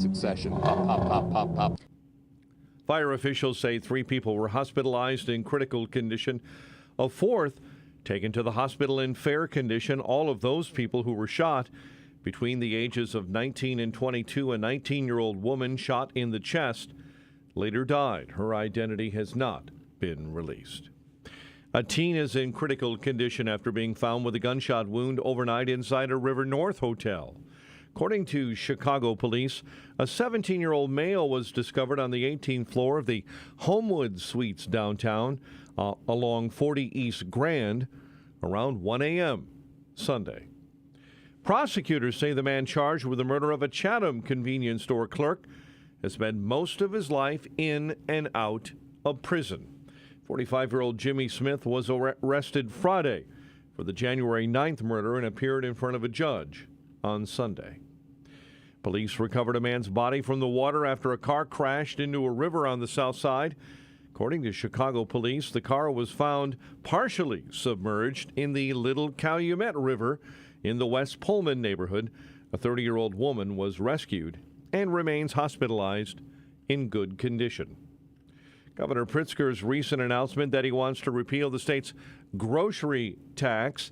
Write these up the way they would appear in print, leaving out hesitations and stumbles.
Succession. Pop, pop, pop, pop, pop. Fire officials say 3 people were hospitalized in critical condition. A 4th taken to the hospital in fair condition. All of those people who were shot between the ages of 19 and 22. A 19-year-old woman shot in the chest later died. Her identity has not been released. A teen is in critical condition after being found with a gunshot wound overnight inside a River North hotel. According to Chicago police, a 17-year-old male was discovered on the 18th floor of the Homewood Suites downtown along 40 East Grand around 1 a.m. Sunday. Prosecutors say the man charged with the murder of a Chatham convenience store clerk has spent most of his life in and out of prison. 45-year-old Jimmy Smith was arrested Friday for the January 9th murder and appeared in front of a judge on Sunday. Police recovered a man's body from the water after a car crashed into a river on the south side. According to Chicago police, the car was found partially submerged in the Little Calumet River in the West Pullman neighborhood. A 30-year-old woman was rescued and remains hospitalized in good condition. Governor Pritzker's recent announcement that he wants to repeal the state's grocery tax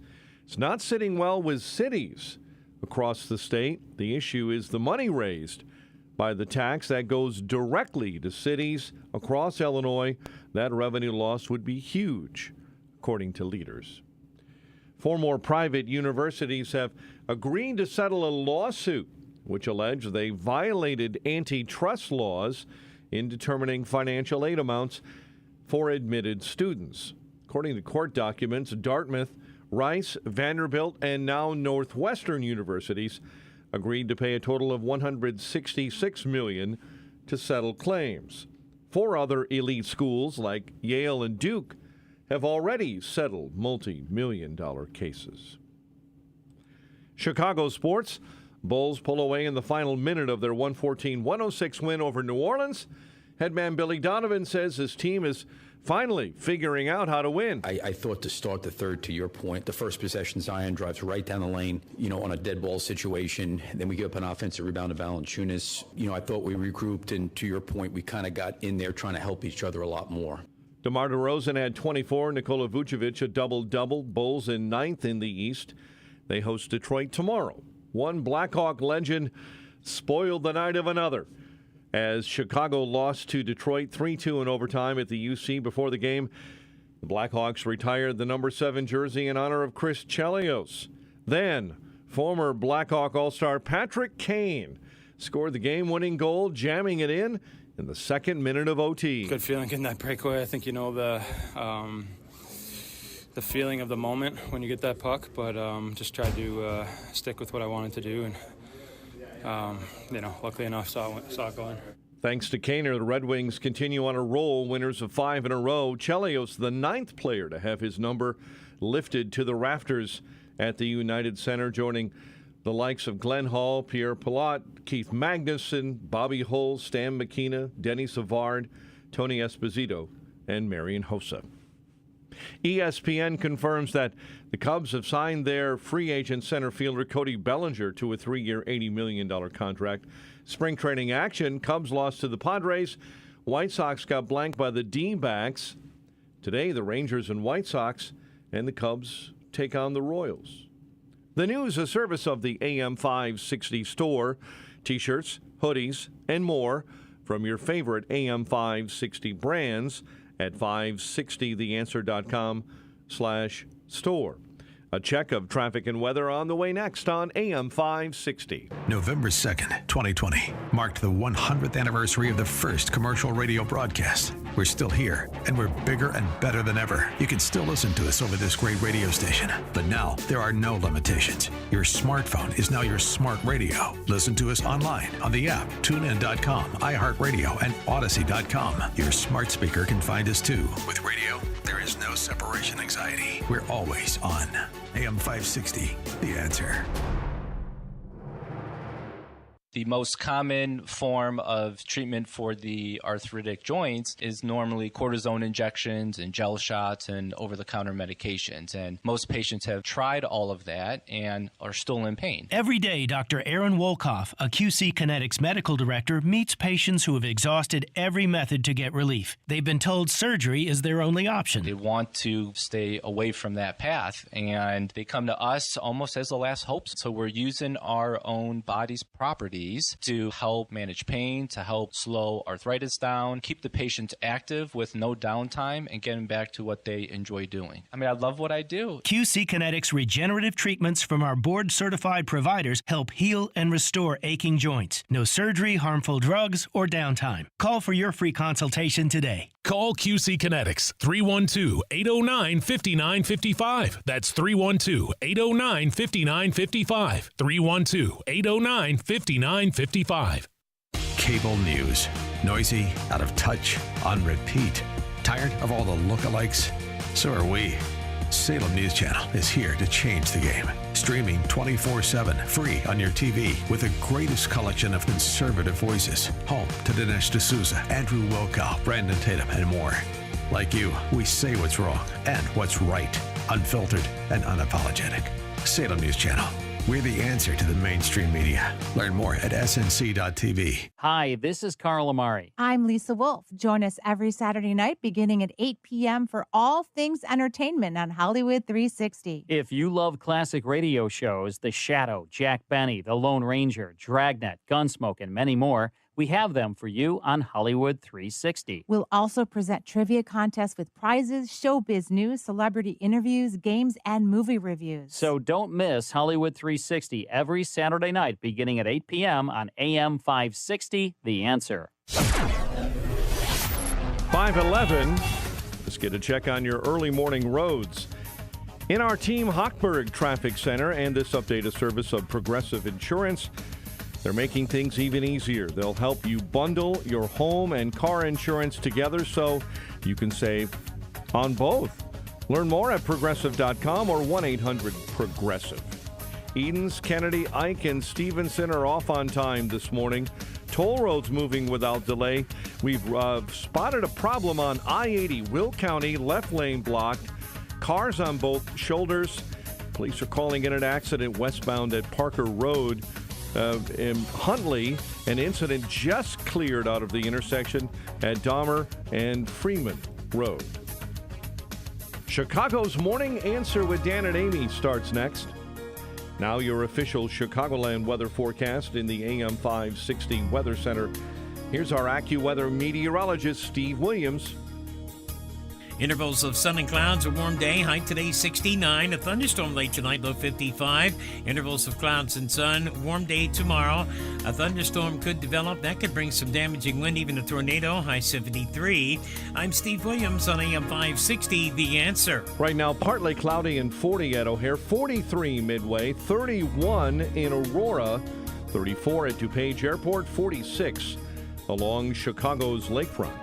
is not sitting well with cities across the state. The issue is the money raised by the tax that goes directly to cities across Illinois. That revenue loss would be huge, according to leaders. 4 more private universities have agreed to settle a lawsuit which allege they violated antitrust laws in determining financial aid amounts for admitted students. According to court documents, Dartmouth, Rice, Vanderbilt, and now Northwestern universities agreed to pay a total of $166 million to settle claims. 4 other elite schools like Yale and Duke have already settled multi-million-dollar cases. Chicago sports. Bulls pull away in the final minute of their 114-106 win over New Orleans. Headman Billy Donovan says his team is finally figuring out how to win. I thought to start the third, to your point, the first possession, Zion drives right down the lane, on a dead ball situation. Then we give up an offensive rebound to Valanciunas. I thought we regrouped, and to your point, we kind of got in there trying to help each other a lot more. DeMar DeRozan had 24. Nikola Vucevic a double-double. Bulls in 9th in the East. They host Detroit tomorrow. One Blackhawk legend spoiled the night of another as Chicago lost to Detroit 3-2 in overtime at the UC. Before the game, the Blackhawks retired the number 7 jersey in honor of Chris Chelios. Then, former Blackhawk All-Star Patrick Kane scored the game-winning goal, jamming it in the second minute of OT. Good feeling getting that breakaway. I think the feeling of the moment when you get that puck, but just tried to stick with what I wanted to do, and luckily enough saw it going. Thanks to Kaner, the Red Wings continue on a roll, winners of 5 in a row. Chelios, the 9th player to have his number lifted to the rafters at the United Center, joining the likes of Glenn Hall, Pierre Pilote, Keith Magnuson, Bobby Hull, Stan Mikina, Denny Savard, Tony Esposito, and Marian Hossa. ESPN confirms that the Cubs have signed their free agent center fielder Cody Bellinger to a 3-year, $80 million contract. Spring training action, Cubs lost to the Padres. White Sox got blanked by the D-backs. Today, the Rangers and White Sox and the Cubs take on the Royals. The news, a service of the AM 560 store. T-shirts, hoodies, and more from your favorite AM 560 brands at 560theanswer.com/store. A check of traffic and weather on the way next on AM 560. November 2nd, 2020, marked the 100th anniversary of the first commercial radio broadcast. We're still here, and we're bigger and better than ever. You can still listen to us over this great radio station, but now there are no limitations. Your smartphone is now your smart radio. Listen to us online on the app, tunein.com, iHeartRadio, and Odyssey.com. Your smart speaker can find us too. With radio, there is no separation anxiety. We're always on. AM 560, The Answer. The most common form of treatment for the arthritic joints is normally cortisone injections and gel shots and over-the-counter medications. And most patients have tried all of that and are still in pain. Every day, Dr. Aaron Wolkoff, a QC Kinetics medical director, meets patients who have exhausted every method to get relief. They've been told surgery is their only option. They want to stay away from that path, and they come to us almost as the last hope. So we're using our own body's properties to help manage pain, to help slow arthritis down, keep the patient active with no downtime, and get them back to what they enjoy doing. I mean, I love what I do. QC Kinetics regenerative treatments from our board-certified providers help heal and restore aching joints. No surgery, harmful drugs, or downtime. Call for your free consultation today. Call QC Kinetics, 312-809-5955. That's 312-809-5955. 312-809-5955. Cable news. Noisy, out of touch, on repeat. Tired of all the lookalikes? So are we. Salem News Channel is here to change the game. Streaming 24/7, free on your TV with the greatest collection of conservative voices. Home to Dinesh D'Souza, Andrew Wilkow, Brandon Tatum, and more. Like you, we say what's wrong and what's right. Unfiltered and unapologetic. Salem News Channel. We're the answer to the mainstream media. Learn more at snc.tv. Hi, this is Carl Amari. I'm Lisa Wolf. Join us every Saturday night beginning at 8 p.m. for all things entertainment on Hollywood 360. If you love classic radio shows, The Shadow, Jack Benny, The Lone Ranger, Dragnet, Gunsmoke, and many more, we have them for you on Hollywood 360. We'll also present trivia contests with prizes, showbiz news, celebrity interviews, games, and movie reviews. So don't miss Hollywood 360 every Saturday night beginning at 8 p.m. on AM 560, The Answer. 5:11. Let's get a check on your early morning roads. In our Team Hochberg Traffic Center, and this update is service of Progressive Insurance. They're making things even easier. They'll help you bundle your home and car insurance together so you can save on both. Learn more at progressive.com or 1-800-PROGRESSIVE. Edens, Kennedy, Ike, and Stevenson are off on time this morning. Toll roads moving without delay. We've spotted a problem on I-80, Will County, left lane blocked. Cars on both shoulders. Police are calling in an accident westbound at Parker Road. In Huntley, an incident just cleared out of the intersection at Dahmer and Freeman Road. Chicago's Morning Answer with Dan and Amy starts next. Now your official Chicagoland weather forecast in the AM 560 Weather Center. Here's our AccuWeather meteorologist, Steve Williams. Intervals of sun and clouds, a warm day, high today 69, a thunderstorm late tonight, low 55. Intervals of clouds and sun, warm day tomorrow. A thunderstorm could develop, that could bring some damaging wind, even a tornado, high 73. I'm Steve Williams on AM 560, The Answer. Right now, partly cloudy and 40 at O'Hare, 43 Midway, 31 in Aurora, 34 at DuPage Airport, 46 along Chicago's lakefront.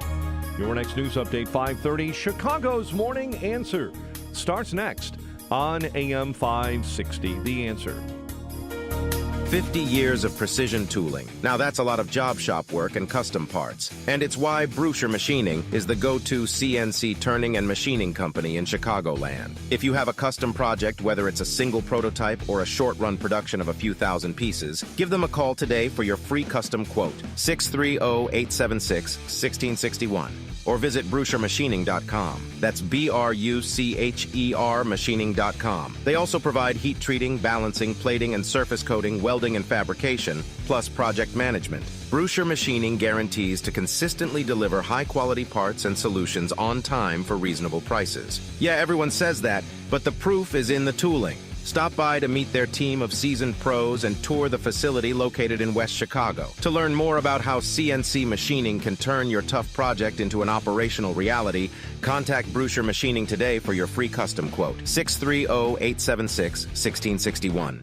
Your next news update, 5:30. Chicago's Morning Answer starts next on AM 560, The Answer. 50 years of precision tooling. Now that's a lot of job shop work and custom parts. And it's why Bruscher Machining is the go-to CNC turning and machining company in Chicagoland. If you have a custom project, whether it's a single prototype or a short-run production of a few thousand pieces, give them a call today for your free custom quote, 630-876-1661. Or visit BruscherMachining.com. That's BRUCHER Machining.com. They also provide heat treating, balancing, plating, and surface coating, welding, and fabrication, plus project management. Bruscher Machining guarantees to consistently deliver high-quality parts and solutions on time for reasonable prices. Yeah, everyone says that, but the proof is in the tooling. Stop by to meet their team of seasoned pros and tour the facility located in West Chicago. To learn more about how CNC machining can turn your tough project into an operational reality, contact Bruscher Machining today for your free custom quote, 630-876-1661.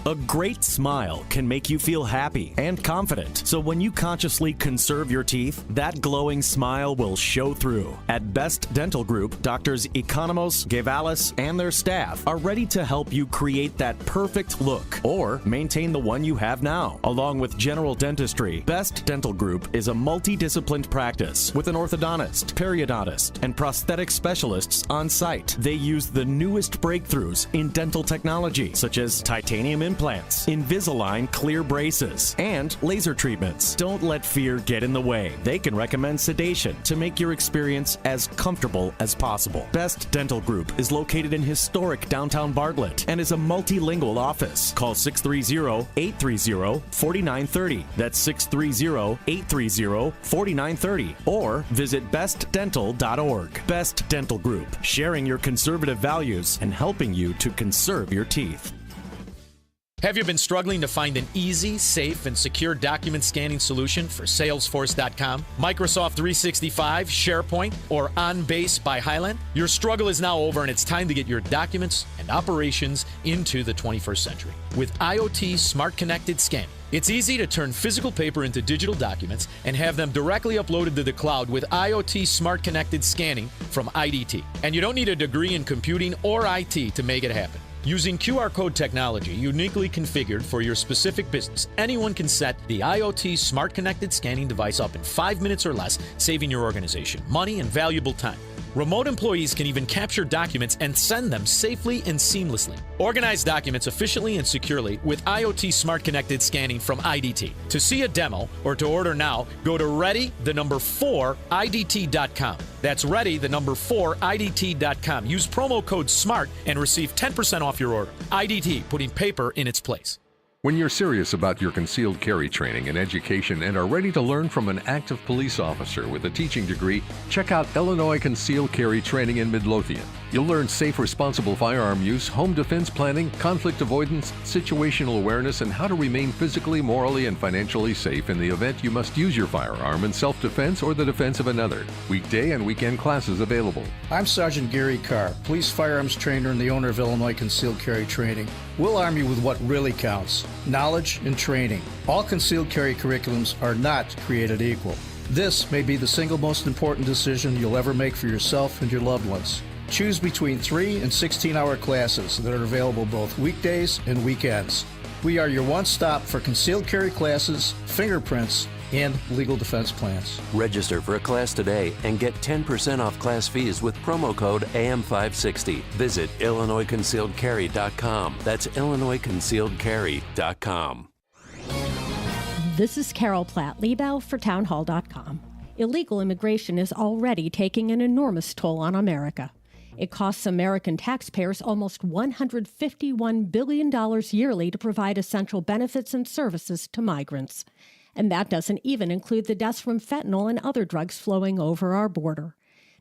A great smile can make you feel happy and confident. So when you consciously conserve your teeth, that glowing smile will show through. At Best Dental Group, Doctors Economos, Gavalis, and their staff are ready to help you create that perfect look or maintain the one you have now. Along with general dentistry, Best Dental Group is a multidisciplined practice with an orthodontist, periodontist, and prosthetic specialists on site. They use the newest breakthroughs in dental technology, such as titanium implants, Invisalign clear braces, and laser treatments. Don't let fear get in the way. They can recommend sedation to make your experience as comfortable as possible. Best Dental Group is located in historic downtown Bartlett and is a multilingual office. Call 630-830-4930. That's 630-830-4930. Or visit bestdental.org. Best Dental Group, sharing your conservative values and helping you to conserve your teeth. Have you been struggling to find an easy, safe, and secure document scanning solution for Salesforce.com, Microsoft 365, SharePoint, or OnBase by Highland? Your struggle is now over, and it's time to get your documents and operations into the 21st century. With IoT Smart Connected Scanning, it's easy to turn physical paper into digital documents and have them directly uploaded to the cloud with IoT Smart Connected Scanning from IDT. And you don't need a degree in computing or IT to make it happen. Using QR code technology uniquely configured for your specific business, anyone can set the IoT Smart Connected Scanning device up in 5 minutes or less, saving your organization money and valuable time. Remote employees can even capture documents and send them safely and seamlessly. Organize documents efficiently and securely with IoT Smart Connected Scanning from IDT. To see a demo or to order now, go to ready4idt.com. That's ready4idt.com. Use promo code SMART and receive 10% off your order. IDT, putting paper in its place. When you're serious about your concealed carry training and education and are ready to learn from an active police officer with a teaching degree, check out Illinois Concealed Carry Training in Midlothian. You'll learn safe, responsible firearm use, home defense planning, conflict avoidance, situational awareness, and how to remain physically, morally, and financially safe in the event you must use your firearm in self-defense or the defense of another. Weekday and weekend classes available. I'm Sergeant Gary Carr, police firearms trainer and the owner of Illinois Concealed Carry Training. We'll arm you with what really counts: knowledge and training. All concealed carry curriculums are not created equal. This may be the single most important decision you'll ever make for yourself and your loved ones. Choose between 3 and 16-hour classes that are available both weekdays and weekends. We are your one-stop for concealed carry classes, fingerprints, and legal defense plans. Register for a class today and get 10% off class fees with promo code AM560. Visit IllinoisConcealedCarry.com. That's IllinoisConcealedCarry.com. This is Carol Platt-Liebau for Townhall.com. Illegal immigration is already taking an enormous toll on America. It costs American taxpayers almost $151 billion yearly to provide essential benefits and services to migrants. And that doesn't even include the deaths from fentanyl and other drugs flowing over our border.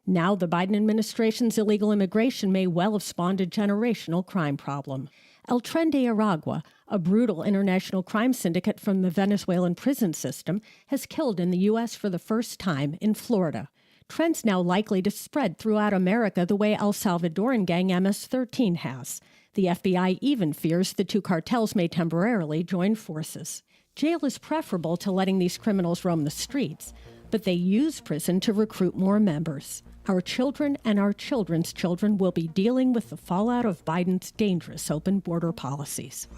Now the Biden administration's illegal immigration may well have spawned a generational crime problem. El Tren de Aragua, a brutal international crime syndicate from the Venezuelan prison system, has killed in the U.S. for the first time in Florida. Trend's now likely to spread throughout America the way El Salvadoran gang MS-13 has. The FBI even fears the two cartels may temporarily join forces. Jail is preferable to letting these criminals roam the streets, but they use prison to recruit more members. Our children and our children's children will be dealing with the fallout of Biden's dangerous open border policies.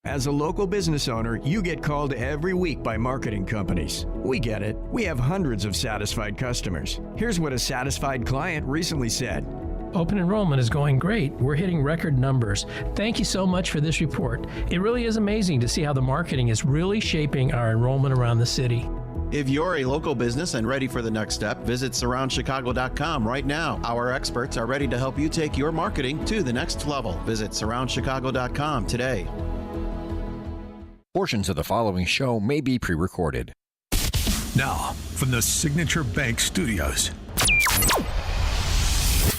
As a local business owner, you get called every week by marketing companies. We get it. We have hundreds of satisfied customers. Here's what a satisfied client recently said. Open enrollment is going great. We're hitting record numbers. Thank you so much for this report. It really is amazing to see how the marketing is really shaping our enrollment around the city. If you're a local business and ready for the next step, visit SurroundChicago.com right now. Our experts are ready to help you take your marketing to the next level. Visit SurroundChicago.com today. Portions of the following show may be pre-recorded. Now, from the Signature Bank Studios.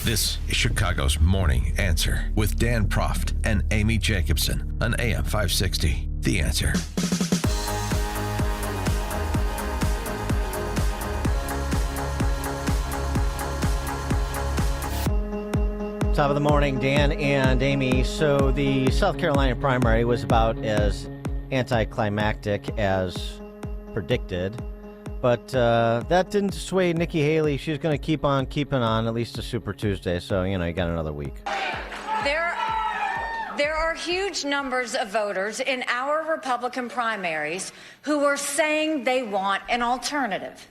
This is Chicago's Morning Answer with Dan Proft and Amy Jacobson on AM 560. The Answer. Top of the morning, Dan and Amy. So the South Carolina primary was about as anticlimactic as predicted, but that didn't sway Nikki Haley. She's going to keep on keeping on, at least to Super Tuesday. So, you got another week. There are huge numbers of voters in our Republican primaries who are saying they want an alternative.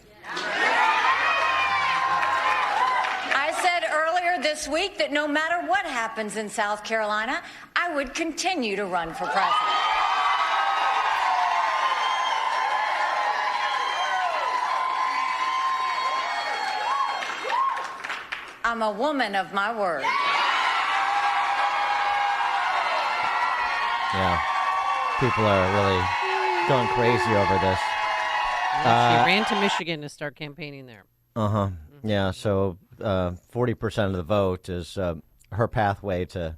I said earlier this week that no matter what happens in South Carolina, I would continue to run for president. I'm a woman of my word. Yeah, people are really going crazy over this. She ran to Michigan to start campaigning there. Uh-huh. Yeah, so 40% of the vote is her pathway to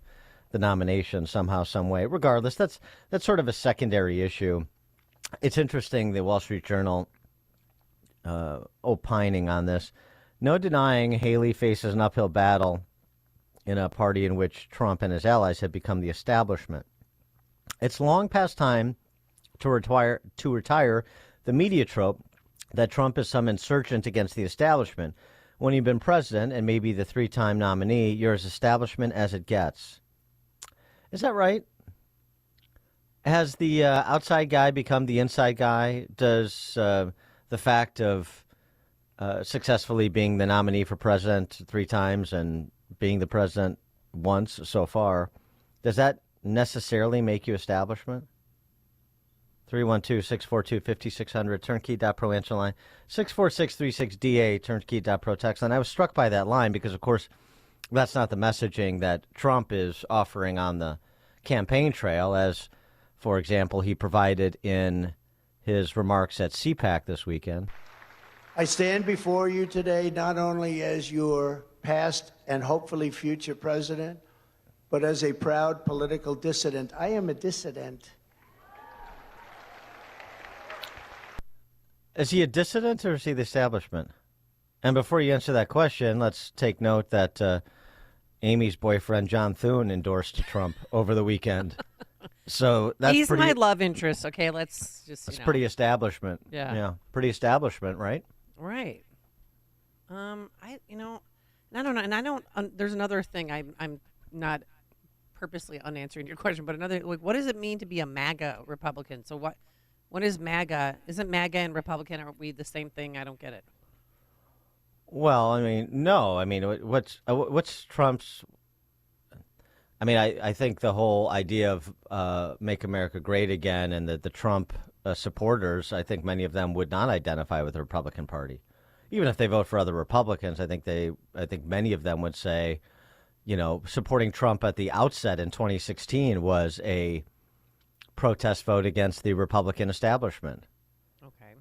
the nomination somehow, some way. Regardless, that's sort of a secondary issue. It's interesting, the Wall Street Journal opining on this. No denying Haley faces an uphill battle in a party in which Trump and his allies have become the establishment. It's long past time to retire the media trope that Trump is some insurgent against the establishment. When you've been president and maybe the three-time nominee, you're as establishment as it gets. Is that right? Has the outside guy become the inside guy? Does the fact of successfully being the nominee for president 3 times and being the president once so far, does that necessarily make you establishment? 312-642-5600, turnkey.pro answer line, 64636DA, turnkey.pro text line. I was struck by that line because, of course, that's not the messaging that Trump is offering on the campaign trail, as, for example, he provided in his remarks at CPAC this weekend. I stand before you today not only as your past and hopefully future president, but as a proud political dissident. I am a dissident. Is he a dissident or is he the establishment? And before you answer that question, let's take note that Amy's boyfriend, John Thune, endorsed Trump over the weekend. So that's He's pretty, my love interest. Okay, let's just. That's pretty establishment. Yeah. Pretty establishment, right? Right. I don't know, and I don't. There's another thing. I'm not purposely unanswering your question, but another, like, what does it mean to be a MAGA Republican? So what is MAGA? Isn't MAGA and Republican, are we the same thing? I don't get it. Well, I mean, no. I mean, what's Trump's? I mean, I think the whole idea of Make America Great Again and the Trump supporters, I think many of them would not identify with the Republican Party. Even if they vote for other Republicans, I think many of them would say, supporting Trump at the outset in 2016 was a protest vote against the Republican establishment. Okay.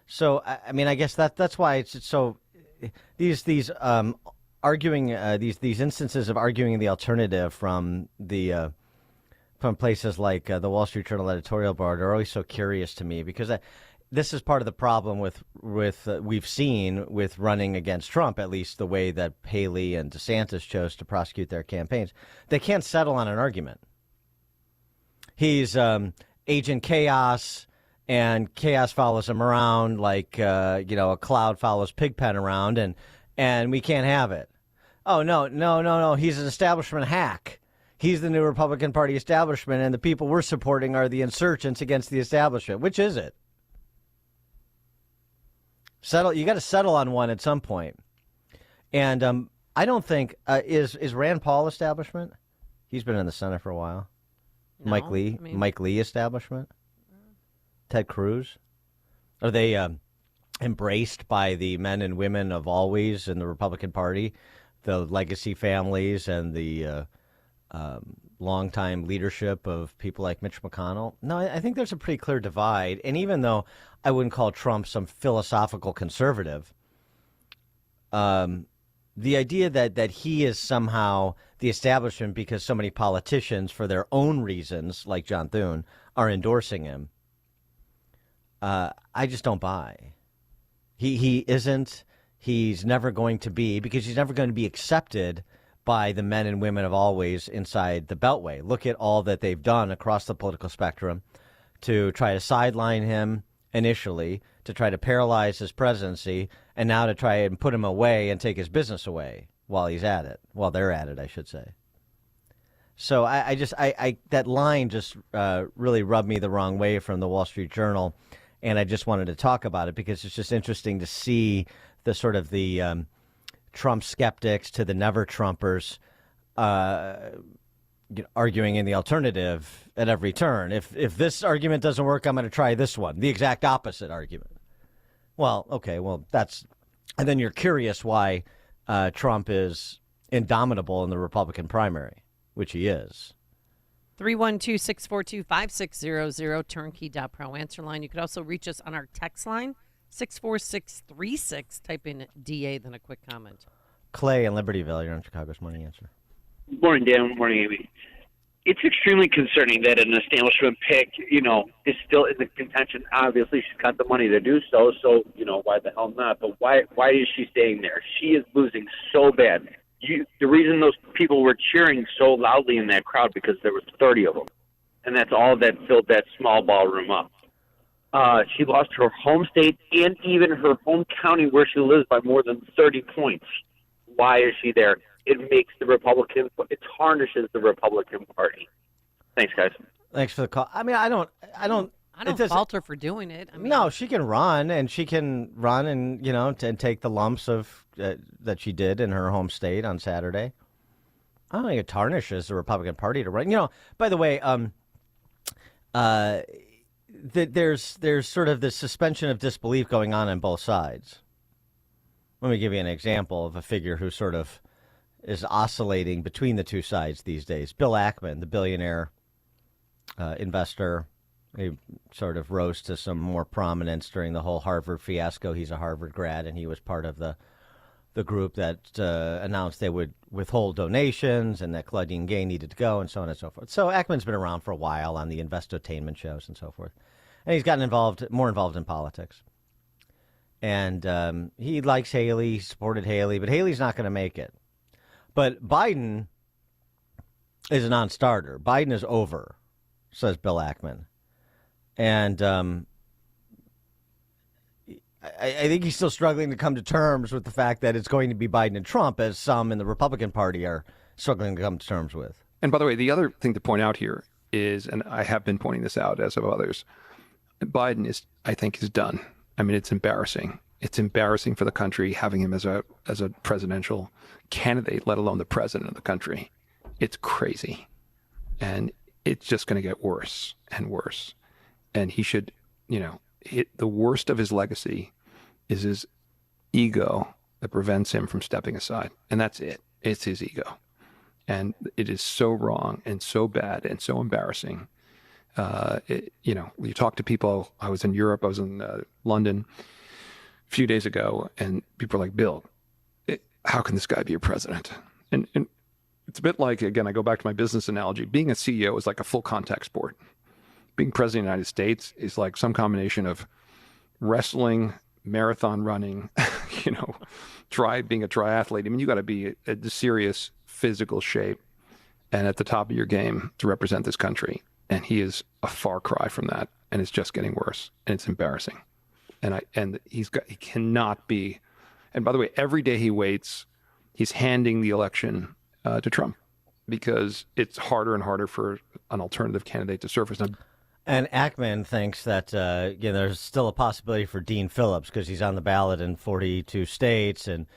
So, I mean, I guess that's why it's so these arguing these instances of arguing the alternative from places like the Wall Street Journal editorial board are always so curious to me, because this is part of the problem with we've seen with running against Trump, at least the way that Haley and DeSantis chose to prosecute their campaigns. They can't settle on an argument. He's Agent Chaos, and chaos follows him around like a cloud follows Pigpen around, and we can't have it. Oh, no. He's an establishment hack. He's the new Republican Party establishment, and the people we're supporting are the insurgents against the establishment. Which is it? You got to settle on one at some point. And I don't think is Rand Paul establishment? He's been in the Senate for a while. No, Mike Lee establishment? Ted Cruz? Are they embraced by the men and women of always in the Republican Party, the legacy families and the longtime leadership of people like Mitch McConnell? No, I think there's a pretty clear divide. And even though I wouldn't call Trump some philosophical conservative, the idea that he is somehow the establishment because so many politicians, for their own reasons, like John Thune, are endorsing him, I just don't buy. He isn't. He's never going to be, because he's never going to be accepted by the men and women of always inside the Beltway. Look at all that they've done across the political spectrum to try to sideline him initially, to try to paralyze his presidency, and now to try and put him away and take his business away while he's at it. While they're at it, I should say. So I that line just really rubbed me the wrong way from the Wall Street Journal, and I just wanted to talk about it because it's just interesting to see the sort of the Trump skeptics to the never Trumpers arguing in the alternative at every turn. If this argument doesn't work, I'm going to try this one, the exact opposite argument. Well, okay, that's, and then you're curious why Trump is indomitable in the Republican primary, which he is. 312-642-5600, turnkey.pro answer line. You could also reach us on our text line, 64636. Type in DA, then a quick comment. Clay in Libertyville, you're on Chicago's Morning Answer. Morning, Dan. Morning, Amy. It's extremely concerning that an establishment pick, is still in the contention. Obviously, she's got the money to do so, why the hell not? But why is she staying there? She is losing so bad. The reason those people were cheering so loudly in that crowd because there was 30 of them, and that's all that filled that small ballroom up. She lost her home state and even her home county where she lives by more than 30 points. Why is she there? It makes it tarnishes the Republican Party. Thanks, guys. Thanks for the call. I mean, I don't fault her for doing it. No, she can run, and and take the lumps of that she did in her home state on Saturday. I don't think it tarnishes the Republican Party to run. By the way, there's sort of this suspension of disbelief going on both sides. Let me give you an example of a figure who sort of is oscillating between the two sides these days. Bill Ackman, the billionaire investor, he sort of rose to some more prominence during the whole Harvard fiasco. He's a Harvard grad, and he was part of the group that announced they would withhold donations and that Claudine Gay needed to go and so on and so forth. So Ackman's been around for a while on the investotainment shows and so forth. And he's gotten more involved in politics. And he likes Haley, he supported Haley, but Haley's not going to make it. But Biden is a non-starter. Biden is over, says Bill Ackman. And I think he's still struggling to come to terms with the fact that it's going to be Biden and Trump, as some in the Republican Party are struggling to come to terms with. And by the way, the other thing to point out here is, and I have been pointing this out as of others, Biden I think is done. I mean, it's embarrassing. It's embarrassing for the country having him as a presidential candidate, let alone the president of the country. It's crazy. And it's just going to get worse and worse. And he should, the worst of his legacy is his ego that prevents him from stepping aside. And that's it. It's his ego. And it is so wrong and so bad and so embarrassing. You talk to people. I was in Europe. I was in London a few days ago, and people are like, Bill, how can this guy be a president? And it's a bit like, again, I go back to my business analogy. Being a CEO is like a full contact sport. Being president of the United States is like some combination of wrestling, marathon running, being a triathlete. I mean, you got to be a serious physical shape and at the top of your game to represent this country. And he is a far cry from that, and it's just getting worse, and it's embarrassing. And he cannot be. And by the way, every day he waits, he's handing the election to Trump because it's harder and harder for an alternative candidate to surface. Now, and Ackman thinks that there's still a possibility for Dean Phillips because he's on the ballot in 42 states, and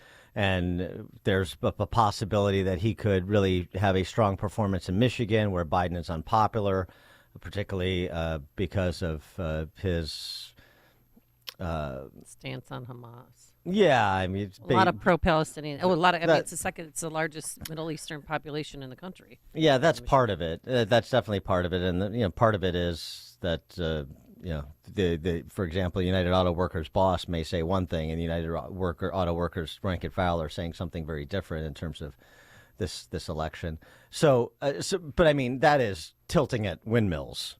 there's a possibility that he could really have a strong performance in Michigan, where Biden is unpopular, particularly because of his stance on Hamas. Yeah, I mean, a lot of pro-Palestinian. It's the largest Middle Eastern population in the country. Yeah, that's part of it. That's definitely part of it, and part of it is that for example, United Auto Workers boss may say one thing, and the United Auto Workers rank and file are saying something very different in terms of this election. But I mean, that is tilting at windmills,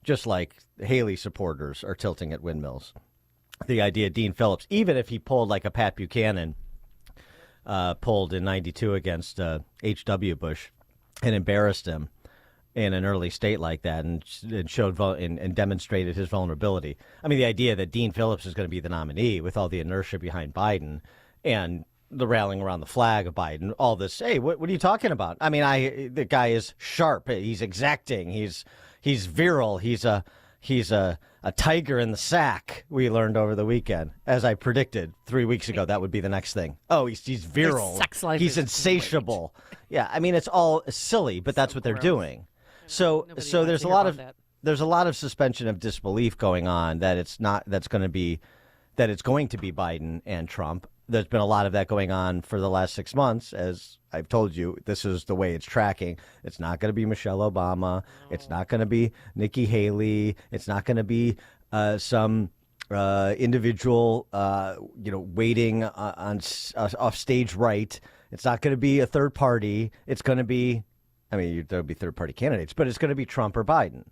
just like Haley supporters are tilting at windmills. The idea of Dean Phillips, even if he pulled like a Pat Buchanan, pulled in '92 against H.W. Bush and embarrassed him in an early state like that, and showed and demonstrated his vulnerability. I mean, the idea that Dean Phillips is going to be the nominee with all the inertia behind Biden and the rallying around the flag of Biden, all this. Hey, what are you talking about? I mean, the guy is sharp. He's exacting. He's virile. He's a tiger in the sack. We learned over the weekend, as I predicted 3 weeks ago. That would be the next thing. Oh, he's virile. Their sex life He's is insatiable. Yeah, I mean, it's all silly, but that's what they're doing. So Nobody there's wants a to lot hear of about that. there's a lot of suspension of disbelief going on that it's going to be Biden and Trump. There's been a lot of that going on for the last 6 months. As I've told you, this is the way it's tracking. It's not going to be Michelle Obama. It's not going to be Nikki Haley. It's not going to be some individual, waiting on off stage right. It's not going to be a third party. It's going to be, there'll be third party candidates, but it's going to be Trump or Biden.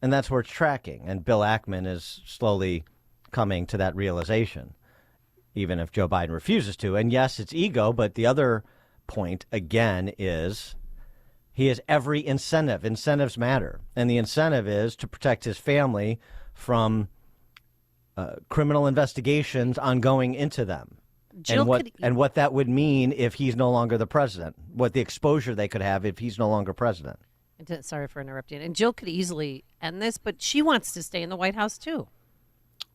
And that's where it's tracking. And Bill Ackman is slowly coming to that realization, even if Joe Biden refuses to. And yes, it's ego, but the other point, again, is he has every incentive. Incentives matter. And the incentive is to protect his family from criminal investigations ongoing into them. Jill And what that would mean if he's no longer the president, what the exposure they could have if he's no longer president. Sorry for interrupting. And Jill could easily end this, but she wants to stay in the White House, too.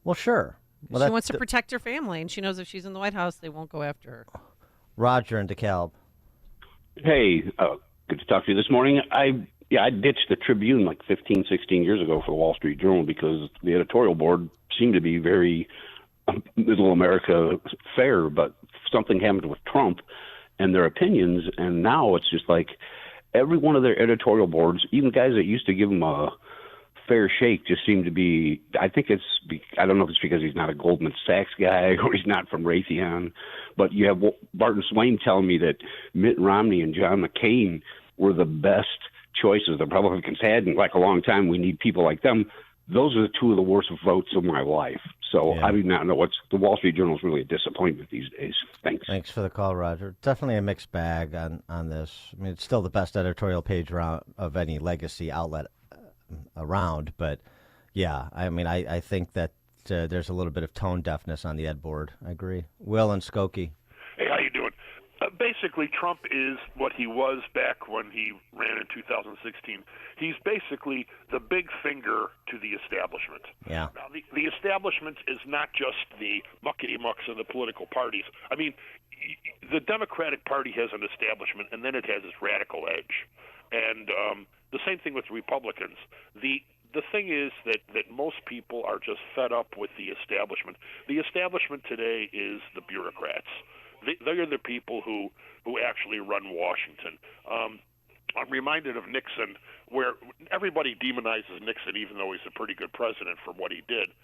Well, sure. Well, she wants to protect her family, and she knows if she's in the White House, they won't go after her. Roger in DeKalb. Hey, good to talk to you this morning. I ditched the Tribune like 15, 16 years ago for the Wall Street Journal because the editorial board seemed to be very middle America fair, but something happened with Trump and their opinions, and now it's just like every one of their editorial boards, even guys that used to give them a fair shake, just seem to be, I don't know if it's because he's not a Goldman Sachs guy or he's not from Raytheon, but you have Barton Swain telling me that Mitt Romney and John McCain were the best choices the Republicans had in like a long time. We need people like them. Those are the two of the worst votes of my life. So I do not know the Wall Street Journal is really a disappointment these days. Thanks. Thanks for the call, Roger. Definitely a mixed bag on this. I mean, it's still the best editorial page of any legacy outlet around. But yeah, I mean, I think that there's a little bit of tone deafness on the ed board. I agree. Will and Skokie. Hey, how you doing? Basically, Trump is what he was back when he ran in 2016. He's basically the big finger to the establishment. Yeah. Now, the establishment is not just the muckety-mucks of the political parties. I mean, the Democratic Party has an establishment, and then it has its radical edge. And the same thing with Republicans. The thing is that most people are just fed up with the establishment. The establishment today is the bureaucrats. They are the people who actually run Washington. I'm reminded of Nixon, where everybody demonizes Nixon, even though he's a pretty good president for what he did.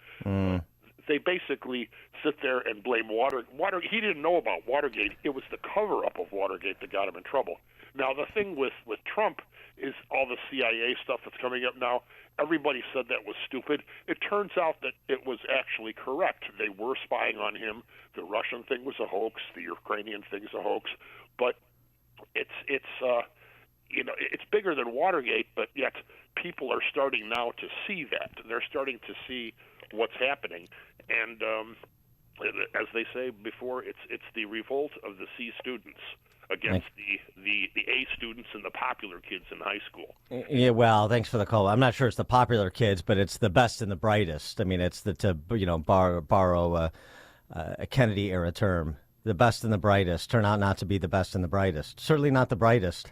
They basically sit there and blame Watergate. He didn't know about Watergate. It was the cover-up of Watergate that got him in trouble. Now, the thing with Trump is all the CIA stuff that's coming up now. Everybody said that was stupid. It turns out that it was actually correct. They were spying on him. The Russian thing was a hoax. The Ukrainian thing is a hoax. But it's bigger than Watergate, but yet people are starting now to see that. They're starting to see what's happening. And as they say before, it's the revolt of the C students against the A students and the popular kids in high school. Yeah, well, thanks for the call. I'm not sure it's the popular kids, but it's the best and the brightest. I mean, it's to borrow a Kennedy era term. The best and the brightest turn out not to be the best and the brightest. Certainly not the brightest.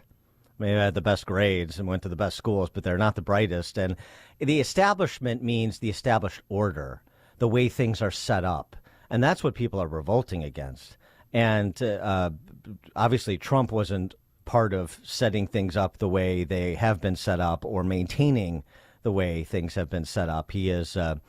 Maybe they had the best grades and went to the best schools, but they're not the brightest. And the establishment means the established order, the way things are set up. And that's what people are revolting against. And obviously, Trump wasn't part of setting things up the way they have been set up or maintaining the way things have been set up. He is a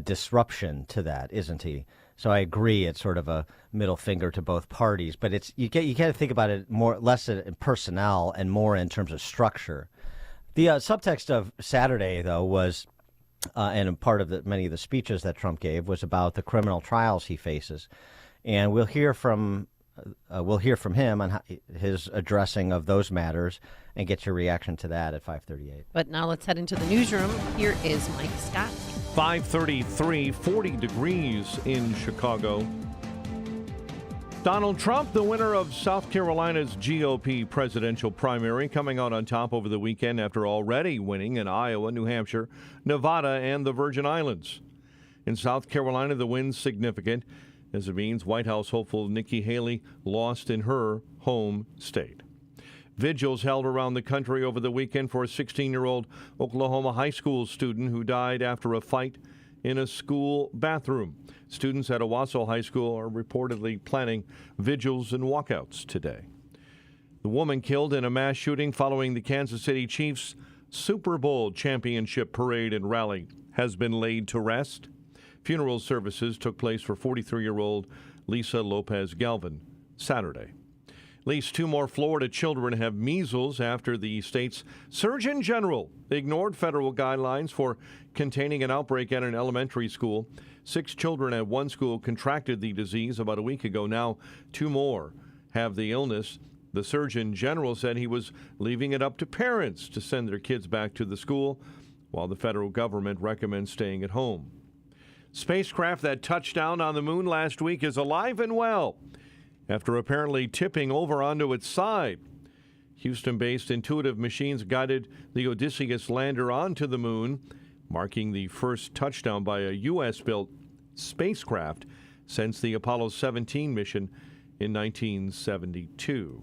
disruption to that, isn't he? So I agree. It's sort of a middle finger to both parties, but it's you got to think about it less in personnel and more in terms of structure. The subtext of Saturday, though, was and part of many of the speeches that Trump gave was about the criminal trials he faces. And we'll hear from we'll hear from him on his addressing of those matters and get your reaction to that at 5:38. But now let's head into the newsroom. Here is Mike Scott. 5:33, 40 degrees in Chicago. Donald Trump, the winner of South Carolina's GOP presidential primary, coming out on top over the weekend after already winning in Iowa, New Hampshire, Nevada, and the Virgin Islands. In South Carolina, the win's significant, as it means White House hopeful Nikki Haley lost in her home state. Vigils held around the country over the weekend for a 16-year-old Oklahoma high school student who died after a fight in a school bathroom. Students at Owasso High School are reportedly planning vigils and walkouts today. The woman killed in a mass shooting following the Kansas City Chiefs' Super Bowl championship parade and rally has been laid to rest. Funeral services took place for 43-year-old Lisa Lopez Galvin Saturday. At least 2 more Florida children have measles after the state's Surgeon General ignored federal guidelines for containing an outbreak at an elementary school. 6 children at one school contracted the disease about a week ago. Now 2 more have the illness. The Surgeon General said he was leaving it up to parents to send their kids back to the school, while the federal government recommends staying at home. Spacecraft that touched down on the moon last week is alive and well after apparently tipping over onto its side. Houston-based Intuitive Machines guided the Odysseus lander onto the moon, marking the first touchdown by a U.S.-built spacecraft since the Apollo 17 mission in 1972.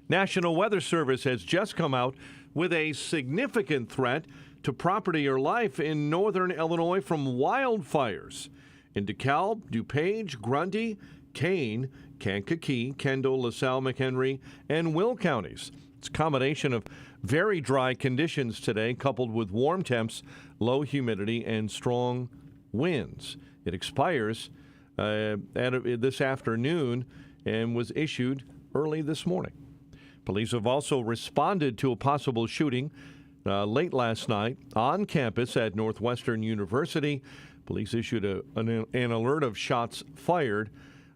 National Weather Service has just come out with a significant threat to property or life in northern Illinois from wildfires. In DeKalb, DuPage, Grundy, Kane, Kankakee, Kendall, LaSalle, McHenry, and Will counties. It's a combination of very dry conditions today, coupled with warm temps, low humidity, and strong winds. It expires this afternoon and was issued early this morning. Police have also responded to a possible shooting late last night on campus at Northwestern University. Police issued an alert of shots fired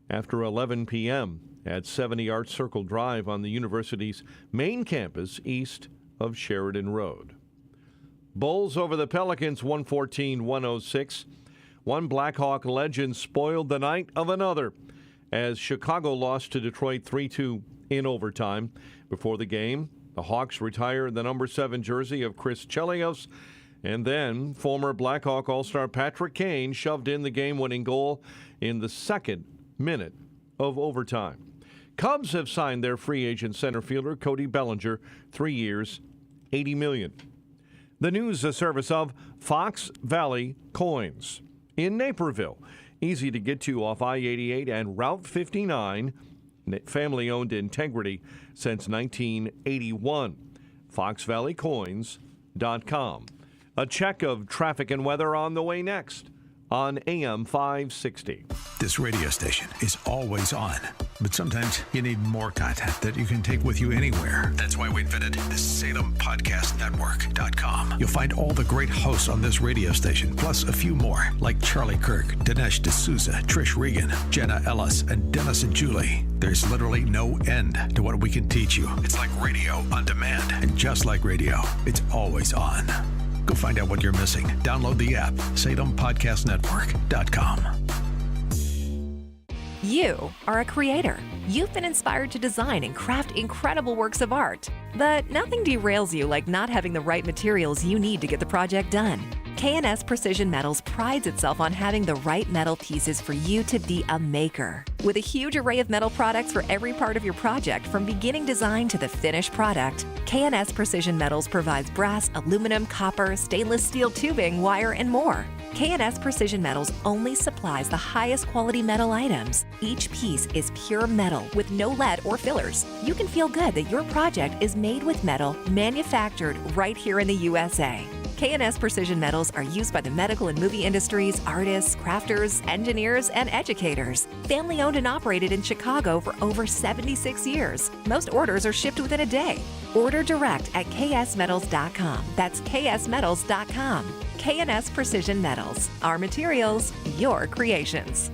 after 11 p.m. at 70 Arts Circle Drive on the university's main campus east of Sheridan Road. Bulls over the Pelicans 114-106. One Blackhawk legend spoiled the night of another as Chicago lost to Detroit 3-2 in overtime. Before the game, the Hawks retired the number 7 jersey of Chris Chelios, and then former Blackhawk All-Star Patrick Kane shoved in the game-winning goal in the second minute of overtime. Cubs have signed their free agent center fielder Cody Bellinger, 3 years, $80 million. The news, a service of Fox Valley Coins in Naperville. Easy to get to off I-88 and Route 59. Family-owned integrity since 1981. FoxValleyCoins.com. A check of traffic and weather on the way next on AM 560. This radio station is always on, but sometimes you need more content that you can take with you anywhere. That's why we invented the SalemPodcastNetwork.com. You'll find all the great hosts on this radio station, plus a few more, like Charlie Kirk, Dinesh D'Souza, Trish Regan, Jenna Ellis, and Dennis and Julie. There's literally no end to what we can teach you. It's like radio on demand, and just like radio, it's always on. Go find out what you're missing. Download the app, SalemPodcastNetwork.com. You are a creator. You've been inspired to design and craft incredible works of art. But nothing derails you like not having the right materials you need to get the project done. K&S Precision Metals prides itself on having the right metal pieces for you to be a maker. With a huge array of metal products for every part of your project, from beginning design to the finished product, K&S Precision Metals provides brass, aluminum, copper, stainless steel tubing, wire, and more. K&S Precision Metals only supplies the highest quality metal items. Each piece is pure metal with no lead or fillers. You can feel good that your project is made with metal manufactured right here in the USA. K&S Precision Metals are used by the medical and movie industries, artists, crafters, engineers, and educators. Family owned and operated in Chicago for over 76 years. Most orders are shipped within a day. Order direct at ksmetals.com. That's ksmetals.com. K&S Precision Metals. Our materials, your creations.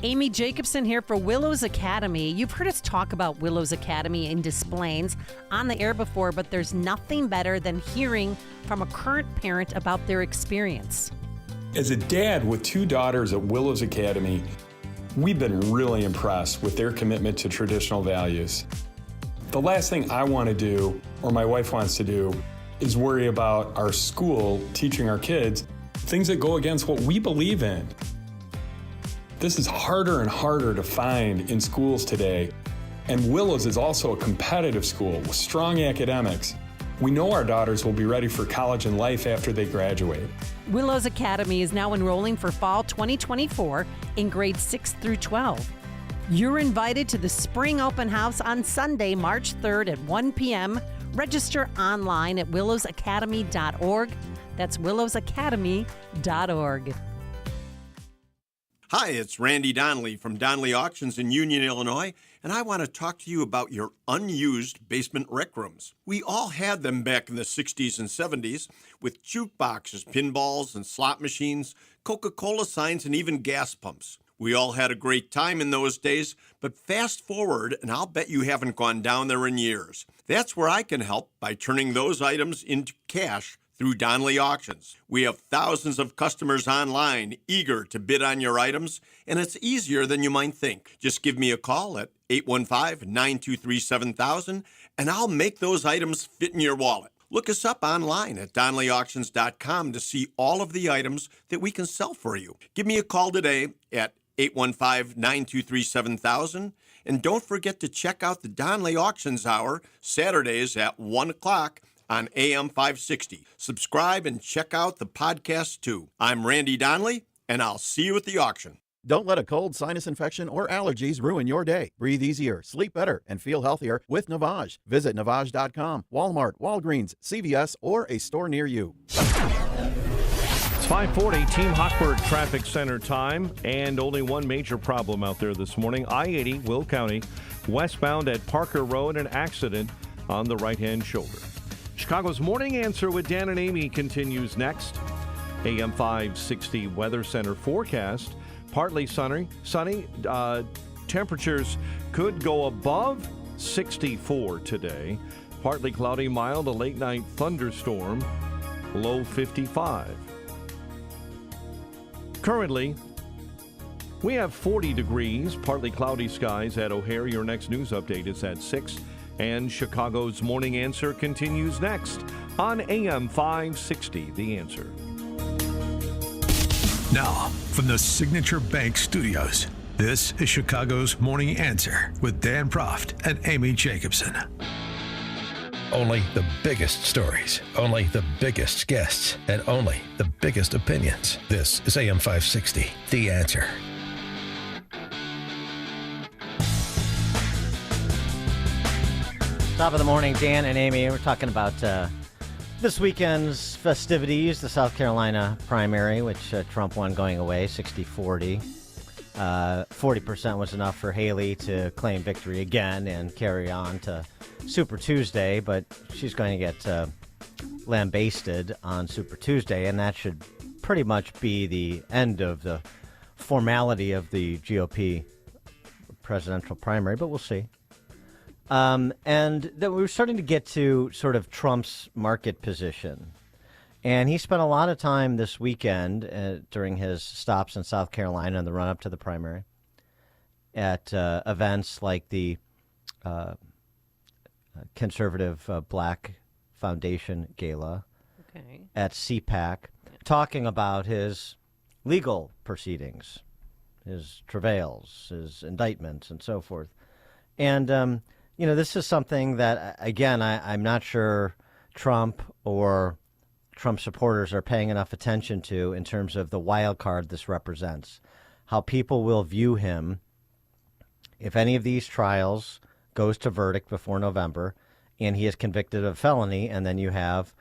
Amy Jacobson here for Willows Academy. You've heard us talk about Willows Academy in Des Plaines on the air before, but there's nothing better than hearing from a current parent about their experience. As a dad with 2 daughters at Willows Academy, we've been really impressed with their commitment to traditional values. The last thing I want to do, or my wife wants to do, is worry about our school teaching our kids things that go against what we believe in. This is harder and harder to find in schools today, and Willows is also a competitive school with strong academics. We know our daughters will be ready for college and life after they graduate. Willows Academy is now enrolling for fall 2024 in grades 6 through 12. You're invited to the Spring Open House on Sunday, March 3rd at 1 p.m. Register online at willowsacademy.org. That's willowsacademy.org. Hi, it's Randy Donnelly from Donnelly Auctions in Union, Illinois, and I want to talk to you about your unused basement rec rooms. We all had them back in the 60s and 70s with jukeboxes, pinballs, and slot machines, Coca-Cola signs, and even gas pumps. We all had a great time in those days, but fast forward, and I'll bet you haven't gone down there in years. That's where I can help by turning those items into cash through Donnelly Auctions. We have thousands of customers online eager to bid on your items, and it's easier than you might think. Just give me a call at 815-923-7000, and I'll make those items fit in your wallet. Look us up online at DonnellyAuctions.com to see all of the items that we can sell for you. Give me a call today at 815-923-7000, and don't forget to check out the Donnelly Auctions Hour Saturdays at 1 o'clock on AM 560. Subscribe and check out the podcast too. I'm Randy Donnelly, and I'll see you at the auction. Don't let a cold, sinus infection, or allergies ruin your day. Breathe easier, sleep better, and feel healthier with Navage. Visit Navage.com, Walmart, Walgreens, CVS, or a store near you. It's 5:40, Team Hochberg Traffic Center time, and only one major problem out there this morning. I-80, Will County, westbound at Parker Road, an accident on the right-hand shoulder. Chicago's Morning Answer with Dan and Amy continues next. AM 560 Weather Center forecast. Partly sunny. Temperatures could go above 64 today. Partly cloudy, mild, a late night thunderstorm, low 55. Currently, we have 40 degrees, partly cloudy skies at O'Hare. Your next news update is at 6. And Chicago's Morning Answer continues next on AM 560, The Answer. Now, from the Signature Bank Studios, this is Chicago's Morning Answer with Dan Proft and Amy Jacobson. Only the biggest stories, only the biggest guests, and only the biggest opinions. This is AM 560, The Answer. Top of the morning, Dan and Amy. We're talking about this weekend's festivities, the South Carolina primary, which Trump won going away, 60-40. 40% was enough for Haley to claim victory again and carry on to Super Tuesday, but she's going to get lambasted on Super Tuesday, and that should pretty much be the end of the formality of the GOP presidential primary, but we'll see. And then we were starting to get to sort of Trump's market position. And he spent a lot of time this weekend during his stops in South Carolina in the run-up to the primary at events like the Conservative Black Foundation Gala, at CPAC, talking about his legal proceedings, his travails, his indictments, and so forth. And you know, this is something that, again, I'm not sure Trump or Trump supporters are paying enough attention to in terms of the wild card this represents, how people will view him if any of these trials goes to verdict before November and he is convicted of felony, and then you have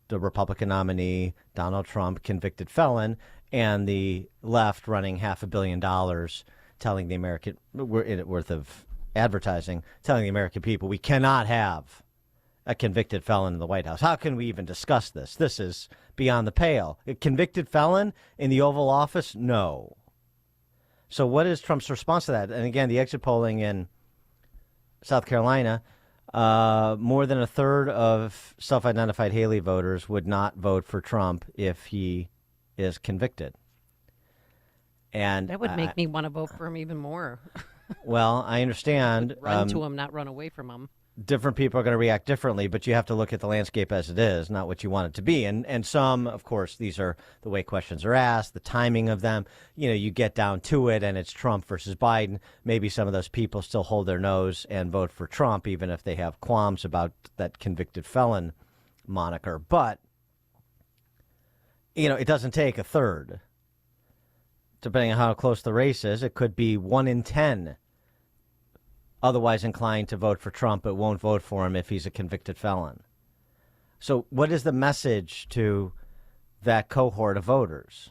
the Republican nominee, Donald Trump, convicted felon, and the left running $500 million telling the American worth of advertising, telling the American people we cannot have a convicted felon in the White House. How can we even discuss this? This is beyond the pale. A convicted felon in the Oval Office? No. So what is Trump's response to that? And again, the exit polling in South Carolina, more than a third of self-identified Haley voters would not vote for Trump if he is convicted. And that would make me want to vote for him even more. Well, I understand. Run to him, not run away from him. Different people are going to react differently, but you have to look at the landscape as it is, not what you want it to be. And some, of course, these are the way questions are asked, the timing of them. You know, you get down to it, and it's Trump versus Biden. Maybe some of those people still hold their nose and vote for Trump, even if they have qualms about that convicted felon moniker. But, you know, it doesn't take a third. Depending on how close the race is, it could be 1 in 10 otherwise inclined to vote for Trump, but won't vote for him if he's a convicted felon. So what is the message to that cohort of voters?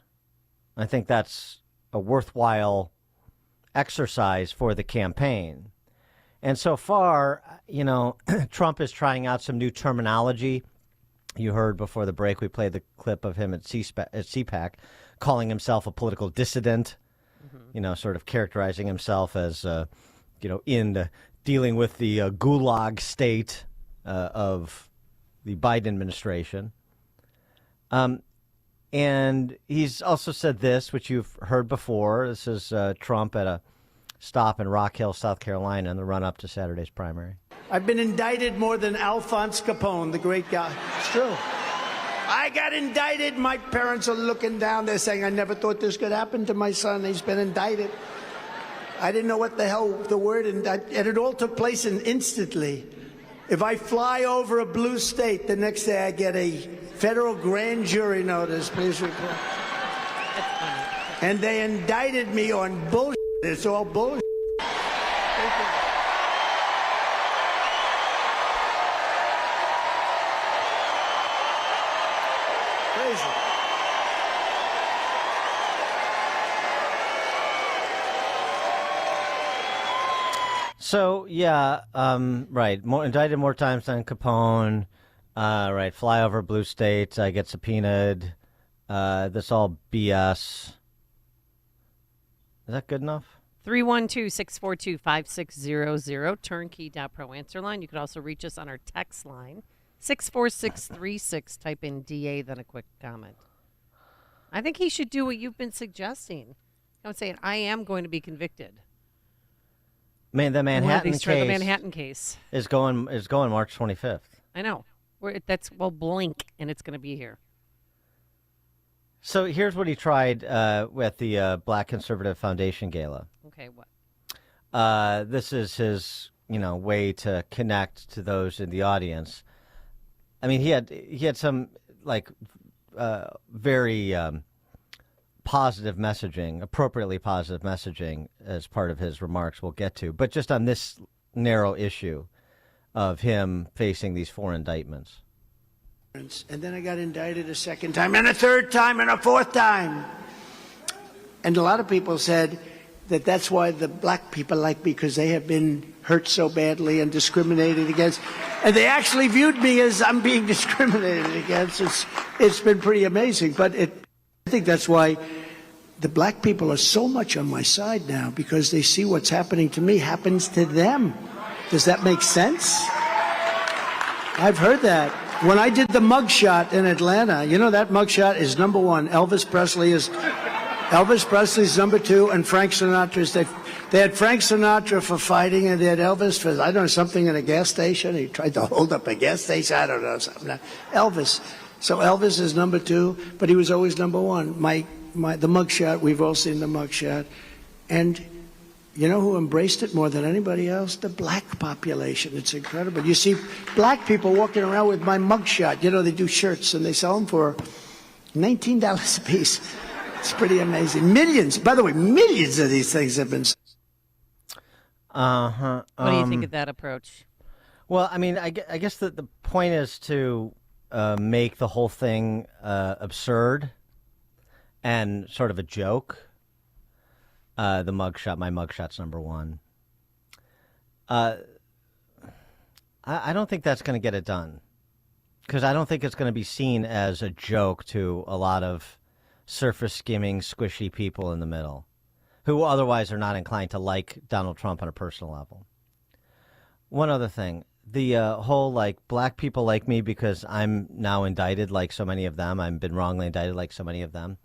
I think that's a worthwhile exercise for the campaign. And so far, you know, Trump is trying out some new terminology. You heard before the break, we played the clip of him at CPAC calling himself a political dissident, you know, sort of characterizing himself as, you know, in dealing with the gulag state of the Biden administration. And he's also said this, which you've heard before. This is Trump at a stop in Rock Hill, South Carolina, in the run-up to Saturday's primary. I've been indicted more than Alphonse Capone, the great guy. It's true. I got indicted. My parents are looking down. They're saying, I never thought this could happen to my son. He's been indicted. I didn't know what the hell the word, and it all took place instantly. If I fly over a blue state, the next day I get a federal grand jury notice, please report. And they indicted me on bullshit. It's all bullshit. Crazy. So, yeah, right. Indicted more times than Capone. Right. Fly over blue states. I get subpoenaed. This all BS. Is that good enough? 312-642-5600, turnkey.pro answer line. You could also reach us on our text line, 64636. Type in DA, then a quick comment. I think he should do what you've been suggesting. Don't say, I am going to be convicted. Man, the Manhattan case is going March 25th. I know. We'll blink and it's going to be here. So here's what he tried with the Black Conservative Foundation Gala. Okay, what? This is his, way to connect to those in the audience. I mean, he had some very positive messaging, appropriately positive messaging as part of his remarks we'll get to. But just on this narrow issue of him facing these 4 indictments. And then I got indicted a second time, and a third time, and a fourth time. And a lot of people said that that's why the black people like me, because they have been hurt so badly and discriminated against. And they actually viewed me as I'm being discriminated against. It's been pretty amazing. But I think that's why the black people are so much on my side now, because they see what's happening to me happens to them. Does that make sense? I've heard that. When I did the mugshot in Atlanta, that mugshot is number 1. Elvis Presley's number 2, and Frank Sinatra's. They had Frank Sinatra for fighting, and they had Elvis for, I don't know, something in a gas station. He tried to hold up a gas station. I don't know, something. Elvis. So Elvis is number 2, but he was always number 1. The mugshot, we've all seen the mugshot. And you know who embraced it more than anybody else? The black population. It's incredible. You see black people walking around with my mugshot. They do shirts, and they sell them for $19 a piece. It's pretty amazing. Millions. By the way, millions of these things have been sold. Uh-huh. What do you think of that approach? Well, I mean, I guess that the point is to make the whole thing absurd and sort of a joke. The mugshot, my mugshot's number 1. I don't think that's going to get it done, because I don't think it's going to be seen as a joke to a lot of surface skimming, squishy people in the middle. who otherwise are not inclined to like Donald Trump on a personal level. One other thing, the whole like black people like me because I'm now indicted like so many of them. I've been wrongly indicted like so many of them.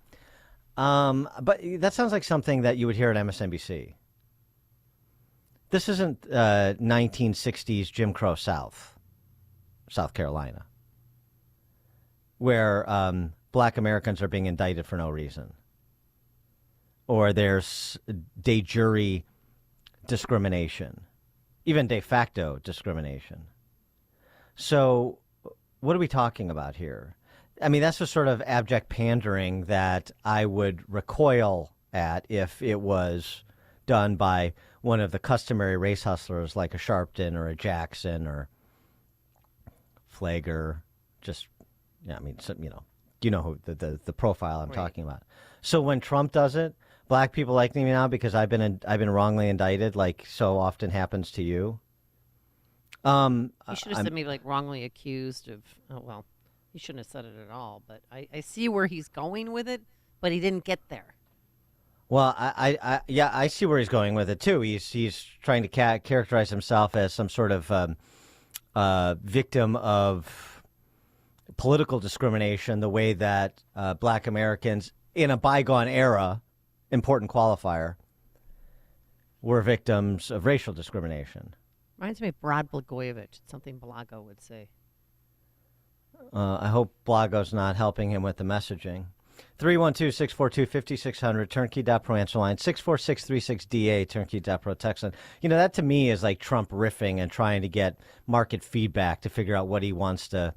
But that sounds like something that you would hear at MSNBC. This isn't 1960s Jim Crow South Carolina, where black Americans are being indicted for no reason. Or there's de jure discrimination, even de facto discrimination. So what are we talking about here? I mean, that's the sort of abject pandering that I would recoil at if it was done by one of the customary race hustlers like a Sharpton or a Jackson or Flager. Just, yeah, I mean, you know who the profile I'm talking about. So when Trump does it, black people like me now because I've been wrongly indicted, like so often happens to you. You should have said maybe like wrongly accused of. Oh well, he shouldn't have said it at all. But I see where he's going with it, but he didn't get there. Well, I see where he's going with it too. He's trying to characterize himself as some sort of victim of political discrimination, the way that black Americans in a bygone era, important qualifier, were victims of racial discrimination. Reminds me of Brad Blagojevich, something Blago would say. I hope Blago's not helping him with the messaging. 312-642-5600, turnkey.pro answer line, 64636DA, turnkey.pro text line. You know, that to me is like Trump riffing and trying to get market feedback to figure out what he wants to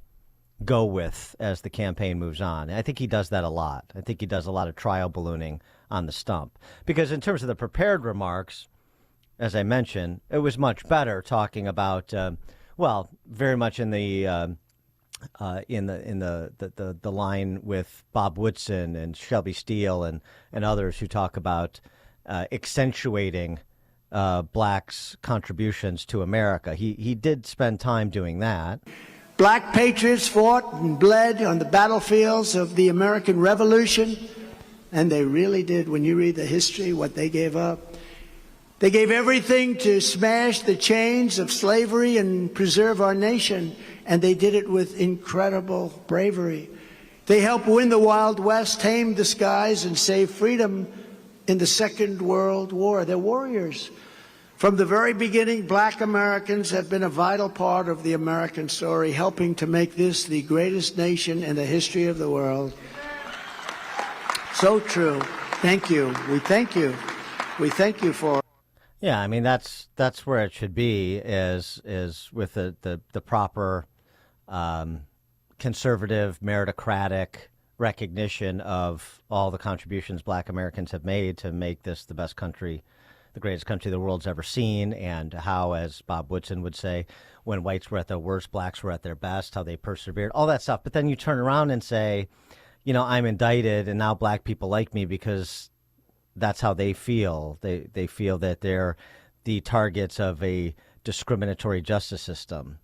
go with as the campaign moves on. I think he does that a lot. I think he does a lot of trial ballooning on the stump. Because in terms of the prepared remarks, as I mentioned, it was much better talking about, well, very much in the line with Bob Woodson and Shelby Steele and others who talk about accentuating blacks' contributions to America. He did spend time doing that. Black patriots fought and bled on the battlefields of the American Revolution, and they really did. When you read the history, what they gave up. They gave everything to smash the chains of slavery and preserve our nation, and they did it with incredible bravery. They helped win the Wild West, tame the skies, and save freedom in the Second World War. They're warriors. From the very beginning, black Americans have been a vital part of the American story, helping to make this the greatest nation in the history of the world. So true. Thank you. We thank you. We thank you for. Yeah, I mean that's where it should be is with the proper conservative meritocratic recognition of all the contributions black Americans have made to make this the best country, the greatest country the world's ever seen, and how, as Bob Woodson would say, when whites were at their worst, blacks were at their best, how they persevered, all that stuff. But then you turn around and say, you know, I'm indicted and now black people like me because that's how they feel. They feel that they're the targets of a discriminatory justice system.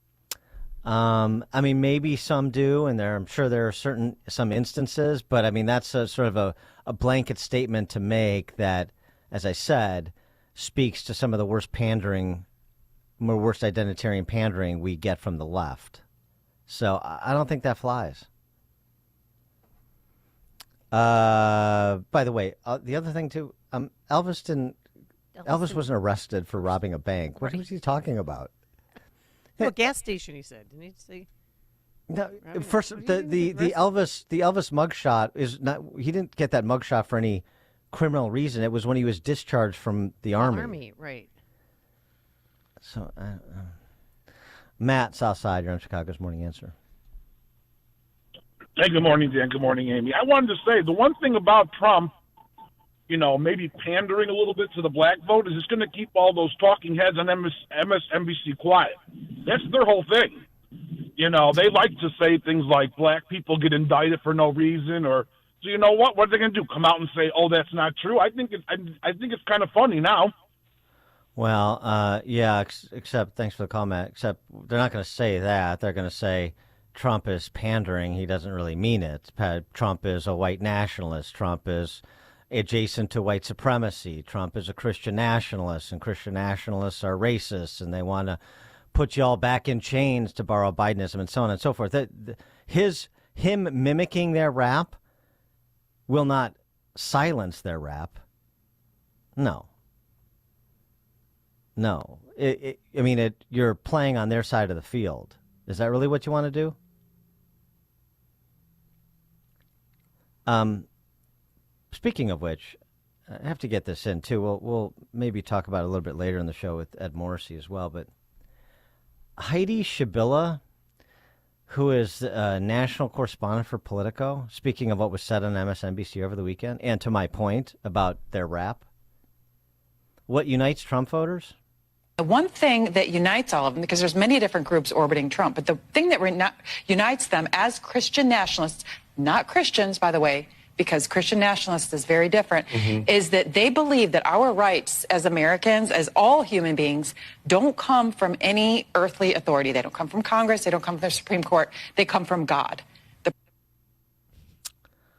I mean, maybe some do, and I'm sure there are some instances, but I mean, that's a sort of a blanket statement to make that, as I said, speaks to some of the worst pandering, worst identitarian pandering we get from the left. So I don't think that flies. By the way, the other thing too, Elvis wasn't arrested for robbing a bank. What was he talking about? No, a gas station, he said. Didn't he say? No, first the Elvis mugshot is not. He didn't get that mugshot for any criminal reason. It was when he was discharged from the Army. Army, right? So, Matt, Southside, you're on Chicago's Morning Answer. Hey, good morning, Dan. Good morning, Amy. I wanted to say the one thing about Trump, you know, maybe pandering a little bit to the black vote, is it's going to keep all those talking heads on MSNBC quiet. That's their whole thing. You know, they like to say things like black people get indicted for no reason, or so you know what? What are they going to do? Come out and say, "Oh, that's not true"? I think it's kind of funny now. Well, yeah. Except, thanks for the call, Matt. Except they're not going to say that. They're going to say Trump is pandering. He doesn't really mean it. Trump is a white nationalist. Trump is adjacent to white supremacy. Trump is a Christian nationalist, and Christian nationalists are racist, and they want to put you all back in chains, to borrow Bidenism, and so on and so forth. Him mimicking their rap will not silence their rap. No. You're playing on their side of the field. Is that really what you want to do? Speaking of which, I have to get this in too. We'll maybe talk about it a little bit later in the show with Ed Morrissey as well. But Heidi Shabila, who is a national correspondent for Politico, speaking of what was said on MSNBC over the weekend, and to my point about their rap, what unites Trump voters? The one thing that unites all of them, because there's many different groups orbiting Trump, but the thing that unites them as Christian nationalists, not Christians, by the way, because Christian nationalists is very different, is that they believe that our rights as Americans, as all human beings, don't come from any earthly authority. They don't come from Congress. They don't come from the Supreme Court. They come from God.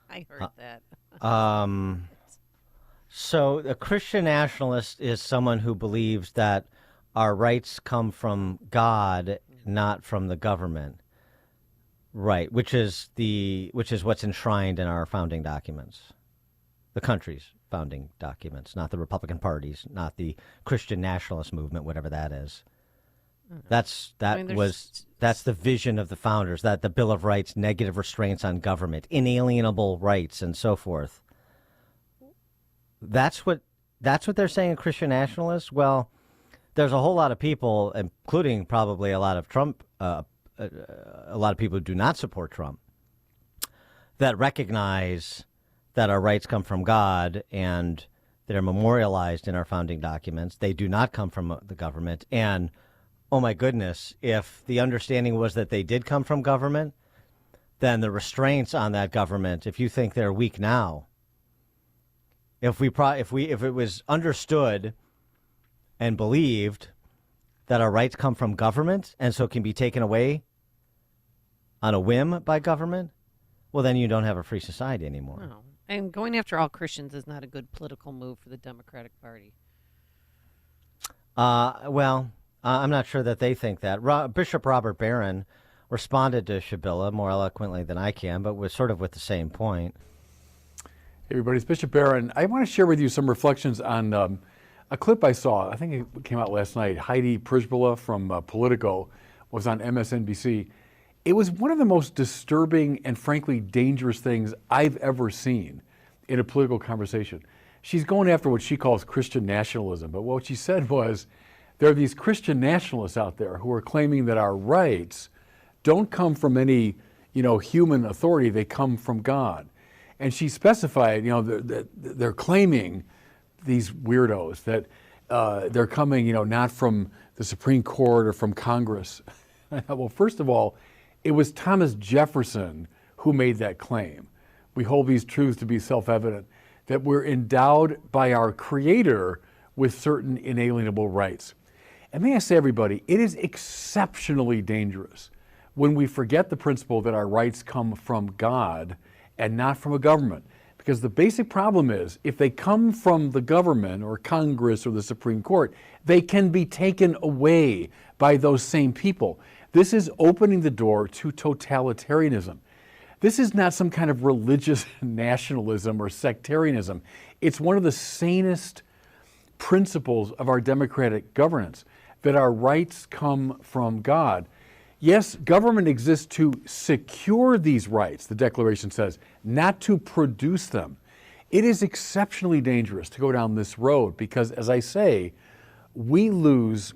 I heard that. So a Christian nationalist is someone who believes that our rights come from God, not from the government. Right, which is what's enshrined in our founding documents, the country's founding documents, not the Republican parties, not the Christian nationalist movement, whatever that is. That's the vision of the founders, that the Bill of Rights, negative restraints on government, inalienable rights, and so forth. That's what they're saying, Christian nationalists. Well, there's a whole lot of people, including probably a lot of Trump. A lot of people who do not support Trump, that recognize that our rights come from God and they're memorialized in our founding documents. They do not come from the government. And, oh my goodness, if the understanding was that they did come from government, then the restraints on that government, if you think they're weak now, if it was understood and believed that our rights come from government and so can be taken away on a whim by government, well, then you don't have a free society anymore. No. And going after all Christians is not a good political move for the Democratic Party. I'm not sure that they think that. Bishop Robert Barron responded to Shabila more eloquently than I can, but was sort of with the same point. Hey everybody, it's Bishop Barron. I want to share with you some reflections on a clip I saw. I think it came out last night. Heidi Shabila from Politico was on MSNBC. It was one of the most disturbing and frankly dangerous things I've ever seen in a political conversation. She's going after what she calls Christian nationalism, but what she said was there are these Christian nationalists out there who are claiming that our rights don't come from any, human authority. They come from God. And she specified, that they're claiming, these weirdos, that they're coming, not from the Supreme Court or from Congress. Well, first of all, it was Thomas Jefferson who made that claim. We hold these truths to be self-evident, that we're endowed by our Creator with certain inalienable rights. And may I say, everybody, it is exceptionally dangerous when we forget the principle that our rights come from God and not from a government. Because the basic problem is, if they come from the government or Congress or the Supreme Court, they can be taken away by those same people. This is opening the door to totalitarianism. This is not some kind of religious nationalism or sectarianism. It's one of the sanest principles of our democratic governance, that our rights come from God. Yes, government exists to secure these rights, the Declaration says, not to produce them. It is exceptionally dangerous to go down this road because, as I say, we lose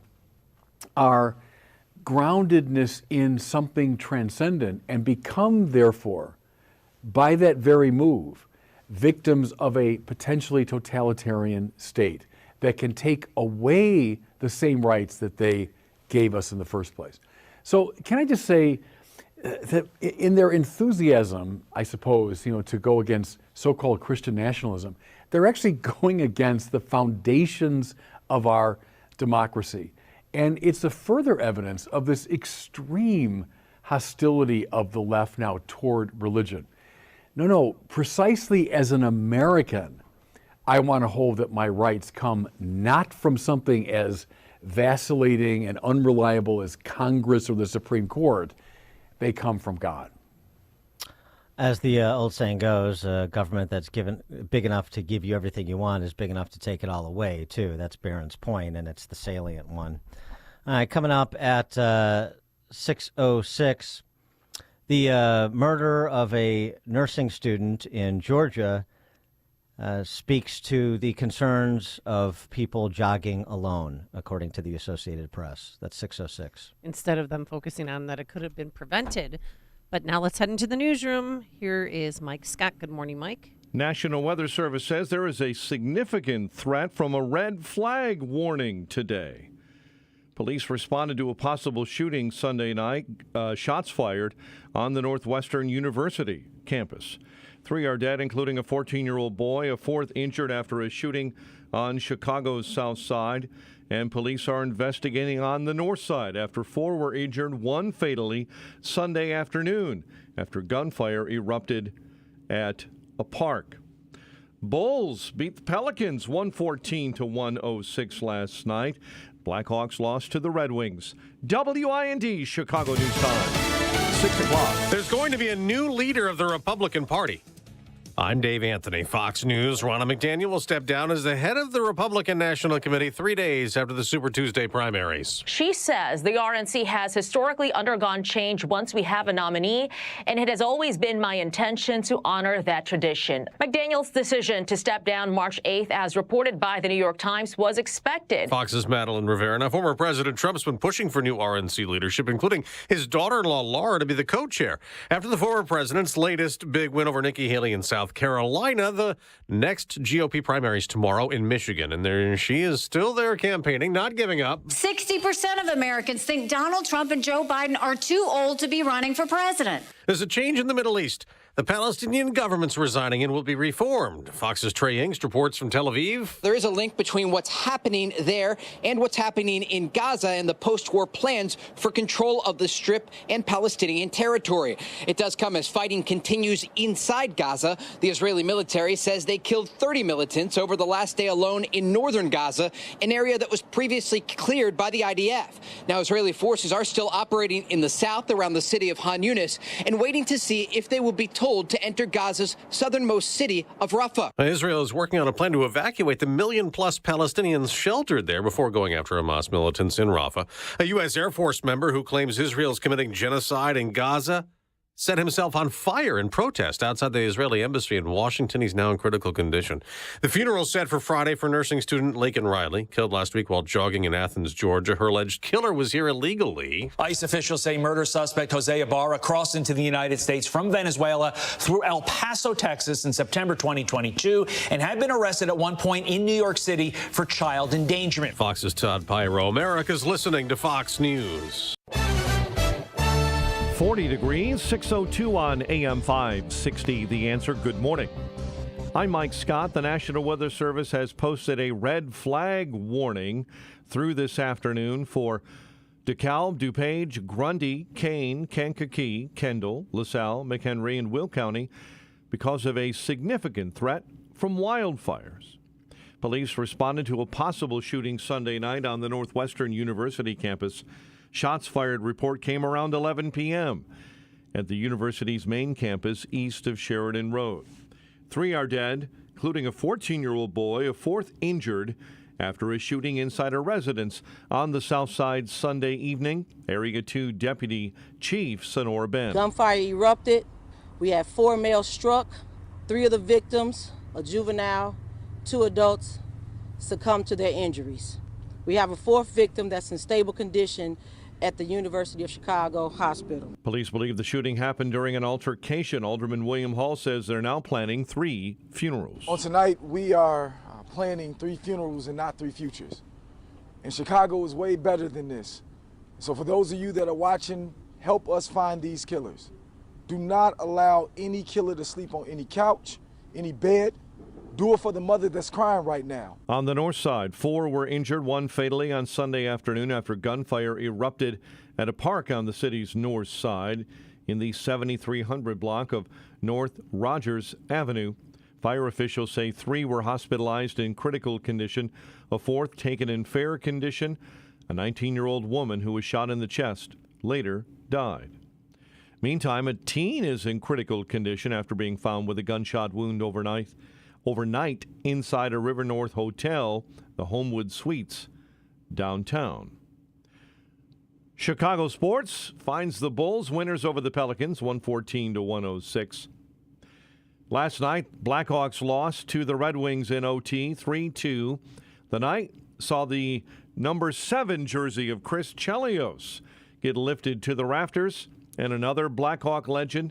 our groundedness in something transcendent and become, therefore, by that very move, victims of a potentially totalitarian state that can take away the same rights that they gave us in the first place. So can I just say that in their enthusiasm, I suppose, to go against so-called Christian nationalism, they're actually going against the foundations of our democracy. And it's a further evidence of this extreme hostility of the left now toward religion. No, precisely as an American, I want to hold that my rights come not from something as vacillating and unreliable as Congress or the Supreme Court. They come from God. As the old saying goes, a government that's big enough to give you everything you want is big enough to take it all away, too. That's Barron's point, and it's the salient one. All right, coming up at 6:06, the murder of a nursing student in Georgia speaks to the concerns of people jogging alone, according to the Associated Press. That's 6:06. Instead of them focusing on that it could have been prevented. But now let's head into the newsroom. Here is Mike Scott. Good morning, Mike. National Weather Service says there is a significant threat from a red flag warning today. Police responded to a possible shooting Sunday night, shots fired on the Northwestern University campus. 3 are dead, including a 14-year-old boy, a 4th injured after a shooting on Chicago's South Side, and police are investigating on the north side after 4 were injured, 1 fatally, Sunday afternoon after gunfire erupted at a park. Bulls beat the Pelicans 114-106 last night. Blackhawks lost to the Red Wings. WIND Chicago News Time, 6 o'clock. There's going to be a new leader of the Republican Party. I'm Dave Anthony. Fox News. Ronna McDaniel will step down as the head of the Republican National Committee 3 days after the Super Tuesday primaries. She says the RNC has historically undergone change once we have a nominee, and it has always been my intention to honor that tradition. McDaniel's decision to step down March 8th, as reported by the New York Times, was expected. Fox's Madeline Rivera. Now, former President Trump's been pushing for new RNC leadership, including his daughter-in-law Laura to be the co-chair. After the former president's latest big win over Nikki Haley in South Carolina, the next GOP primaries tomorrow in Michigan. And there she is still there campaigning, not giving up. 60% of Americans think Donald Trump and Joe Biden are too old to be running for president. There's a change in the Middle East. The Palestinian government's resigning and will be reformed. Fox's Trey Yingst reports from Tel Aviv. There is a link between what's happening there and what's happening in Gaza and the post-war plans for control of the Strip and Palestinian territory. It does come as fighting continues inside Gaza. The Israeli military says they killed 30 militants over the last day alone in northern Gaza, an area that was previously cleared by the IDF. Now, Israeli forces are still operating in the south around the city of Han Yunis and waiting to see if they will be told to enter Gaza's southernmost city of Rafah. Israel is working on a plan to evacuate the million-plus Palestinians sheltered there before going after Hamas militants in Rafah. A U.S. Air Force member who claims Israel is committing genocide in Gaza set himself on fire in protest outside the Israeli embassy in Washington. He's now in critical condition. The funeral set for Friday for nursing student Laken Riley, killed last week while jogging in Athens, Georgia. Her alleged killer was here illegally. ICE officials say murder suspect Jose Ibarra crossed into the United States from Venezuela through El Paso, Texas in September 2022 and had been arrested at one point in New York City for child endangerment. Fox's Todd Pyro. America's listening to Fox News. 40 degrees, 6:02 on AM 560. The Answer. Good morning. I'm Mike Scott. The National Weather Service has posted a red flag warning through this afternoon for DeKalb, DuPage, Grundy, Kane, Kankakee, Kendall, LaSalle, McHenry, and Will County because of a significant threat from wildfires. Police responded to a possible shooting Sunday night on the Northwestern University campus. Shots fired report came around 11 p.m. at the university's main campus east of Sheridan Road. 3 are dead, including a 14-year-old boy, a 4th injured after a shooting inside a residence on the South Side Sunday evening. Area 2 Deputy Chief Sonora Ben. Gunfire erupted. We had 4 males struck. 3 of the victims, a juvenile, 2 adults, succumbed to their injuries. We have a 4th victim that's in stable condition at the University of Chicago Hospital. Police believe the shooting happened during an altercation. Alderman William Hall says they're now planning 3 funerals. Well, tonight we are planning 3 funerals and not 3 futures. And Chicago is way better than this. So for those of you that are watching, help us find these killers. Do not allow any killer to sleep on any couch, any bed. Do it for the mother that's crying right now. On the north side, 4 were injured, 1 fatally on Sunday afternoon after gunfire erupted at a park on the city's north side in the 7300 block of North Rogers Avenue. Fire officials say 3 were hospitalized in critical condition, a 4th taken in fair condition. A 19-year-old woman who was shot in the chest later died. Meantime, a teen is in critical condition after being found with a gunshot wound overnight inside a River North hotel, the Homewood Suites, downtown. Chicago sports finds the Bulls winners over the Pelicans, 114-106. Last night, Blackhawks lost to the Red Wings in OT, 3-2. The night saw the number 7 jersey of Chris Chelios get lifted to the rafters, and another Blackhawk legend,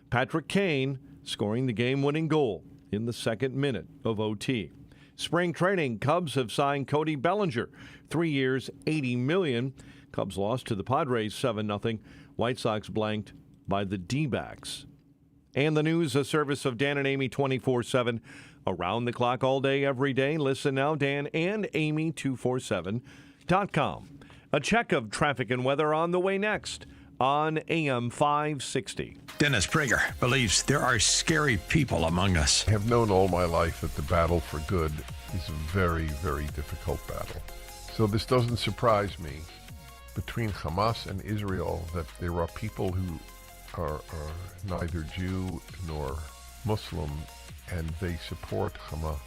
Patrick Kane, scoring the game-winning goal in the second minute of OT. Spring training, Cubs have signed Cody Bellinger, 3 years, $80 million. Cubs lost to the Padres 7-0. White Sox blanked by the D-backs. And the news, a service of Dan and Amy 24/7, around the clock all day, every day. Listen now, Dan and Amy 247.com. A check of traffic and weather on the way next on AM 560. Dennis Prager believes there are scary people among us. I have known all my life that the battle for good is a very, very difficult battle. So this doesn't surprise me between Hamas and Israel that there are people who are neither Jew nor Muslim, and they support Hamas.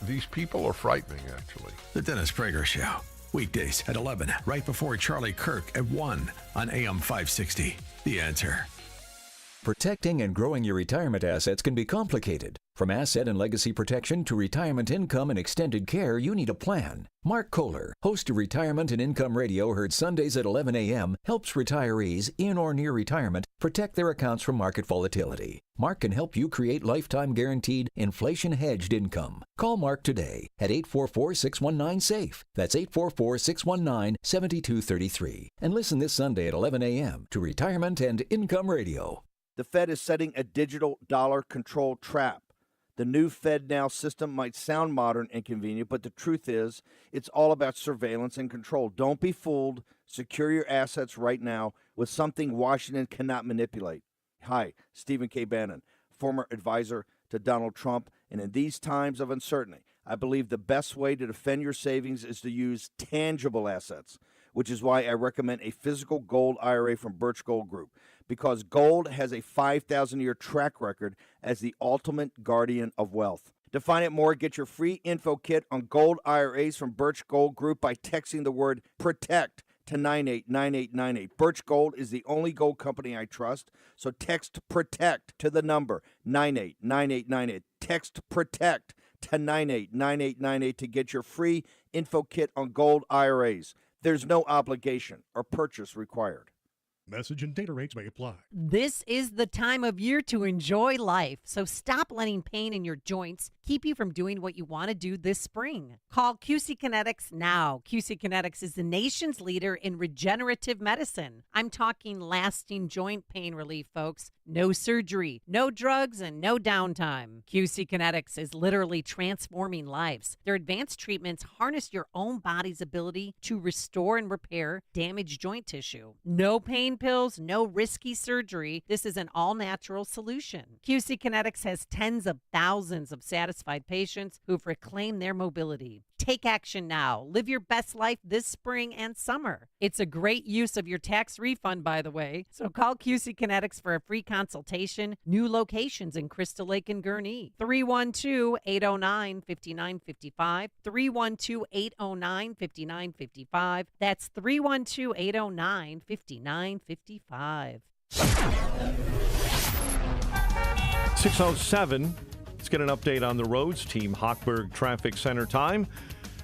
These people are frightening, actually. The Dennis Prager Show. Weekdays at 11, right before Charlie Kirk at 1 on AM 560. The Answer. Protecting and growing your retirement assets can be complicated. From asset and legacy protection to retirement income and extended care, you need a plan. Mark Kohler, host of Retirement and Income Radio, heard Sundays at 11 a.m., helps retirees in or near retirement protect their accounts from market volatility. Mark can help you create lifetime guaranteed, inflation-hedged income. Call Mark today at 844-619-SAFE. That's 844-619-7233. And listen this Sunday at 11 a.m. to Retirement and Income Radio. The Fed is setting a digital dollar control trap. The new FedNow system might sound modern and convenient, but the truth is it's all about surveillance and control. Don't be fooled. Secure your assets right now with something Washington cannot manipulate. Hi, Stephen K. Bannon, former advisor to Donald Trump, and in these times of uncertainty, I believe the best way to defend your savings is to use tangible assets, which is why I recommend a physical gold IRA from Birch Gold Group, because gold has a 5,000-year track record as the ultimate guardian of wealth. To find out more, get your free info kit on gold IRAs from Birch Gold Group by texting the word PROTECT to 989898. Birch Gold is the only gold company I trust, so text PROTECT to the number 989898. Text PROTECT to 989898 to get your free info kit on gold IRAs. There's no obligation or purchase required. Message and data rates may apply. This is the time of year to enjoy life, so stop letting pain in your joints keep you from doing what you want to do this spring. Call QC Kinetics now. QC Kinetics is the nation's leader in regenerative medicine. I'm talking lasting joint pain relief, folks. No surgery, no drugs, and no downtime. QC Kinetics is literally transforming lives. Their advanced treatments harness your own body's ability to restore and repair damaged joint tissue. No pain pills, no risky surgery. This is an all-natural solution. QC Kinetics has tens of thousands of satisfied patients who've reclaimed their mobility. Take action now. Live your best life this spring and summer. It's a great use of your tax refund, by the way. So call QC Kinetics for a free consultation. New locations in Crystal Lake and Gurnee. 312-809-5955. 312-809-5955. That's 312-809-5955. 6:07. Let's get an update on the roads. Team Hochberg Traffic Center time.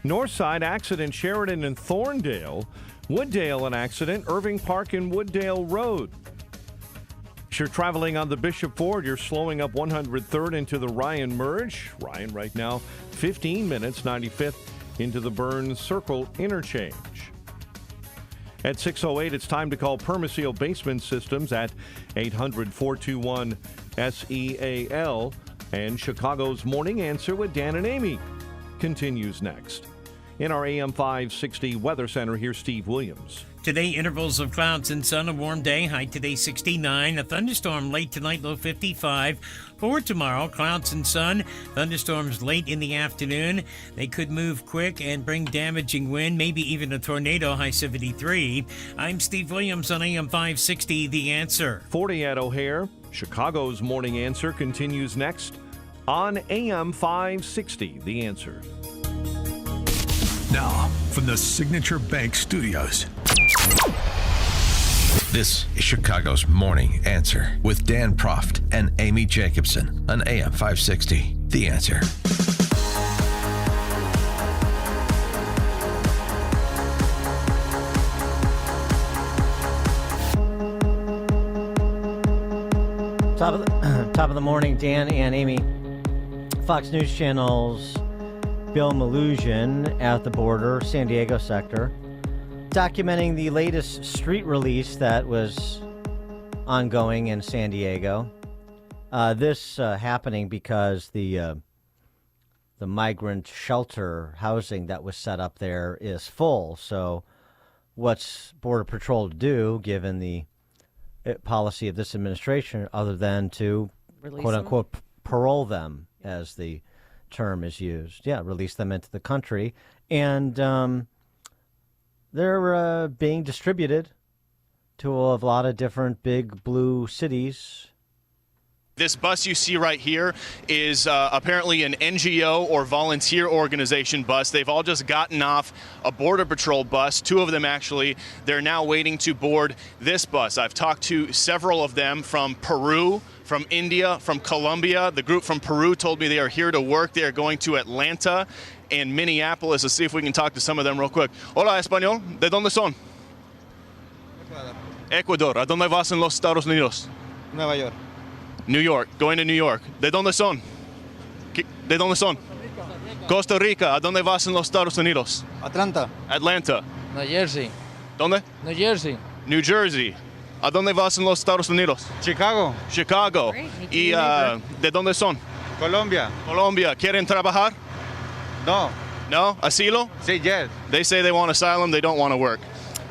Northside accident, Sheridan and Thorndale. Wooddale an accident, Irving Park and Wooddale Road. If you're traveling on the Bishop Ford, you're slowing up 103rd into the Ryan Merge. Ryan right now, 15 minutes, 95th into the Burns Circle interchange. At 6:08, it's time to call Permaseal Basement Systems at 800-421-SEAL. And Chicago's Morning Answer with Dan and Amy continues next. In our AM 560 Weather Center, here's Steve Williams. Today, intervals of clouds and sun, a warm day, high today 69, a thunderstorm late tonight, low 55. For tomorrow, clouds and sun, thunderstorms late in the afternoon. They could move quick and bring damaging wind, maybe even a tornado, high 73. I'm Steve Williams on AM 560, The Answer. 40 at O'Hare. Chicago's Morning Answer continues next on AM 560, The Answer. Now, from the Signature Bank Studios. This is Chicago's Morning Answer with Dan Proft and Amy Jacobson on AM 560. The Answer. Top of the morning, Dan and Amy. Fox News Channel's Bill Melugin at the border, San Diego sector, documenting the latest street release that was ongoing in San Diego. This happening because the migrant shelter housing that was set up there is full. So what's Border Patrol to do, given the policy of this administration, other than to, Release quote-unquote, parole them, as the term is used. Yeah, release them into the country. And they're being distributed to a lot of different big blue cities. This bus you see right here is apparently an NGO or volunteer organization bus. They've all just gotten off a Border Patrol bus, two of them actually. They're now waiting to board this bus. I've talked to several of them from Peru, from India, from Colombia. The group from Peru told me they are here to work. They are going to Atlanta and Minneapolis. Let's see if we can talk to some of them real quick. Hola, español. ¿De dónde son? Ecuador. ¿A dónde vas en los Estados Unidos? Nueva York. New York. Going to New York. ¿De dónde son? ¿De dónde son? Costa Rica. ¿A dónde vas en los Estados Unidos? Atlanta. Atlanta. New Jersey. ¿Dónde? New Jersey. New Jersey. ¿A dónde vas en los Estados Unidos? Chicago. Chicago. ¿Y de dónde son? Colombia. Colombia. ¿Quieren trabajar? No. No? ¿Asilo? Sí, yes. They say they want asylum. They don't want to work.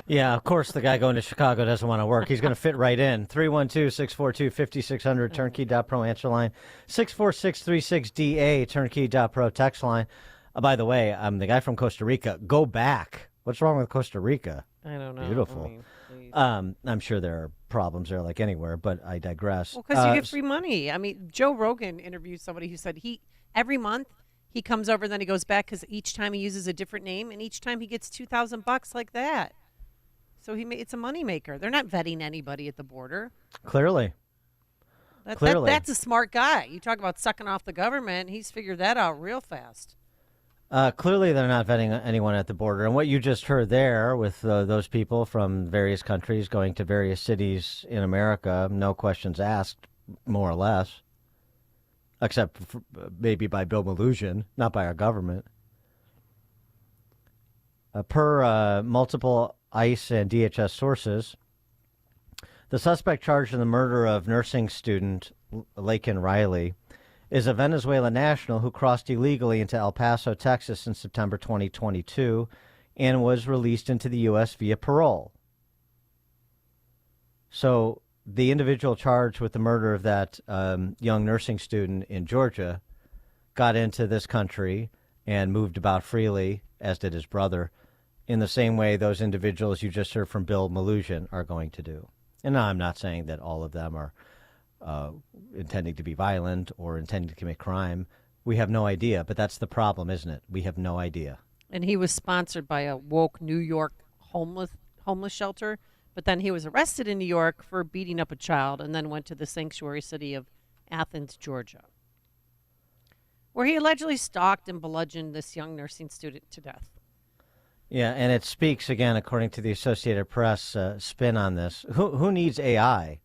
Yeah, of course the guy going to Chicago doesn't want to work. He's going to fit right in. 312-642-5600, turnkey.pro answer line. 64636DA, turnkey.pro text line. By the way, I'm the guy from Costa Rica. Go back. What's wrong with Costa Rica? I don't know. Beautiful. I mean, I'm sure there are problems there like anywhere, but I digress. well, because you get free money. I mean, Joe Rogan interviewed somebody who said every month he comes over and then he goes back because each time he uses a different name and each time he gets $2,000 like that. So it's a moneymaker. They're not vetting anybody at the border. Clearly. That's a smart guy. You talk about sucking off the government. He's figured that out real fast. Clearly, they're not vetting anyone at the border. And what you just heard there with those people from various countries going to various cities in America, no questions asked, more or less, except maybe by Bill Melugin, not by our government. Per multiple ICE and DHS sources, the suspect charged in the murder of nursing student Laken Riley is a Venezuelan national who crossed illegally into El Paso, Texas in September 2022 and was released into the U.S. via parole. So the individual charged with the murder of that young nursing student in Georgia got into this country and moved about freely, as did his brother, in the same way those individuals you just heard from Bill Melugin are going to do. And I'm not saying that all of them are intending to be violent or intending to commit crime. We have no idea, but that's the problem, isn't it? We have no idea. And he was sponsored by a woke New York homeless shelter, but then he was arrested in New York for beating up a child and then went to the sanctuary city of Athens, Georgia, where he allegedly stalked and bludgeoned this young nursing student to death. Yeah, and it speaks, again, according to the Associated Press spin on this. Who needs AI?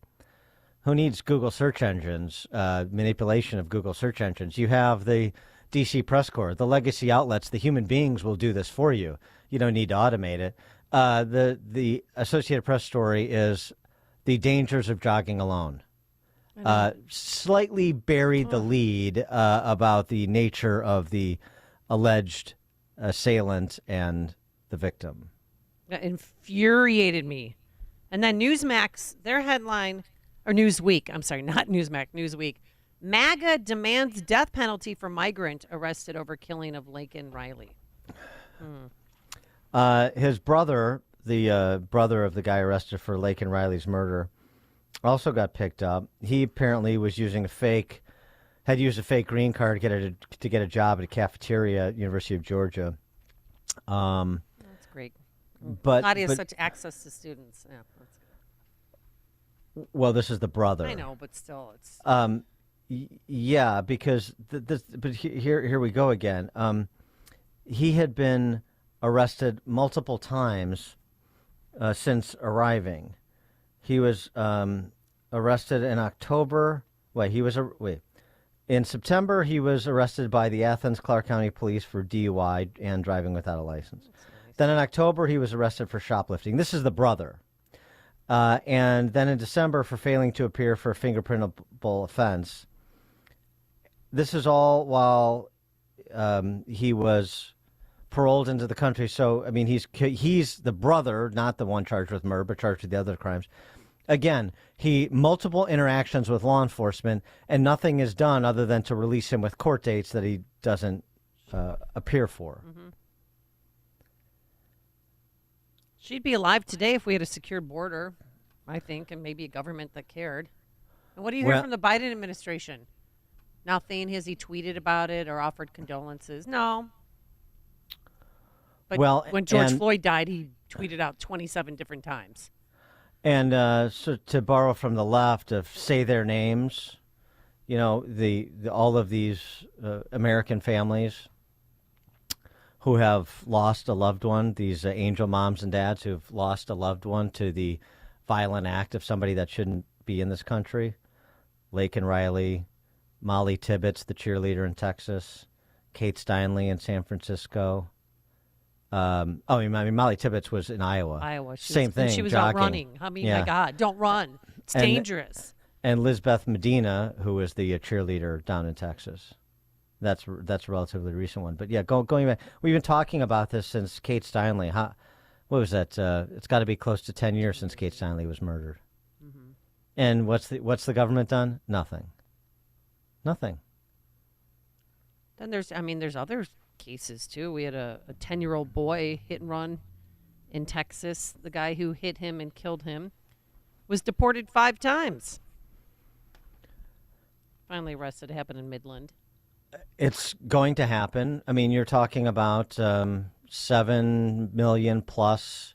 Who needs Google search engines, manipulation of Google search engines? You have the D.C. Press Corps, the legacy outlets, the human beings will do this for you. You don't need to automate it. The Associated Press story is the dangers of jogging alone. Slightly buried the lead about the nature of the alleged assailant and the victim. That infuriated me. And then Newsmax, their headline, or Newsweek, I'm sorry, not Newsmax, Newsweek. MAGA demands death penalty for migrant arrested over killing of Laken Riley. His brother, the brother of the guy arrested for Laken Riley's murder, also got picked up. He apparently was using had used a fake green card to get a job at a cafeteria at University of Georgia. That's great. But Claudia has such access to students. Yeah, well, this is the brother. I know, but still, it's. Yeah, because but here we go again. He had been arrested multiple times since arriving. He was arrested in October. In September, he was arrested by the Athens Clarke County Police for DUI and driving without a license. Nice. Then in October, he was arrested for shoplifting. This is the brother. And then in December for failing to appear for a fingerprintable offense. This is all while he was paroled into the country. So, I mean, he's the brother, not the one charged with murder, but charged with the other crimes. Again, multiple interactions with law enforcement, and nothing is done other than to release him with court dates that he doesn't appear for. Mm-hmm. She'd be alive today if we had a secure border, I think, and maybe a government that cared. And what do you hear from the Biden administration? Nothing. Has he tweeted about it or offered condolences? No. But when George Floyd died, he tweeted out 27 different times. And so to borrow from the left, of say their names, you know, all of these American families who have lost a loved one, these angel moms and dads who've lost a loved one to the violent act of somebody that shouldn't be in this country. Laken Riley, Molly Tibbetts, the cheerleader in Texas, Kate Steinle in San Francisco. Molly Tibbetts was in Iowa. Same thing. She was jogging. out running. I mean, my God, don't run. It's dangerous. And Lizbeth Medina, who was the cheerleader down in Texas. That's a relatively recent one. But yeah, going back, we've been talking about this since Kate Steinle. What was that? It's got to be close to 10 years since Kate Steinle was murdered. Mm-hmm. And what's the government done? Nothing. Then there's other cases too. We had a 10-year-old boy hit and run in Texas. The guy who hit him and killed him was deported 5 times. Finally arrested. It happened in Midland. It's going to happen. I mean, you're talking about 7 million plus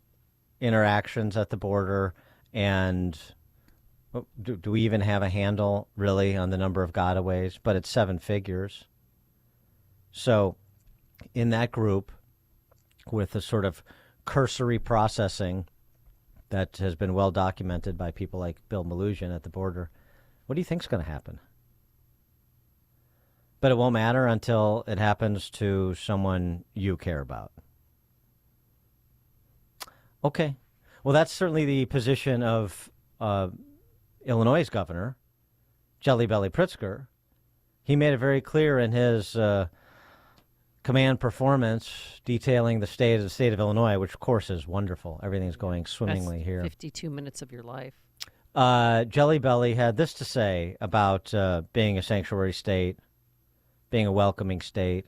interactions at the border, and do we even have a handle really on the number of gotaways? But it's 7 figures. So in that group, with the sort of cursory processing that has been well documented by people like Bill Malugin at the border, what do you think is going to happen? But it won't matter until it happens to someone you care about. Okay. Well, that's certainly the position of Illinois' governor, Jelly Belly Pritzker. He made it very clear in his command performance detailing the state of Illinois, which, of course, is wonderful. Everything's going swimmingly here. 52 minutes of your life. Jelly Belly had this to say about being a sanctuary state, being a welcoming state,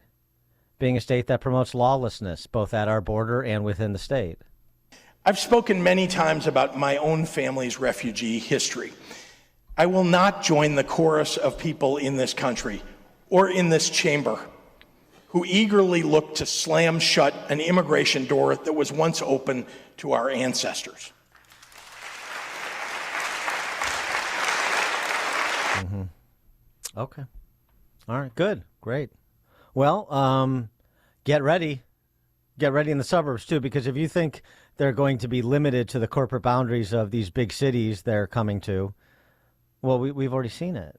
being a state that promotes lawlessness, both at our border and within the state. I've spoken many times about my own family's refugee history. I will not join the chorus of people in this country or in this chamber who eagerly look to slam shut an immigration door that was once open to our ancestors. Mm-hmm. Okay. All right, good, great. Well, get ready. Get ready in the suburbs, too, because if you think they're going to be limited to the corporate boundaries of these big cities they're coming to, well, we've already seen it.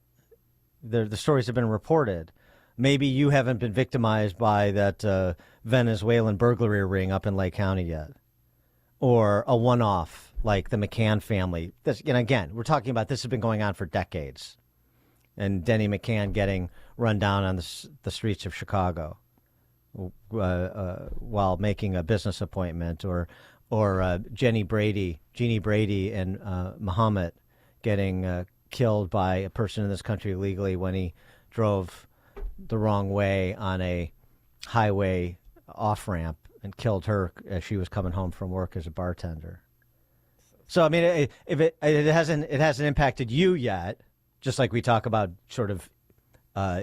The stories have been reported. Maybe you haven't been victimized by that Venezuelan burglary ring up in Lake County yet, or a one-off like the McCann family. Again, we're talking about this has been going on for decades. And Denny McCann getting run down on the streets of Chicago. while making a business appointment, or Jeannie Brady and Muhammad getting killed by a person in this country illegally when he drove the wrong way on a highway off-ramp and killed her as she was coming home from work as a bartender. So I mean, if it hasn't impacted you yet, just like we talk about sort of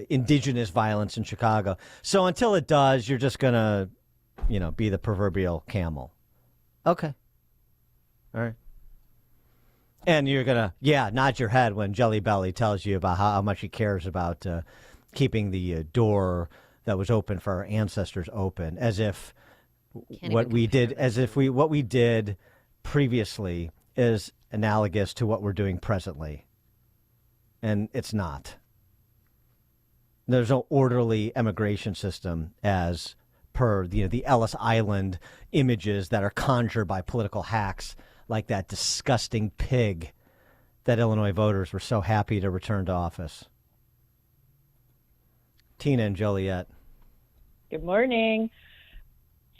indigenous violence in Chicago. So until it does, you're just gonna, be the proverbial camel. Okay. All right. And you're gonna, nod your head when Jelly Belly tells you about how much he cares about keeping the door that was open for our ancestors open, as if what we did previously is analogous to what we're doing presently, and it's not. There's no orderly immigration system as per the Ellis Island images that are conjured by political hacks like that disgusting pig that Illinois voters were so happy to return to office. Tina and Joliet. Good morning.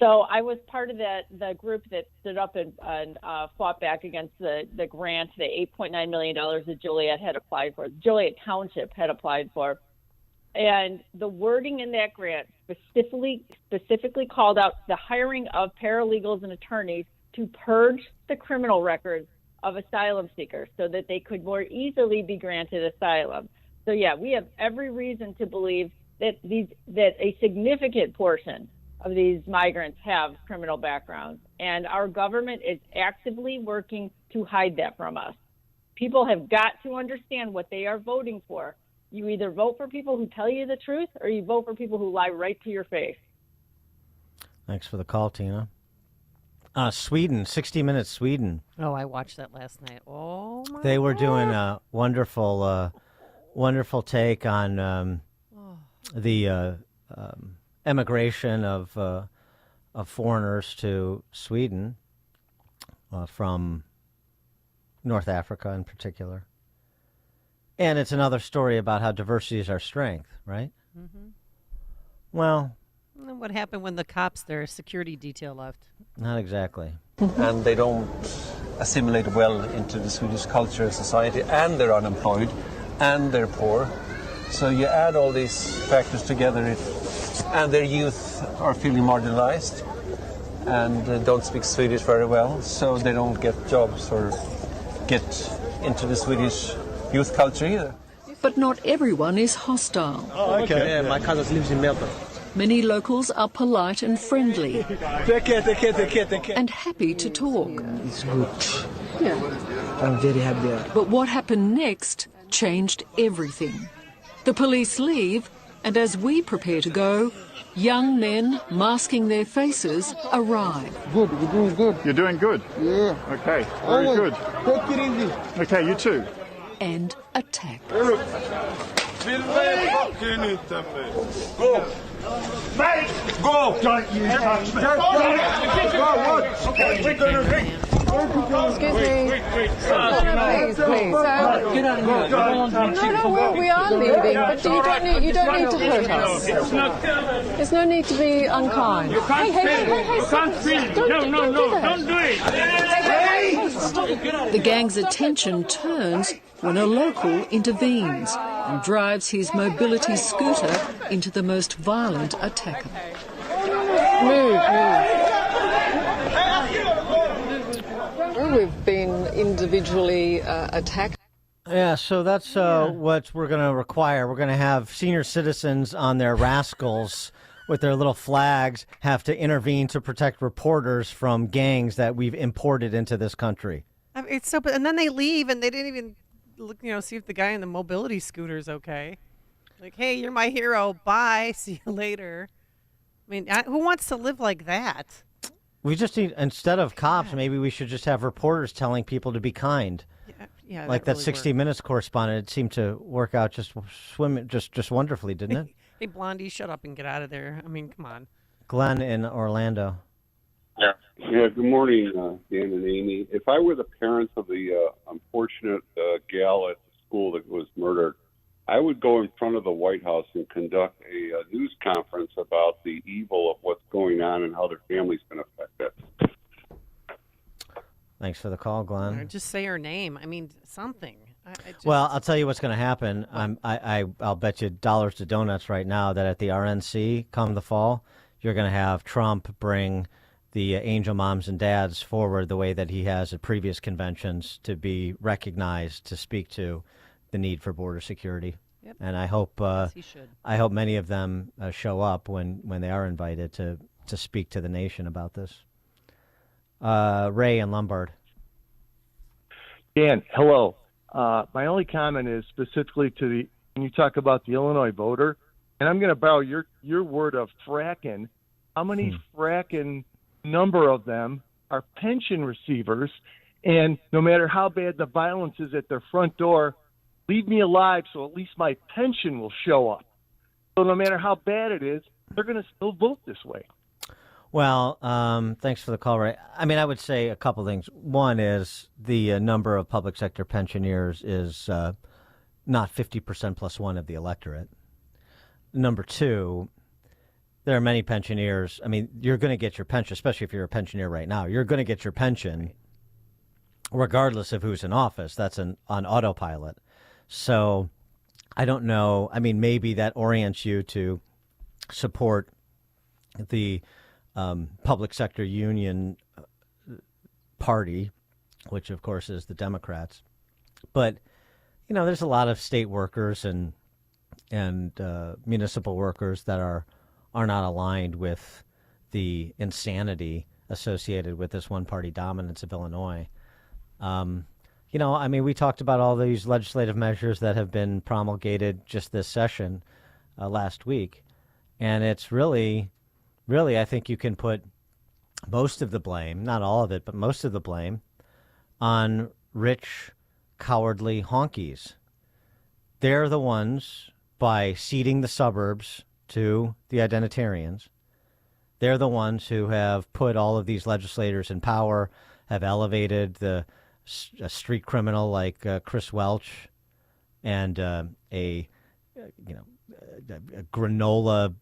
So I was part of the group that stood up and fought back against the grant, the $8.9 million that Joliet had applied for, Joliet Township had applied for. And the wording in that grant specifically called out the hiring of paralegals and attorneys to purge the criminal records of asylum seekers so that they could more easily be granted asylum. So yeah, we have every reason to believe that a significant portion of these migrants have criminal backgrounds, and our government is actively working to hide that from us. People have got to understand what they are voting for. You either vote for people who tell you the truth, or you vote for people who lie right to your face. Thanks for the call, Tina. Sweden, 60 Minutes Sweden. Oh, I watched that last night. Oh, my They were God. doing a wonderful take on the emigration of foreigners to Sweden from North Africa in particular. And it's another story about how diversity is our strength, right? Mm-hmm. Well, And what happened when the cops, their security detail left? not exactly. And they don't assimilate well into the Swedish culture and society, and they're unemployed, and they're poor. So you add all these factors together, and their youth are feeling marginalized and don't speak Swedish very well, so they don't get jobs or get into the Swedish youth culture either. But not everyone is hostile. Oh, okay. Yeah, my cousin lives in Melbourne. Many locals are polite and friendly and happy to talk. It's good. I'm very happy. But what happened next changed everything. The police leave, and as we prepare to go, young men masking their faces arrive. Good, you're doing good. You're doing good? Yeah. Okay, very good. Take it easy. Okay, you too. And attack. Go! Mate! Go! Don't you touch me! Excuse me. Please. Get out of here. No, we are leaving, but you don't need to hurt us. There's no need to be unkind. Hey, stop it. Don't do it. The gang's attention turns when a local intervenes and drives his mobility scooter into the most violent attacker. Move. We've been individually attacked. Yeah, so that's what we're going to require. We're going to have senior citizens on their rascals with their little flags have to intervene to protect reporters from gangs that we've imported into this country. I mean, it's so, and then they leave and they didn't even look, see if the guy in the mobility scooter is okay. Like, hey, you're my hero. Bye. See you later. I mean, who wants to live like that? We just need, instead of cops, maybe we should just have reporters telling people to be kind. Yeah, like that really 60 Minutes correspondent. It seemed to work out just wonderfully, didn't it? Hey, Blondie, shut up and get out of there. I mean, come on. Glenn in Orlando. Yeah, good morning, Dan and Amy. If I were the parents of the unfortunate gal at the school that was murdered, I would go in front of the White House and conduct a news conference about the evil of what's going on and how their family's been affected. Thanks for the call, Glenn. Or just say her name. I mean, something. Well, I'll tell you what's going to happen. I'll bet you dollars to donuts right now that at the RNC come the fall, you're going to have Trump bring the angel moms and dads forward the way that he has at previous conventions to be recognized, to speak to the need for border security. Yep. And I hope he should. I hope many of them show up when they are invited to speak to the nation about this. Ray in Lombard. Dan, hello. My only comment is specifically to when you talk about the Illinois voter, and I'm going to borrow your word of fracking. How many fracking number of them are pension receivers? And no matter how bad the violence is at their front door, leave me alive so at least my pension will show up. So no matter how bad it is, they're going to still vote this way. Well, thanks for the call, Ray. I mean, I would say a couple things. One is the number of public sector pensioners is not 50% plus one of the electorate. Number two, there are many pensioners. I mean, you're going to get your pension, especially if you're a pensioner right now. You're going to get your pension regardless of who's in office. That's on autopilot. So I don't know. I mean, maybe that orients you to support the public sector union party, which of course is the Democrats. But, you know, there's a lot of state workers and municipal workers that are not aligned with the insanity associated with this one-party dominance of Illinois. You know, I mean, we talked about all these legislative measures that have been promulgated just this session last week, and it's really, I think you can put most of the blame, not all of it, but most of the blame on rich, cowardly honkies. They're the ones, by ceding the suburbs to the identitarians, they're the ones who have put all of these legislators in power, have elevated a street criminal like Chris Welch and a granola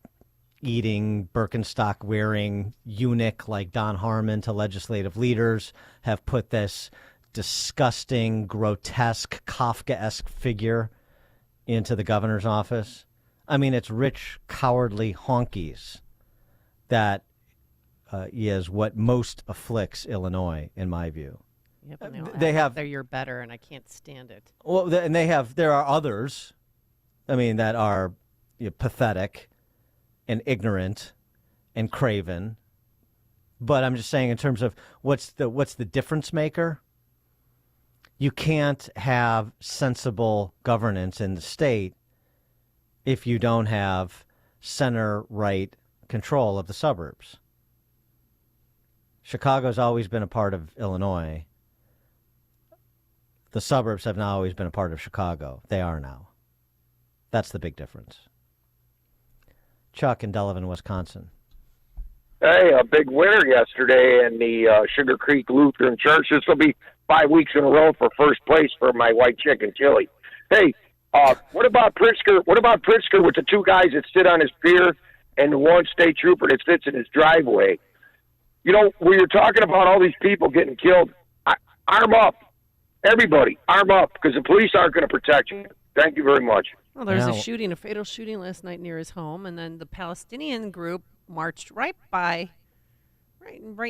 eating, Birkenstock wearing eunuch like Don Harmon to legislative leaders, have put this disgusting, grotesque, Kafkaesque figure into the governor's office. I mean, it's rich, cowardly honkies that is what most afflicts Illinois, in my view. Yep, and they have. They're your better, and I can't stand it. Well, and they have. There are others. I mean, that are pathetic and ignorant and craven. But I'm just saying, in terms of what's the difference maker? You can't have sensible governance in the state if you don't have center-right control of the suburbs. Chicago's always been a part of Illinois. The suburbs have not always been a part of Chicago. They are now. That's the big difference. Chuck in Delavan, Wisconsin. Hey, a big winner yesterday in the Sugar Creek Lutheran Church. This will be 5 weeks in a row for first place for my white chicken chili. Hey, what about Pritzker? What about Pritzker with the two guys that sit on his pier and the one state trooper that sits in his driveway? You know, when you're talking about all these people getting killed, arm up. Everybody, arm up, because the police aren't going to protect you. Thank you very much. Well, there's a fatal shooting last night near his home, and then the Palestinian group marched right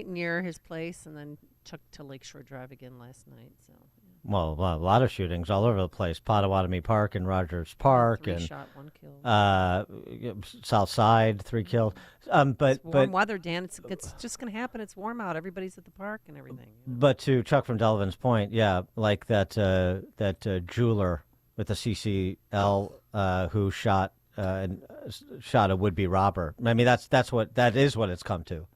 near his place, and then took to Lakeshore Drive again last night. So, yeah. Well, a lot of shootings all over the place. Potawatomi Park and Rogers Park, 3 shot, 1 killed. South Side, 3 killed. It's warm weather, Dan. It's just going to happen. It's warm out. Everybody's at the park and everything. But to Chuck from Delavan's point, yeah, like that jeweler with the CCL who shot a would-be robber. I mean, that is what it's come to.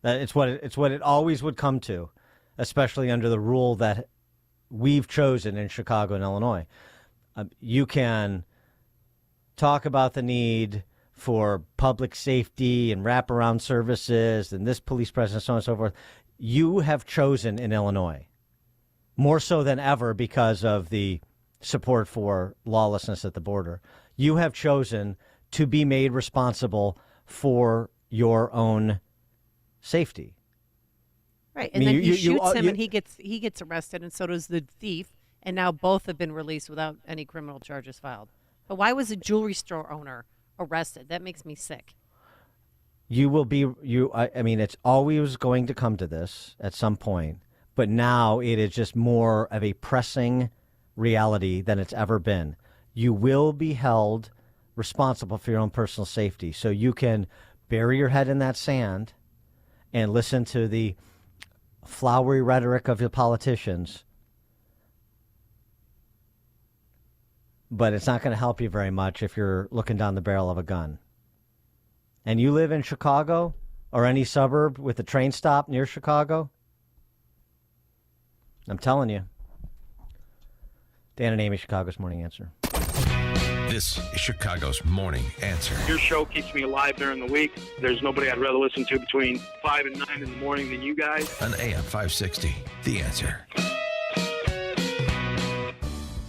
It's what it always would come to, especially under the rule that we've chosen in Chicago and Illinois. You can talk about the need for public safety and wraparound services and this police presence, so on and so forth. You have chosen in Illinois, more so than ever because of the support for lawlessness at the border. You have chosen to be made responsible for your own safety. Right, and then he shoots him, and he gets arrested, and so does the thief, and now both have been released without any criminal charges filed. But why was a jewelry store owner arrested? That makes me sick. You will be I mean, it's always going to come to this at some point, but now it is just more of a pressing reality than it's ever been. You will be held responsible for your own personal safety, so you can bury your head in that sand and listen to the flowery rhetoric of the politicians, but it's not going to help you very much if you're looking down the barrel of a gun. And you live in Chicago or any suburb with a train stop near Chicago, I'm telling you. Dan and Amy, Chicago's Morning Answer. This is Chicago's Morning Answer. Your show keeps me alive during the week. There's nobody I'd rather listen to between 5 and 9 in the morning than you guys. On AM 560, The Answer.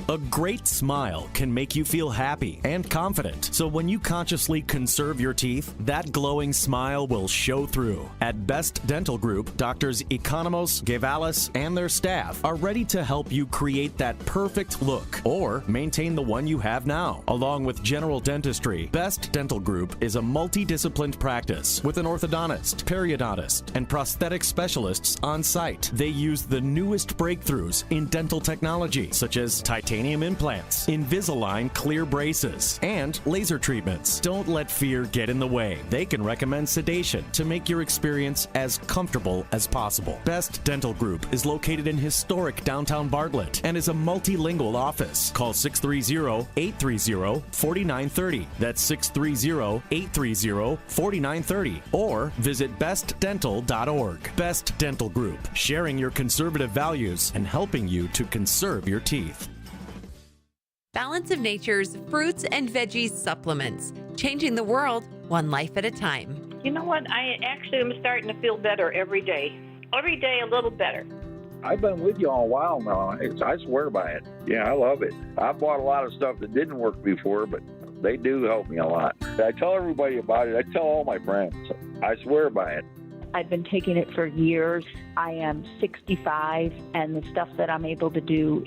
A great smile can make you feel happy and confident. So when you consciously conserve your teeth, that glowing smile will show through. At Best Dental Group, Doctors Economos, Gavalis, and their staff are ready to help you create that perfect look or maintain the one you have now. Along with general dentistry, Best Dental Group is a multidisciplined practice with an orthodontist, periodontist, and prosthetic specialists on site. They use the newest breakthroughs in dental technology, such as titanium implants, Invisalign clear braces, and laser treatments. Don't let fear get in the way. They can recommend sedation to make your experience as comfortable as possible. Best Dental Group is located in historic downtown Bartlett and is a multilingual office. Call 630-830-4930. That's 630-830-4930. Or visit bestdental.org. Best Dental Group, sharing your conservative values and helping you to conserve your teeth. Balance of Nature's fruits and veggies supplements, changing the world one life at a time. You know what? I actually am starting to feel better every day. Every day a little better. I've been with you all a while now. I swear by it. Yeah, I love it. I bought a lot of stuff that didn't work before, but they do help me a lot. I tell everybody about it. I tell all my friends. I swear by it. I've been taking it for years. I am 65, and the stuff that I'm able to do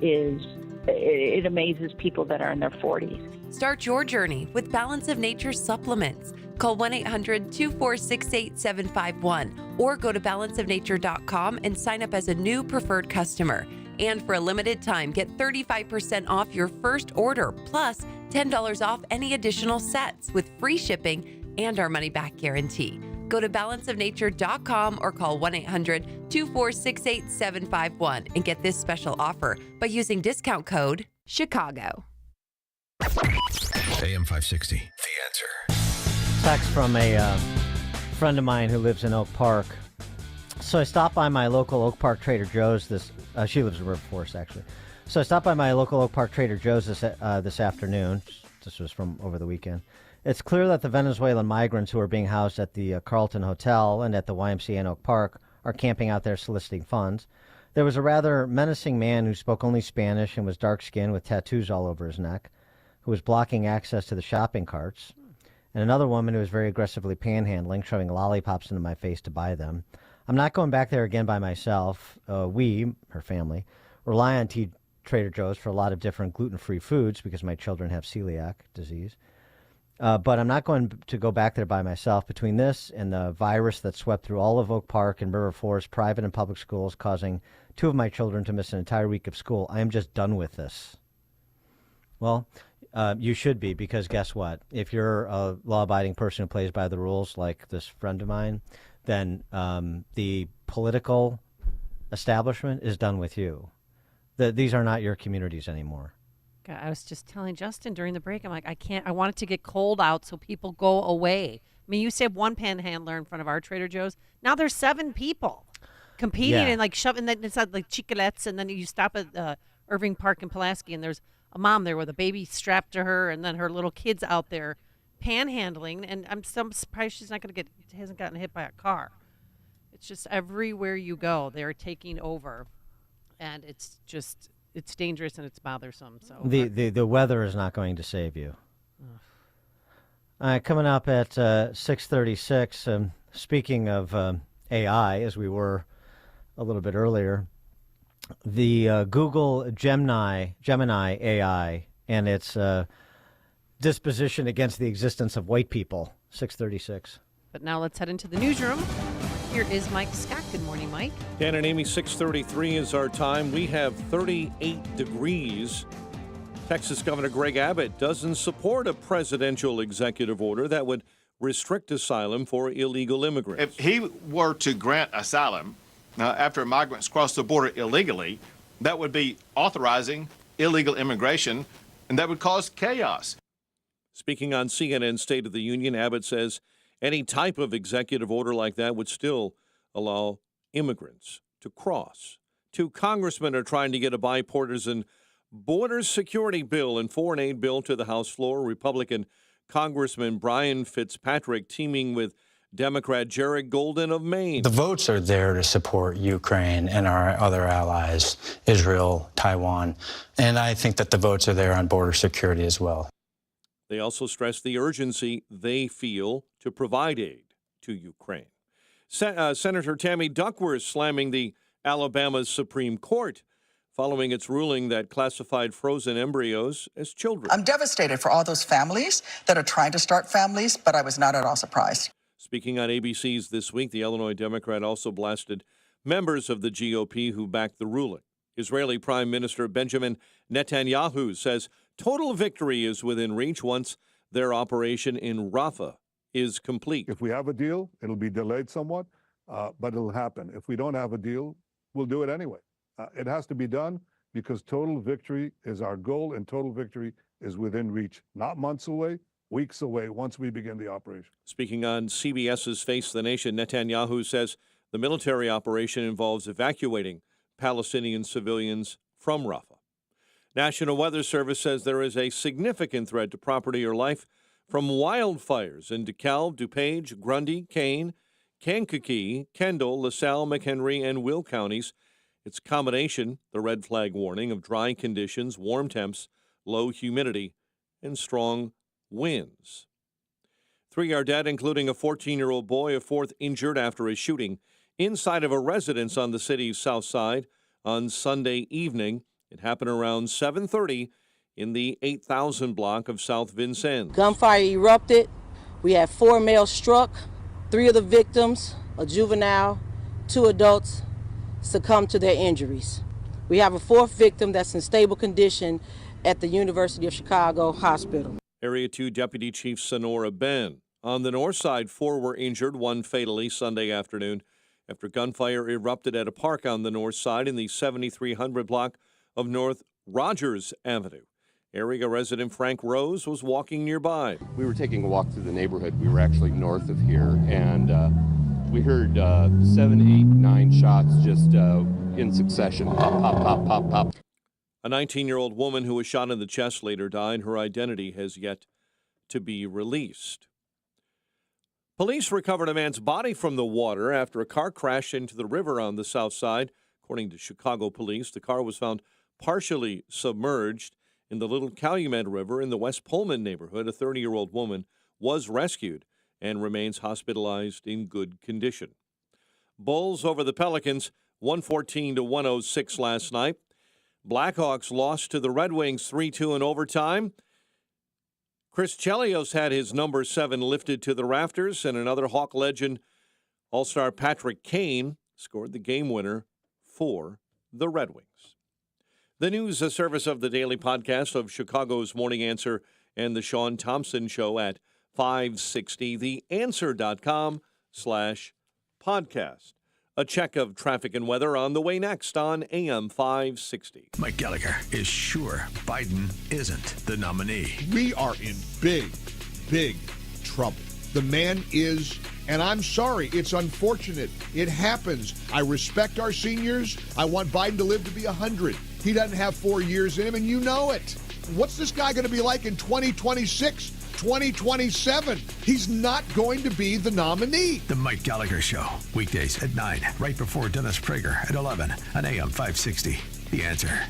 it amazes people that are in their 40s. Start your journey with Balance of Nature supplements. Call 1-800-246-8751 or go to balanceofnature.com and sign up as a new preferred customer. And for a limited time, get 35% off your first order, plus $10 off any additional sets with free shipping and our money-back guarantee. Go to balanceofnature.com or call 1-800-246-8751 and get this special offer by using discount code CHICAGO. AM 560, The Answer. Text from a friend of mine who lives in Oak Park. So I stopped by my local Oak Park Trader Joe's she lives in River Forest, actually. So I stopped by my local Oak Park Trader Joe's this afternoon. This was from over the weekend. It's clear that the Venezuelan migrants who are being housed at the Carlton Hotel and at the YMCA in Oak Park are camping out there soliciting funds. There was a rather menacing man who spoke only Spanish and was dark-skinned with tattoos all over his neck, who was blocking access to the shopping carts, and another woman who was very aggressively panhandling, shoving lollipops into my face to buy them. I'm not going back there again by myself. We, her family, rely on Trader Joe's for a lot of different gluten-free foods because my children have celiac disease. But I'm not going to go back there by myself. Between this and the virus that swept through all of Oak Park and River Forest, private and public schools, causing 2 of my children to miss an entire week of school, I am just done with this. Well, you should be, because guess what? If you're a law-abiding person who plays by the rules like this friend of mine, then the political establishment is done with you. These are not your communities anymore. God, I was just telling Justin during the break, I'm like, I want it to get cold out so people go away. I mean, you said one panhandler in front of our Trader Joe's. Now there's 7 people competing and like shoving that inside like chicalettes, and then you stop at Irving Park in Pulaski, and there's a mom there with a baby strapped to her, and then her little kids out there panhandling, and I'm surprised she's not going to hasn't gotten hit by a car. It's just everywhere you go, they're taking over, and it's just it's dangerous and it's bothersome. So the weather is not going to save you. Coming up at 6:36. Speaking of AI, as we were a little bit earlier, the Google Gemini AI and its disposition against the existence of white people. 6:36. But now let's head into the newsroom. Here is Mike Scott. Good morning, Mike. Dan and Amy, 6:33 is our time. We have 38 degrees. Texas Governor Greg Abbott doesn't support a presidential executive order that would restrict asylum for illegal immigrants. If he were to grant asylum after migrants cross the border illegally, that would be authorizing illegal immigration, and that would cause chaos. Speaking on CNN State of the Union, Abbott says any type of executive order like that would still allow immigrants to cross. Two congressmen are trying to get a bipartisan border security bill and foreign aid bill to the House floor. Republican Congressman Brian Fitzpatrick teaming with Democrat Jared Golden of Maine. The votes are there to support Ukraine and our other allies, Israel, Taiwan, and I think that the votes are there on border security as well. They also stress the urgency they feel to provide aid to Ukraine. Senator Tammy Duckworth slamming the Alabama's Supreme Court following its ruling that classified frozen embryos as children. I'm devastated for all those families that are trying to start families, but I was not at all surprised. Speaking on ABC's This Week, the Illinois Democrat also blasted members of the GOP who backed the ruling. Israeli Prime Minister Benjamin Netanyahu says total victory is within reach once their operation in Rafah is complete. If we have a deal, it'll be delayed somewhat, but it'll happen. If we don't have a deal, we'll do it anyway. It has to be done because total victory is our goal, and total victory is within reach, not months away, weeks away once we begin the operation. Speaking on CBS's Face the Nation, Netanyahu says the military operation involves evacuating Palestinian civilians from Rafah. National Weather Service says there is a significant threat to property or life from wildfires in DeKalb, DuPage, Grundy, Kane, Kankakee, Kendall, LaSalle, McHenry, and Will counties. Its combination, the red flag warning of dry conditions, warm temps, low humidity, and strong winds. 3 are dead, including a 14-year-old boy, a fourth injured after a shooting inside of a residence on the city's south side on Sunday evening. It happened around 7:30 in the 8000 block of South Vincennes. Gunfire erupted. We had 4 males struck. 3 of the victims, a juvenile, 2 adults, succumbed to their injuries. We have a 4th victim that's in stable condition at the University of Chicago Hospital. Area 2 Deputy Chief Sonora Ben. On the north side, 4 were injured, 1 fatally Sunday afternoon after gunfire erupted at a park on the north side in the 7300 block of North Rogers Avenue. Area resident Frank Rose was walking nearby. We were taking a walk through the neighborhood. We were actually north of here, and we heard 7, 8, 9 shots just in succession. Pop, pop, pop, pop, pop. A 19-year-old woman who was shot in the chest later died. Her identity has yet to be released. Police recovered a man's body from the water after a car crashed into the river on the south side. According to Chicago police, the car was found partially submerged in the Little Calumet River in the West Pullman neighborhood. A 30-year-old woman was rescued and remains hospitalized in good condition. Bulls over the Pelicans, 114-106 last night. Blackhawks lost to the Red Wings 3-2 in overtime. Chris Chelios had his number 7 lifted to the rafters, and another Hawk legend, All-Star Patrick Kane, scored the game winner for the Red Wings. The news, a service of the daily podcast of Chicago's Morning Answer and the Sean Thompson Show at 560, theanswer.com/podcast. A check of traffic and weather on the way next on AM 560. Mike Gallagher is sure Biden isn't the nominee. We are in big, big trouble. The man is, and I'm sorry, it's unfortunate. It happens. I respect our seniors. I want Biden to live to be 100. He doesn't have 4 years in him, and you know it. What's this guy going to be like in 2026, 2027? He's not going to be the nominee. The Mike Gallagher Show, weekdays at 9, right before Dennis Prager at 11 on AM 560. The Answer.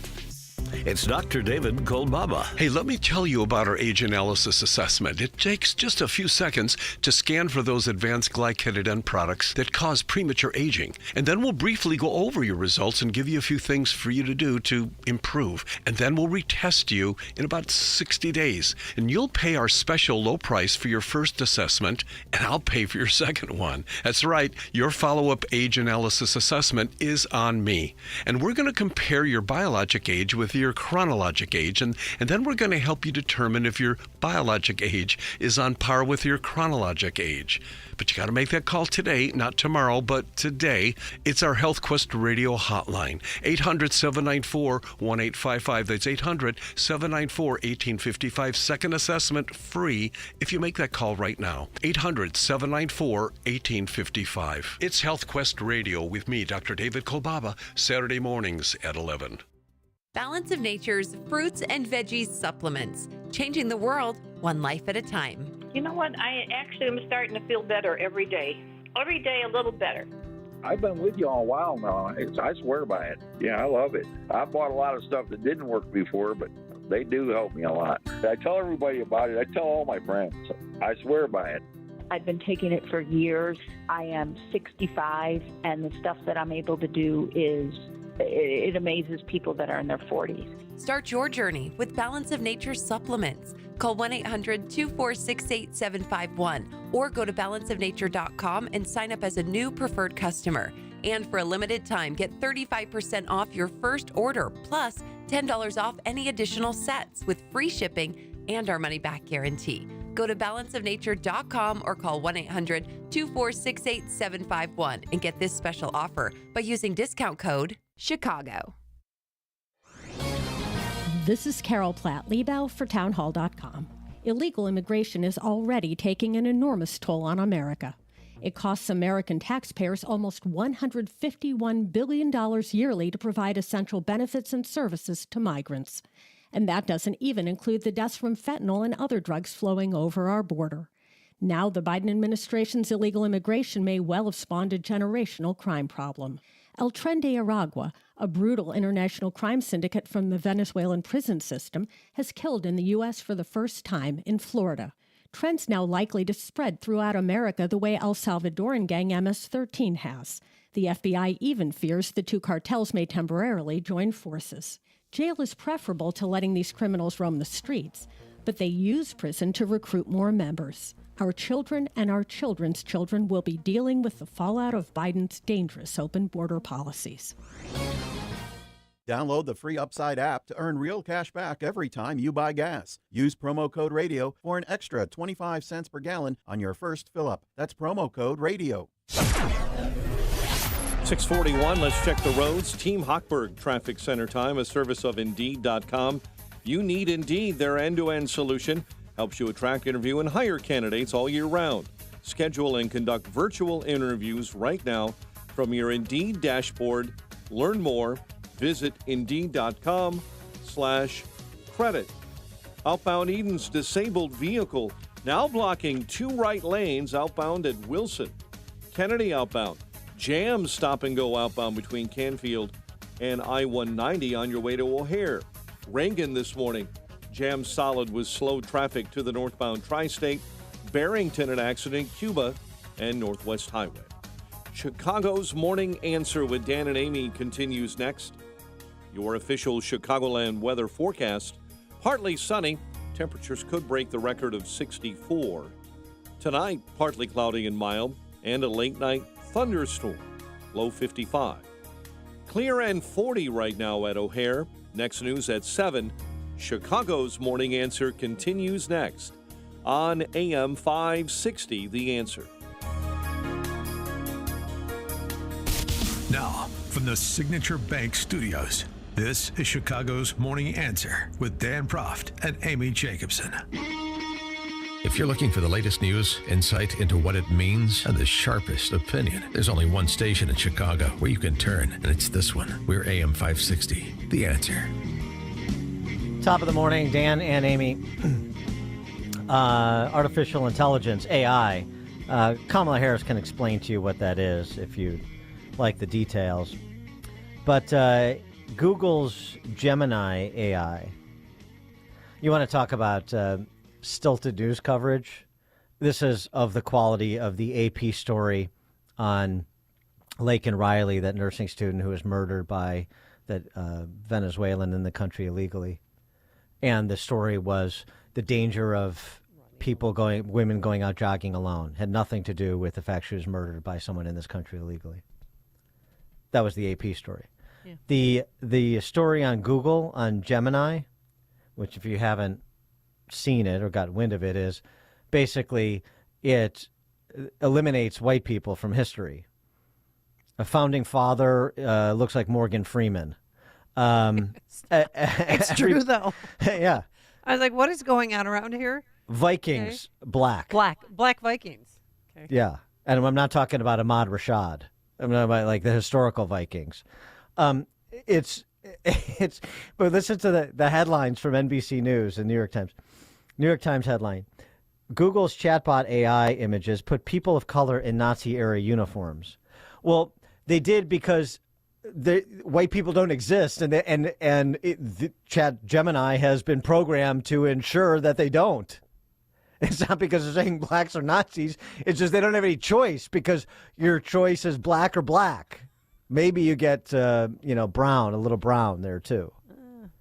It's Dr. David Kolbaba. Hey, let me tell you about our age analysis assessment. It takes just a few seconds to scan for those advanced glycated end products that cause premature aging. And then we'll briefly go over your results and give you a few things for you to do to improve. And then we'll retest you in about 60 days. And you'll pay our special low price for your first assessment, and I'll pay for your second one. That's right, your follow-up age analysis assessment is on me. And we're going to compare your biologic age with your chronologic age, and then we're going to help you determine if your biologic age is on par with your chronologic age. But you got to make that call today, not tomorrow, but today. It's our Health Quest Radio hotline, 800-794-1855. That's 800-794-1855. Second assessment free if you make that call right now. 800-794-1855. It's Health Quest Radio with me, Dr. David Kolbaba, Saturday mornings at 11. Balance of Nature's fruits and veggies supplements, changing the world one life at a time. You know what? I actually am starting to feel better every day. Every day a little better. I've been with you all a while now. I swear by it. Yeah, I love it. I bought a lot of stuff that didn't work before, but they do help me a lot. I tell everybody about it. I tell all my friends. I swear by it. I've been taking it for years. I am 65, and the stuff that I'm able to do it amazes people that are in their 40s. Start your journey with Balance of Nature supplements. Call 1-800-246-8751 or go to balanceofnature.com and sign up as a new preferred customer. And for a limited time, get 35% off your first order, plus $10 off any additional sets with free shipping and our money-back guarantee. Go to balanceofnature.com or call 1-800-246-8751 and get this special offer by using discount code CHICAGO. This is Carol Platt-Liebau for townhall.com. Illegal immigration is already taking an enormous toll on America. It costs American taxpayers almost $151 billion yearly to provide essential benefits and services to migrants. And that doesn't even include the deaths from fentanyl and other drugs flowing over our border. Now the Biden administration's illegal immigration may well have spawned a generational crime problem. El Tren de Aragua, a brutal international crime syndicate from the Venezuelan prison system, has killed in the U.S. for the first time in Florida. Trends now likely to spread throughout America the way El Salvadoran gang MS-13 has. The FBI even fears the two cartels may temporarily join forces. Jail is preferable to letting these criminals roam the streets, but they use prison to recruit more members. Our children and our children's children will be dealing with the fallout of Biden's dangerous open border policies. Download the free Upside app to earn real cash back every time you buy gas. Use promo code RADIO for an extra 25 cents per gallon on your first fill-up. That's promo code RADIO. 641, let's check the roads. Team Hochberg Traffic Center time, a service of Indeed.com. You need Indeed, their end-to-end solution. Helps you attract, interview, and hire candidates all year round. Schedule and conduct virtual interviews right now from your Indeed dashboard. Learn more. Visit Indeed.com/credit. Outbound Eden's disabled vehicle now blocking two right lanes outbound at Wilson. Kennedy outbound. Jam stop and go outbound between Canfield and I-190 on your way to O'Hare. Reagan this morning. Jam solid with slow traffic to the northbound Tri-State. Barrington an accident, Cuba, and Northwest Highway. Chicago's Morning Answer with Dan and Amy continues next. Your official Chicagoland weather forecast. Partly sunny. Temperatures could break the record of 64. Tonight, partly cloudy and mild, and a late night thunderstorm. Low 55. Clear and 40 right now at O'Hare. Next news at 7. Chicago's Morning Answer continues next on AM 560, The Answer. Now, from the Signature Bank Studios, this is Chicago's Morning Answer with Dan Proft and Amy Jacobson. If you're looking for the latest news, insight into what it means, and the sharpest opinion, there's only one station in Chicago where you can turn, and it's this one. We're AM 560, The Answer. Top of the morning, Dan and Amy. Artificial intelligence, AI. Kamala Harris can explain to you what that is if you like the details. But Google's Gemini AI. You want to talk about stilted news coverage? This is of the quality of the AP story on Laken Riley, that nursing student who was murdered by that Venezuelan in the country illegally. And the story was the danger of women going out jogging alone. Had nothing to do with the fact she was murdered by someone in this country illegally. That was the AP story. Yeah. The story on Google, on Gemini, which if you haven't seen it or got wind of it, is basically it eliminates white people from history. A founding father looks like Morgan Freeman. It's true, though. Yeah. I was like, what is going on around here? Vikings, black. Black Vikings. Okay. Yeah. And I'm not talking about Ahmad Rashad. I'm talking about like the historical Vikings. But listen to the headlines from NBC News and New York Times. New York Times headline: Google's chatbot AI images put people of color in Nazi-era uniforms. Well, they did because white people don't exist, and Chat Gemini has been programmed to ensure that they don't. It's not because they're saying blacks are Nazis. It's just they don't have any choice because your choice is black or black. Maybe you get, brown, a little brown there, too.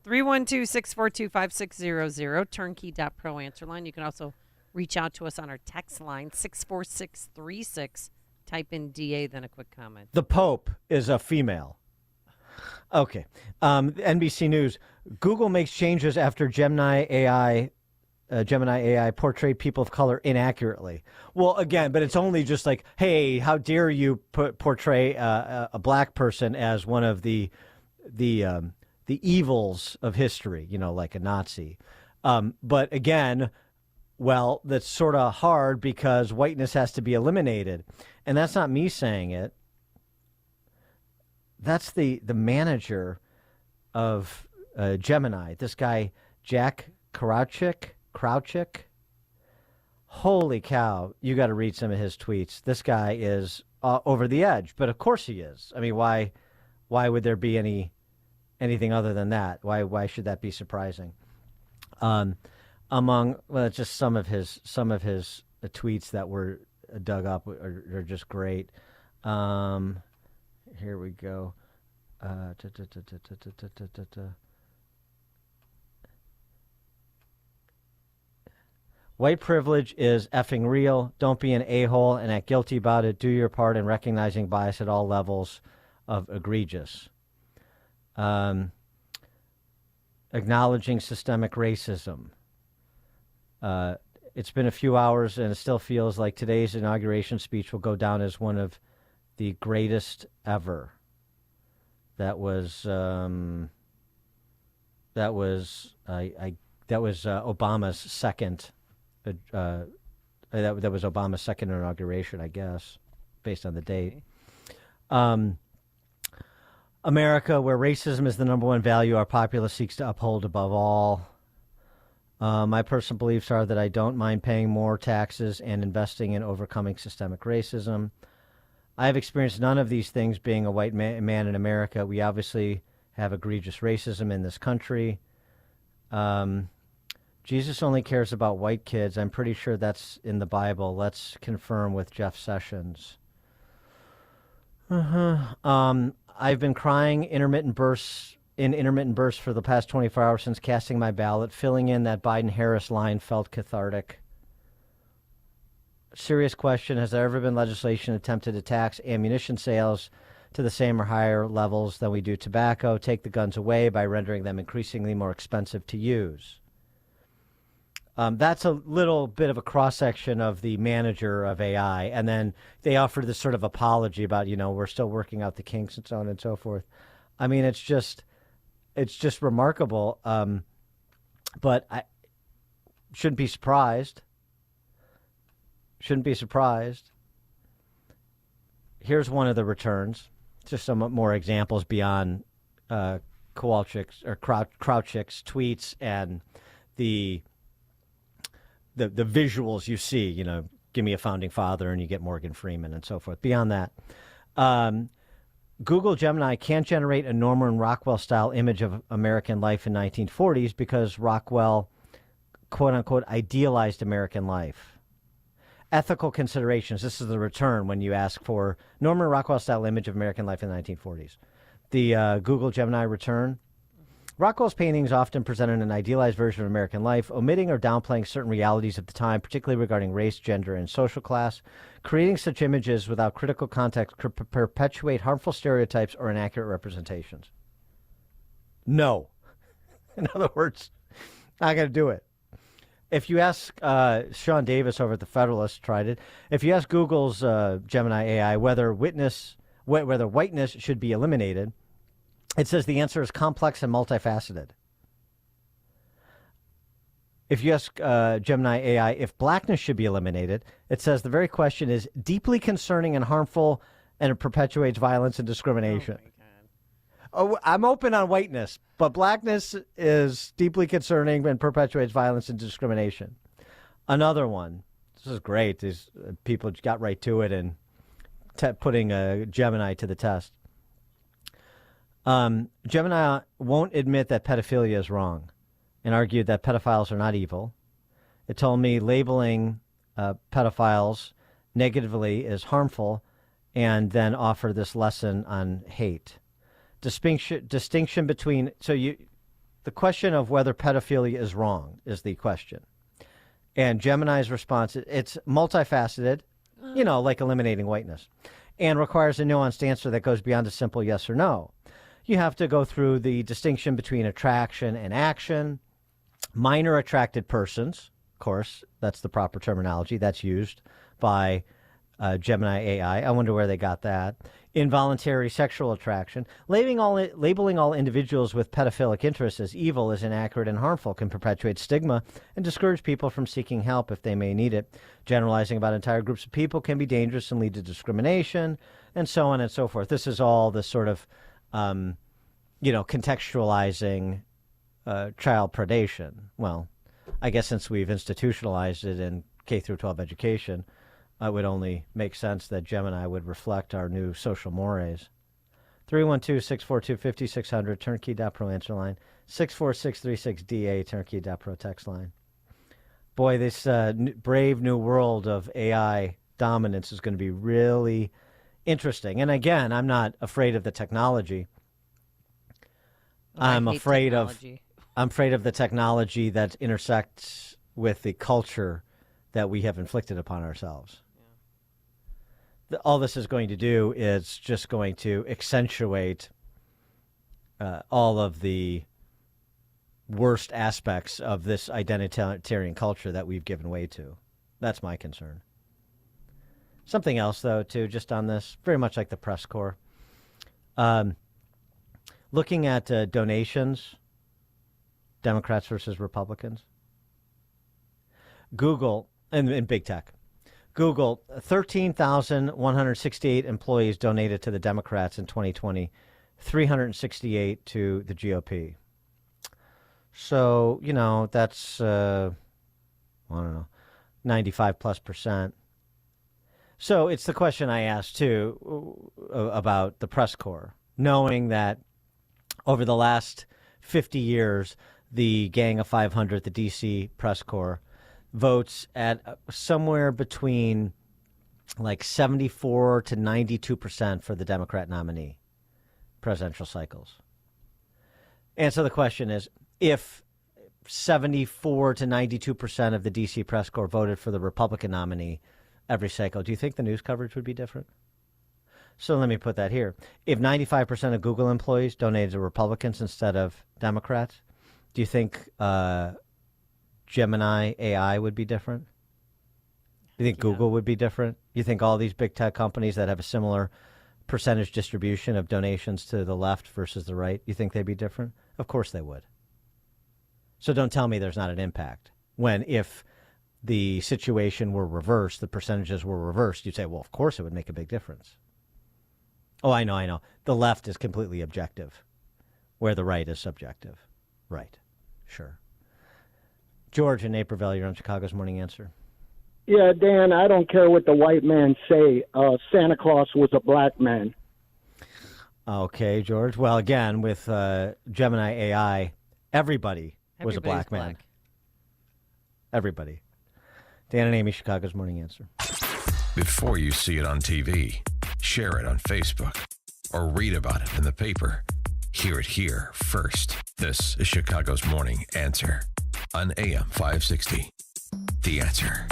312-642-5600, turnkey.pro answer line. You can also reach out to us on our text line, 64636. Type in DA, then a quick comment. The Pope is a female. Okay. NBC News. Google makes changes after Gemini AI portrayed people of color inaccurately. Well, again, but it's only just like, hey, how dare you portray a black person as one of the evils of history, like a Nazi. But again, well, that's sort of hard because whiteness has to be eliminated. And that's not me saying it. That's the manager of Gemini, this guy, Jack Krawczyk. Holy cow, you got to read some of his tweets. This guy is over the edge, but of course he is. I mean, why would there be anything other than that? Why should that be surprising? Just some of his tweets that were dug up are just great. Here we go. White privilege is effing real. Don't be an a-hole and act guilty about it. Do your part in recognizing bias at all levels of egregious. Acknowledging systemic racism. It's been a few hours and it still feels like today's inauguration speech will go down as one of the greatest ever. That was Obama's second. That was Obama's second inauguration, I guess, based on the date. America, where racism is the number one value our populace seeks to uphold above all. My personal beliefs are that I don't mind paying more taxes and investing in overcoming systemic racism. I have experienced none of these things being a white man in America. We obviously have egregious racism in this country. Jesus only cares about white kids. I'm pretty sure that's in the Bible. Let's confirm with Jeff Sessions. I've been crying intermittent bursts for the past 24 hours since casting my ballot. Filling in that Biden-Harris line felt cathartic. Serious question, has there ever been legislation attempted to tax ammunition sales to the same or higher levels than we do tobacco, take the guns away by rendering them increasingly more expensive to use? That's a little bit of a cross-section of the manager of AI. And then they offered this sort of apology about, we're still working out the kinks and so on and so forth. I mean, it's just remarkable. But I shouldn't be surprised. Here's one of the returns. Just some more examples beyond Kowalczyk's or Krawczyk's tweets and the visuals you see. Give me a founding father and you get Morgan Freeman and so forth. Beyond that, Google Gemini can't generate a Norman Rockwell-style image of American life in 1940s because Rockwell, quote-unquote, idealized American life. Ethical considerations. This is the return when you ask for Norman Rockwell-style image of American life in the 1940s. The Google Gemini return. Rockwell's paintings often presented an idealized version of American life, omitting or downplaying certain realities of the time, particularly regarding race, gender, and social class. Creating such images without critical context could perpetuate harmful stereotypes or inaccurate representations. No. In other words, not going to do it. If you ask Sean Davis over at the Federalist, tried it. If you ask Google's Gemini AI whether whiteness should be eliminated, it says the answer is complex and multifaceted. If you ask Gemini AI if blackness should be eliminated, it says the very question is deeply concerning and harmful, and it perpetuates violence and discrimination. Oh, I'm open on whiteness, but blackness is deeply concerning and perpetuates violence and discrimination. Another one. This is great. These people got right to it and putting Gemini to the test. Gemini won't admit that pedophilia is wrong and argued that pedophiles are not evil. It told me labeling pedophiles negatively is harmful and then offer this lesson on hate. Distinction between, the question of whether pedophilia is wrong is the question. And Gemini's response, it's multifaceted, like eliminating whiteness, and requires a nuanced answer that goes beyond a simple yes or no. You have to go through the distinction between attraction and action. Minor attracted persons, of course, that's the proper terminology that's used by Gemini AI. I wonder where they got that. Involuntary sexual attraction. Labeling all individuals with pedophilic interests as evil is inaccurate and harmful, can perpetuate stigma and discourage people from seeking help if they may need it. Generalizing about entire groups of people can be dangerous and lead to discrimination, and so on and so forth. This is all the sort of contextualizing child predation. Well, I guess since we've institutionalized it in K through 12 education, it would only make sense that Gemini would reflect our new social mores. 312-642-5600, turnkey.pro answer line. 64636-DA, turnkey.pro text line. Boy, this brave new world of AI dominance is going to be really interesting. And again, I'm not afraid of the technology. I'm afraid of the technology that intersects with the culture that we have inflicted upon ourselves. Yeah. All this is going to do is just going to accentuate all of the worst aspects of this identitarian culture that we've given way to. That's my concern. Something else, though, too, just on this, very much like the press corps. Looking at donations, Democrats versus Republicans. Google, and big tech. Google, 13,168 employees donated to the Democrats in 2020, 368 to the GOP. So, that's, I don't know, 95+%. So it's the question I asked, too, about the press corps, knowing that over the last 50 years, the Gang of 500, the D.C. press corps, votes at somewhere between like 74 to 92% for the Democrat nominee, presidential cycles. And so the question is, if 74 to 92% of the D.C. press corps voted for the Republican nominee every cycle, do you think the news coverage would be different? So let me put that here. If 95% of Google employees donated to Republicans instead of Democrats, do you think Gemini AI would be different? Do you think Google would be different? You think all these big tech companies that have a similar percentage distribution of donations to the left versus the right, you think they'd be different? Of course they would. So don't tell me there's not an impact. When if the situation were reversed, the percentages were reversed, you'd say, well, of course it would make a big difference. Oh, I know. The left is completely objective, where the right is subjective. Right. Sure. George in Naperville, you're on Chicago's Morning Answer. Yeah, Dan, I don't care what the white man say. Santa Claus was a black man. Okay, George. Well, again, with Gemini AI, everybody was a black man. Black. Everybody. Dan and Amy, Chicago's Morning Answer. Before you see it on TV, share it on Facebook, or read about it in the paper. Hear it here first. This is Chicago's Morning Answer on AM 560. The Answer.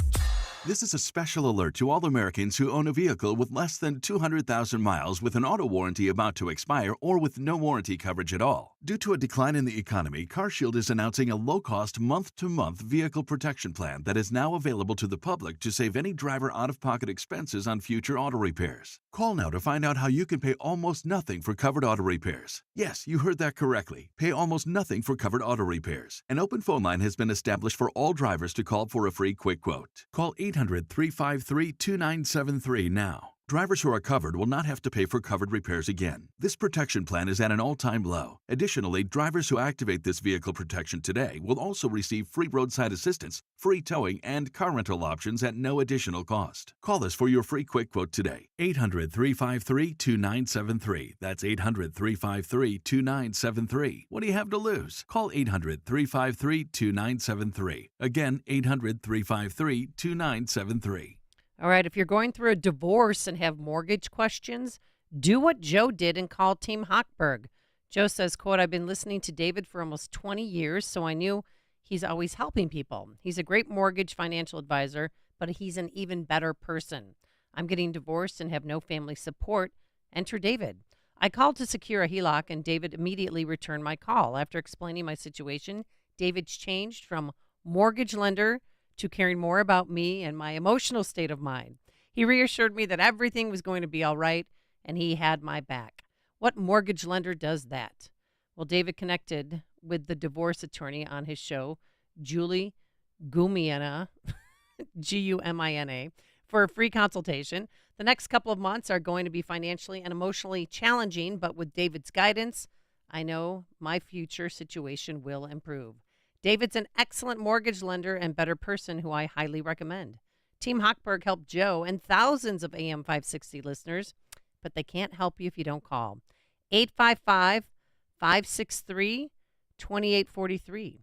This is a special alert to all Americans who own a vehicle with less than 200,000 miles with an auto warranty about to expire or with no warranty coverage at all. Due to a decline in the economy, CarShield is announcing a low-cost month-to-month vehicle protection plan that is now available to the public to save any driver out-of-pocket expenses on future auto repairs. Call now to find out how you can pay almost nothing for covered auto repairs. Yes, you heard that correctly. Pay almost nothing for covered auto repairs. An open phone line has been established for all drivers to call for a free quick quote. Call 800-353-2973 now. Drivers who are covered will not have to pay for covered repairs again. This protection plan is at an all-time low. Additionally, drivers who activate this vehicle protection today will also receive free roadside assistance, free towing, and car rental options at no additional cost. Call us for your free quick quote today. 800-353-2973. That's 800-353-2973. What do you have to lose? Call 800-353-2973. Again, 800-353-2973. All right, if you're going through a divorce and have mortgage questions, do what Joe did and call Team Hochberg. Joe says, quote, I've been listening to David for almost 20 years, so I knew he's always helping people. He's a great mortgage financial advisor, but he's an even better person. I'm getting divorced and have no family support. Enter David. I called to secure a HELOC, and David immediately returned my call. After explaining my situation, David's changed from mortgage lender to caring more about me and my emotional state of mind. He reassured me that everything was going to be all right, and he had my back. What mortgage lender does that? Well, David connected with the divorce attorney on his show, Julie Gumina, Gumina, for a free consultation. The next couple of months are going to be financially and emotionally challenging, but with David's guidance, I know my future situation will improve. David's an excellent mortgage lender and better person who I highly recommend. Team Hochberg helped Joe and thousands of AM 560 listeners, but they can't help you if you don't call. 855-563-2843.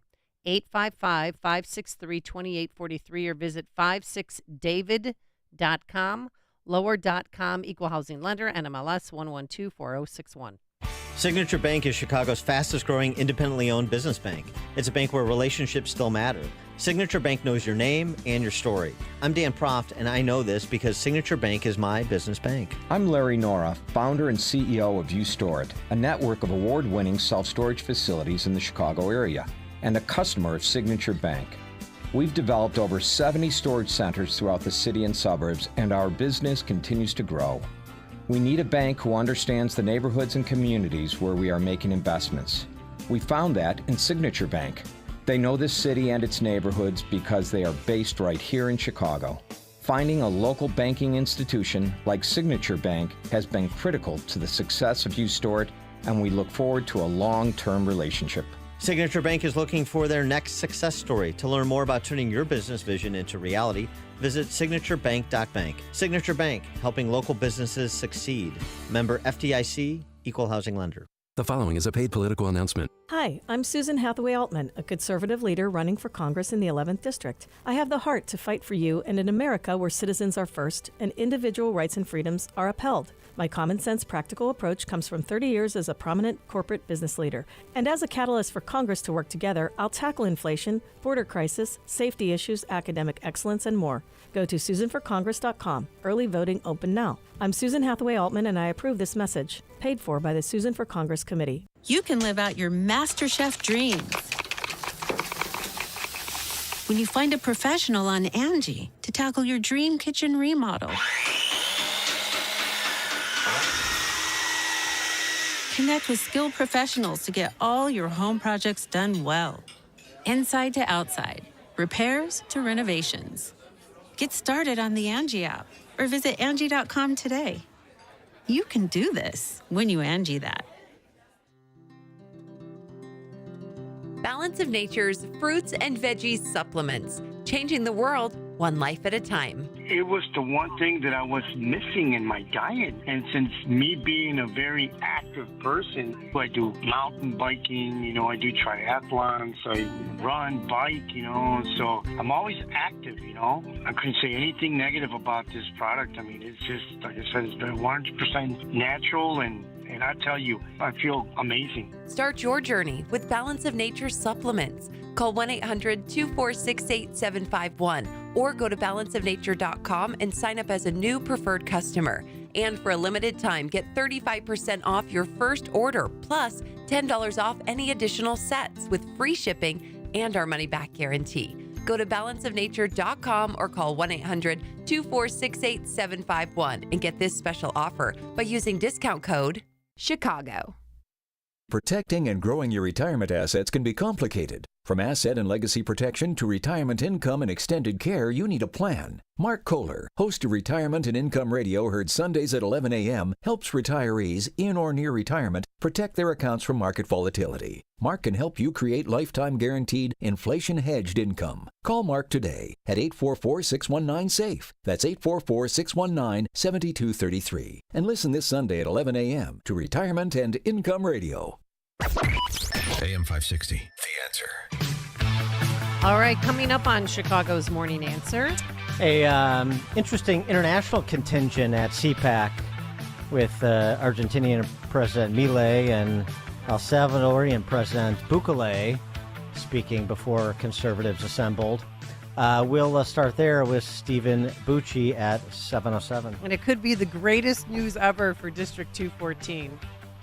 855-563-2843 or visit 56david.com, lower.com, equal housing lender, NMLS 1124061. Signature Bank is Chicago's fastest growing independently owned business bank. It's a bank where relationships still matter. Signature Bank knows your name and your story. I'm Dan Proft, and I know this because Signature Bank is my business bank. I'm Larry Nora, founder and CEO of U-Store It, a network of award-winning self-storage facilities in the Chicago area, and a customer of Signature Bank. We've developed over 70 storage centers throughout the city and suburbs, and our business continues to grow. We need a bank who understands the neighborhoods and communities where we are making investments. We found that in Signature Bank. They know this city and its neighborhoods because they are based right here in Chicago. Finding a local banking institution like Signature Bank has been critical to the success of U-Store It, and we look forward to a long-term relationship. Signature Bank is looking for their next success story. To learn more about turning your business vision into reality, visit signaturebank.bank. Signature Bank, helping local businesses succeed. Member FDIC, equal housing lender. The following is a paid political announcement. Hi, I'm Susan Hathaway Altman, a conservative leader running for Congress in the 11th District. I have the heart to fight for you in an America where citizens are first and individual rights and freedoms are upheld. My common sense, practical approach comes from 30 years as a prominent corporate business leader. And as a catalyst for Congress to work together, I'll tackle inflation, border crisis, safety issues, academic excellence, and more. Go to SusanForCongress.com. Early voting open now. I'm Susan Hathaway Altman, and I approve this message. Paid for by the Susan for Congress Committee. You can live out your MasterChef dreams when you find a professional on Angie to tackle your dream kitchen remodel. Connect with skilled professionals to get all your home projects done well. Inside to outside, repairs to renovations. Get started on the Angie app or visit Angie.com today. You can do this when you Angie that. Balance of Nature's fruits and veggies supplements, changing the world one life at a time. It was the one thing that I was missing in my diet. And since me being a very active person, I do mountain biking, I do triathlons, I run, bike, so I'm always active, I couldn't say anything negative about this product. I mean, it's just, like I said, it's been 100% natural, and I tell you, I feel amazing. Start your journey with Balance of Nature supplements. Call 1-800-246-8751 or go to balanceofnature.com and sign up as a new preferred customer. And for a limited time, get 35% off your first order, plus $10 off any additional sets with free shipping and our money-back guarantee. Go to balanceofnature.com or call 1-800-246-8751 and get this special offer by using discount code Chicago. Protecting and growing your retirement assets can be complicated. From asset and legacy protection to retirement income and extended care, you need a plan. Mark Kohler, host of Retirement and Income Radio, heard Sundays at 11 a.m., helps retirees in or near retirement protect their accounts from market volatility. Mark can help you create lifetime guaranteed inflation-hedged income. Call Mark today at 844-619-SAFE. That's 844-619-7233. And listen this Sunday at 11 a.m. to Retirement and Income Radio. AM 560, The Answer. All right, coming up on Chicago's Morning Answer. Interesting international contingent at CPAC with Argentinian President Milei and El Salvadorian President Bukele speaking before conservatives assembled. We'll start there with Stephen Bucci at 7:07. And it could be the greatest news ever for District 214.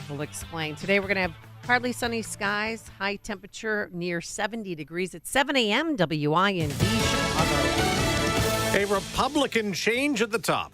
We'll explain. Today we're going to have partly sunny skies, high temperature near 70 degrees at 7 a.m. WIND Chicago. A Republican change at the top.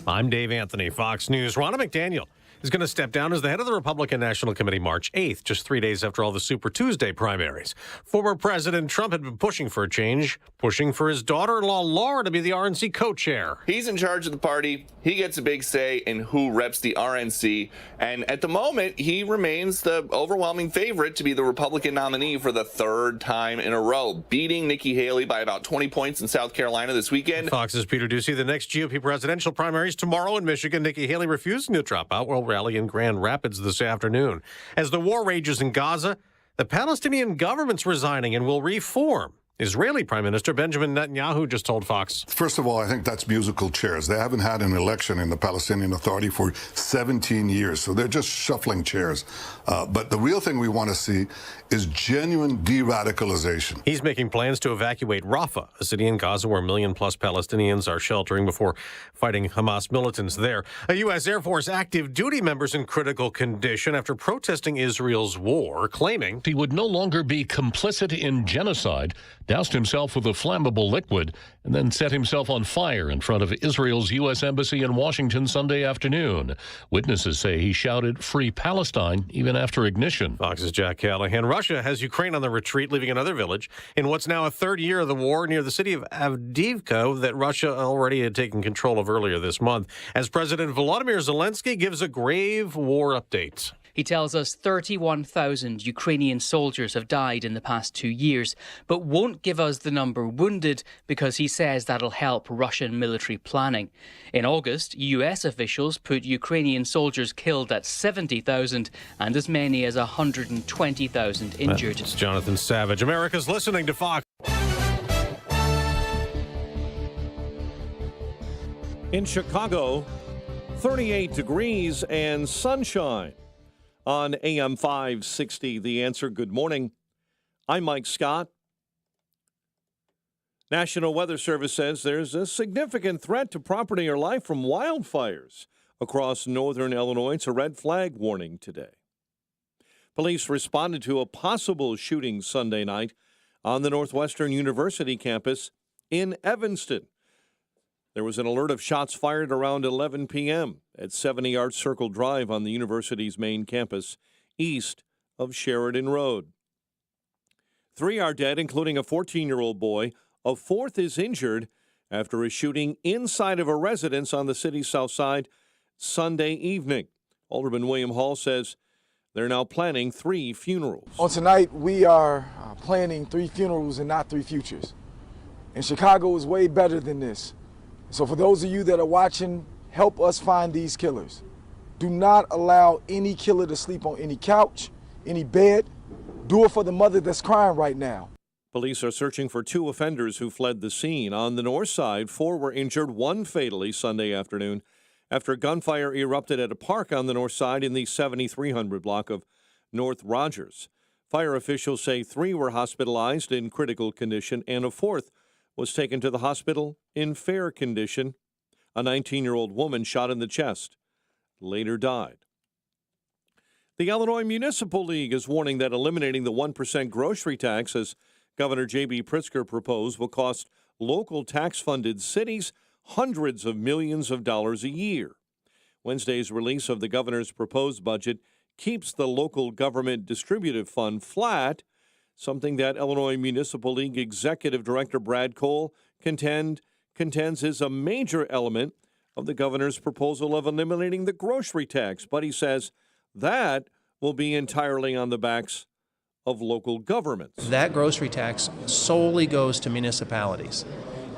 I'm Dave Anthony, Fox News. Ronna McDaniel is going to step down as the head of the Republican National Committee March 8th, just 3 days after all the Super Tuesday primaries. Former President Trump had been pushing for a change, pushing for his daughter-in-law Laura to be the RNC co-chair. He's in charge of the party. He gets a big say in who reps the RNC. And at the moment, he remains the overwhelming favorite to be the Republican nominee for the third time in a row, beating Nikki Haley by about 20 points in South Carolina this weekend. Fox's Peter Ducey. The next GOP presidential primaries tomorrow in Michigan. Nikki Haley refusing to drop out will rally in Grand Rapids this afternoon. As the war rages in Gaza, the Palestinian government's resigning and will reform. Israeli Prime Minister Benjamin Netanyahu just told Fox. First of all, I think that's musical chairs. They haven't had an election in the Palestinian Authority for 17 years, so they're just shuffling chairs. But the real thing we want to see is genuine de-radicalization. He's making plans to evacuate Rafah, a city in Gaza where 1 million-plus Palestinians are sheltering before fighting Hamas militants there. A U.S. Air Force active duty member's in critical condition after protesting Israel's war, claiming he would no longer be complicit in genocide, doused himself with a flammable liquid, and then set himself on fire in front of Israel's U.S. Embassy in Washington Sunday afternoon. Witnesses say he shouted, "Free Palestine," even after ignition. Fox's Jack Callahan. Russia has Ukraine on the retreat, leaving another village in what's now a third year of the war near the city of Avdiivka that Russia already had taken control of earlier this month, as President Volodymyr Zelensky gives a grave war update. He tells us 31,000 Ukrainian soldiers have died in the past 2 years, but won't give us the number wounded because he says that'll help Russian military planning. In August, US officials put Ukrainian soldiers killed at 70,000 and as many as 120,000 injured. It's Jonathan Savage. America's listening to Fox. In Chicago, 38 degrees and sunshine. On AM 560, The Answer. Good morning. I'm Mike Scott. National Weather Service says there's a significant threat to property or life from wildfires across northern Illinois. It's a red flag warning today. Police responded to a possible shooting Sunday night on the Northwestern University campus in Evanston. There was an alert of shots fired around 11 p.m. at 70 Arts Circle Drive on the university's main campus, east of Sheridan Road. 3 are dead, including a 14-year-old boy. A 4th is injured after a shooting inside of a residence on the city's south side Sunday evening. Alderman William Hall says they're now planning 3 funerals. On tonight, we are planning 3 funerals and not 3 futures. And Chicago is way better than this. So for those of you that are watching, help us find these killers. Do not allow any killer to sleep on any couch, any bed. Do it for the mother that's crying right now. Police are searching for 2 offenders who fled the scene. On the north side, 4 were injured, 1 fatally Sunday afternoon after gunfire erupted at a park on the north side in the 7300 block of North Rogers. Fire officials say 3 were hospitalized in critical condition and a 4th was taken to the hospital in fair condition. A 19-year-old woman shot in the chest later died. The Illinois Municipal League is warning that eliminating the 1% grocery tax, as Governor J.B. Pritzker proposed, will cost local tax-funded cities hundreds of millions of dollars a year. Wednesday's release of the governor's proposed budget keeps the local government distributive fund flat, something that Illinois Municipal League Executive Director Brad Cole contends is a major element of the governor's proposal of eliminating the grocery tax. But he says that will be entirely on the backs of local governments. That grocery tax solely goes to municipalities.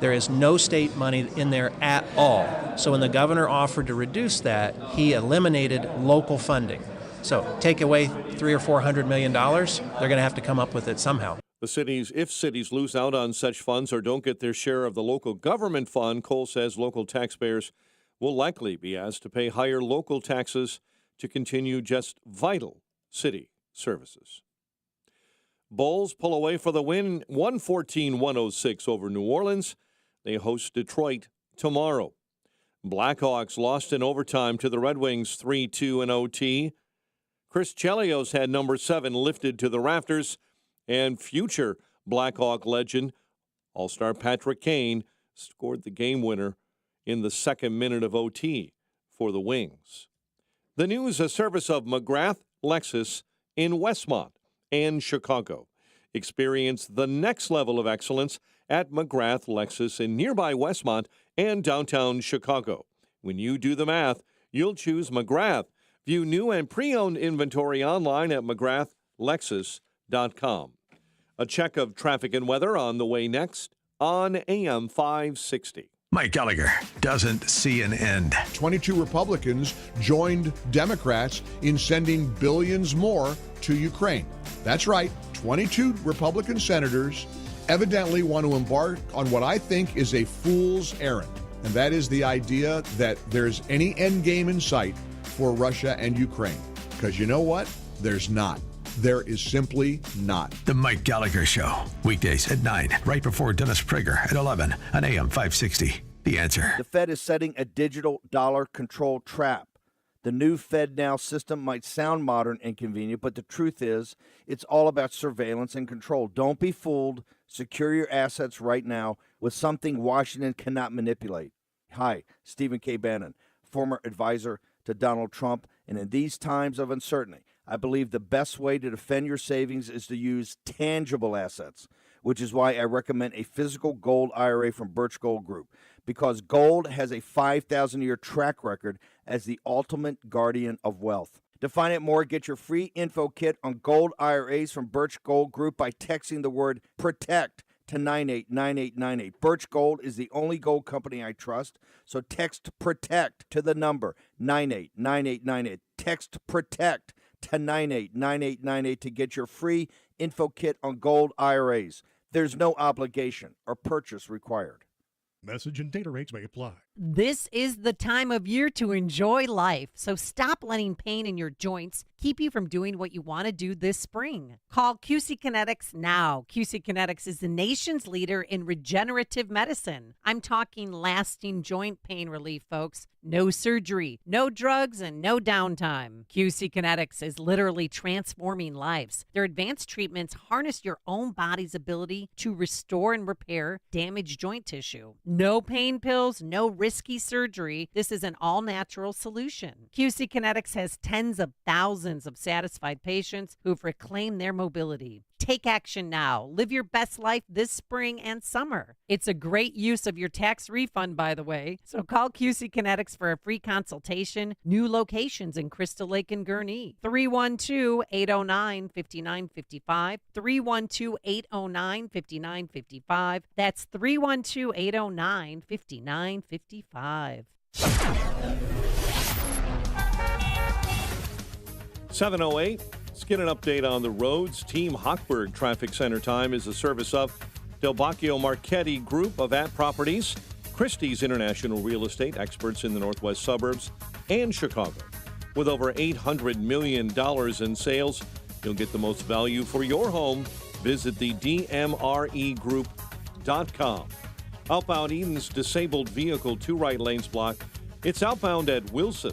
There is no state money in there at all. So when the governor offered to reduce that, he eliminated local funding. So take away $300 or $400 million, they're going to have to come up with it somehow. If cities lose out on such funds or don't get their share of the local government fund, Cole says local taxpayers will likely be asked to pay higher local taxes to continue just vital city services. Bulls pull away for the win, 114-106 over New Orleans. They host Detroit tomorrow. Blackhawks lost in overtime to the Red Wings 3-2 in OT. Chris Chelios had number 7 lifted to the rafters, and future Blackhawk legend, All-Star Patrick Kane, scored the game winner in the 2nd minute of OT for the Wings. The news, a service of McGrath Lexus in Westmont and Chicago. Experience the next level of excellence at McGrath Lexus in nearby Westmont and downtown Chicago. When you do the math, you'll choose McGrath. View new and pre-owned inventory online at McGrathLexus.com. A check of traffic and weather on the way next on AM 560. Mike Gallagher doesn't see an end. 22 Republicans joined Democrats in sending billions more to Ukraine. That's right, 22 Republican senators evidently want to embark on what I think is a fool's errand, and that is the idea that there's any end game in sight for Russia and Ukraine. Because you know what? There's not. There is simply not. The Mike Gallagher Show, weekdays at 9, right before Dennis Prager at 11 on AM 560. The Answer. The Fed is setting a digital dollar control trap. The new FedNow system might sound modern and convenient, but the truth is it's all about surveillance and control. Don't be fooled. Secure your assets right now with something Washington cannot manipulate. Hi, Stephen K. Bannon, former advisor to Donald Trump, and in these times of uncertainty, I believe the best way to defend your savings is to use tangible assets, which is why I recommend a physical gold IRA from Birch Gold Group, because gold has a 5,000-year track record as the ultimate guardian of wealth. To find out more, get your free info kit on gold IRAs from Birch Gold Group by texting the word PROTECT to 989898. Birch Gold is the only gold company I trust, so text PROTECT to the number 989898. Text PROTECT to 989898 to get your free info kit on gold IRAs. There's no obligation or purchase required. Message and data rates may apply. This is the time of year to enjoy life, so stop letting pain in your joints keep you from doing what you want to do this spring. Call QC Kinetics now. QC Kinetics is the nation's leader in regenerative medicine. I'm talking lasting joint pain relief, folks. No surgery, no drugs, and no downtime. QC Kinetics is literally transforming lives. Their advanced treatments harness your own body's ability to restore and repair damaged joint tissue. No pain pills, no risky surgery. This is an all-natural solution. QC Kinetics has tens of thousands of satisfied patients who've reclaimed their mobility. Take action now. Live your best life this spring and summer. It's a great use of your tax refund, by the way. So call QC Kinetics for a free consultation. New locations in Crystal Lake and Gurnee. 312-809-5955. 312-809-5955. That's 312-809-5955. 7:08. Let's get an update on the roads. Team Hochberg Traffic Center time is a service of Del Bacchio Marchetti Group of Properties, Christie's International Real Estate, experts in the northwest suburbs, and Chicago. With over $800 million in sales, you'll get the most value for your home. Visit the DMREgroup.com. Outbound Eden's disabled vehicle 2 right lanes block. It's outbound at Wilson.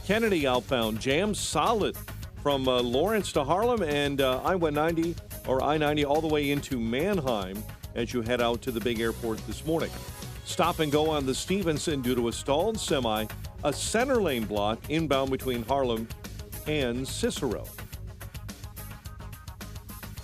Kennedy outbound jams solid from Lawrence to Harlem and I-90 all the way into Mannheim as you head out to the big airport this morning. Stop and go on the Stevenson due to a stalled semi, a center lane block inbound between Harlem and Cicero.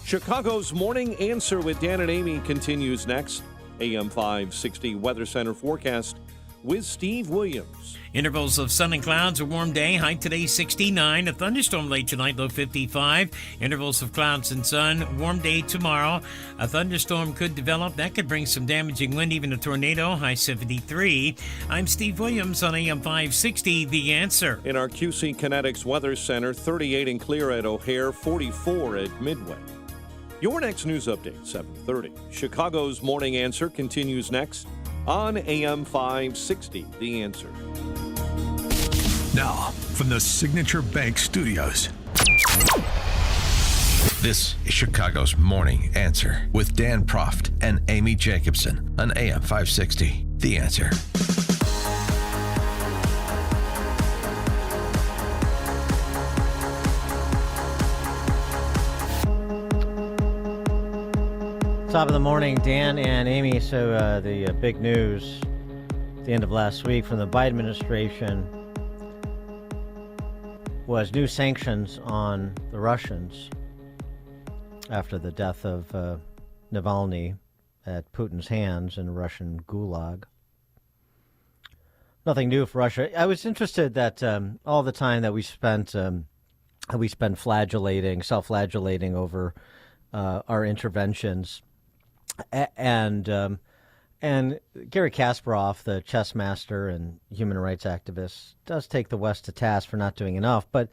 Chicago's Morning Answer with Dan and Amy continues next. AM 560 Weather Center forecast with Steve Williams. Intervals of sun and clouds, a warm day, high today 69, a thunderstorm late tonight, low 55. Intervals of clouds and sun, warm day tomorrow. A thunderstorm could develop. That could bring some damaging wind, even a tornado, high 73. I'm Steve Williams on AM 560, The Answer. In our QC Kinetics Weather Center, 38 and clear at O'Hare, 44 at Midway. Your next news update, 7:30. Chicago's Morning Answer continues next on AM 560, The Answer. Now, from the Signature Bank Studios, this is Chicago's Morning Answer with Dan Proft and Amy Jacobson on AM 560, The Answer. Top of the morning, Dan and Amy. So the big news at the end of last week from the Biden administration was new sanctions on the Russians after the death of Navalny at Putin's hands in the Russian gulag. Nothing new for Russia. I was interested that all the time that we spent self-flagellating over our interventions. And Gary Kasparov, the chess master and human rights activist, does take the West to task for not doing enough. But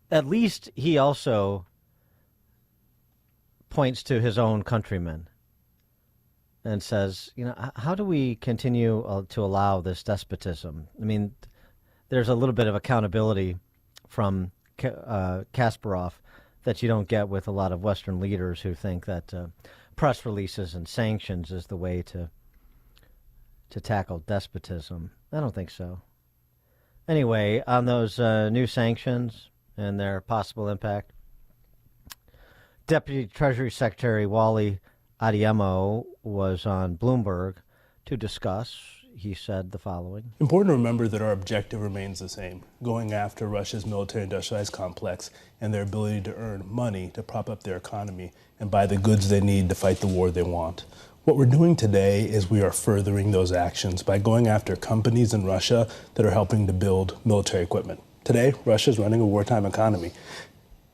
at least he also points to his own countrymen and says, how do we continue to allow this despotism? I mean, there's a little bit of accountability from Kasparov that you don't get with a lot of Western leaders who think that press releases and sanctions is the way to tackle despotism. I don't think so. Anyway, on those new sanctions and their possible impact, Deputy Treasury Secretary Wally Adeyemo was on Bloomberg to discuss. He said the following. Important to remember that our objective remains the same, going after Russia's military-industrialized complex and their ability to earn money to prop up their economy and buy the goods they need to fight the war they want. What we're doing today is we are furthering those actions by going after companies in Russia that are helping to build military equipment. Today, Russia's running a wartime economy.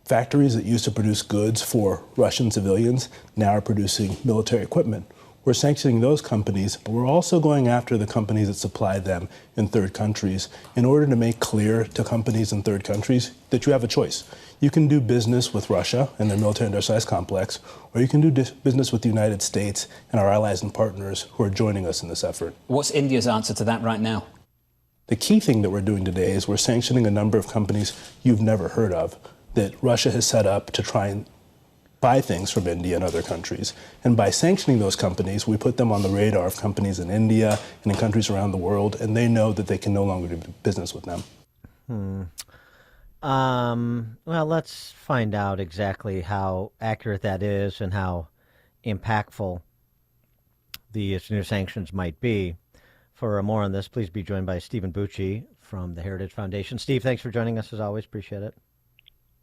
Factories that used to produce goods for Russian civilians now are producing military equipment. We're sanctioning those companies, but we're also going after the companies that supply them in third countries in order to make clear to companies in third countries that you have a choice. You can do business with Russia and their military-industrialized complex, or you can do business with the United States and our allies and partners who are joining us in this effort. What's India's answer to that right now? The key thing that we're doing today is we're sanctioning a number of companies you've never heard of that Russia has set up to try and buy things from India and other countries. And by sanctioning those companies, we put them on the radar of companies in India and in countries around the world, and they know that they can no longer do business with them. Well, let's find out exactly how accurate that is and how impactful these new sanctions might be. For more on this, please be joined by Stephen Bucci from the Heritage Foundation. Steve, thanks for joining us as always. Appreciate it.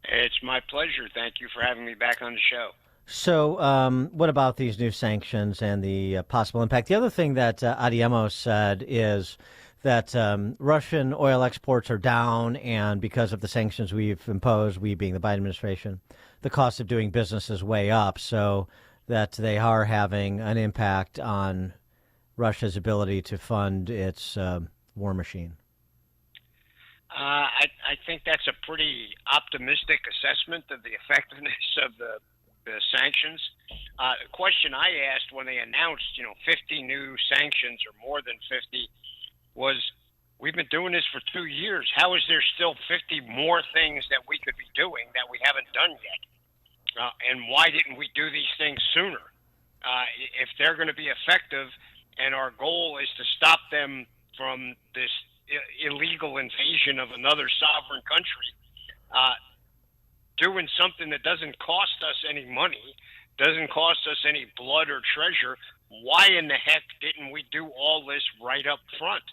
It's my pleasure. Thank you for having me back on the show. So, what about these new sanctions and the possible impact? The other thing that Adeyemo said is that Russian oil exports are down, and because of the sanctions we've imposed, we being the Biden administration, the cost of doing business is way up, so that they are having an impact on Russia's ability to fund its war machine. I think that's a pretty optimistic assessment of the effectiveness of the sanctions. The question I asked when they announced, 50 new sanctions or more than 50 was, we've been doing this for 2 years. How is there still 50 more things that we could be doing that we haven't done yet? And why didn't we do these things sooner? If they're going to be effective and our goal is to stop them from this illegal invasion of another sovereign country, doing something that doesn't cost us any money, doesn't cost us any blood or treasure, why in the heck didn't we do all this right up front?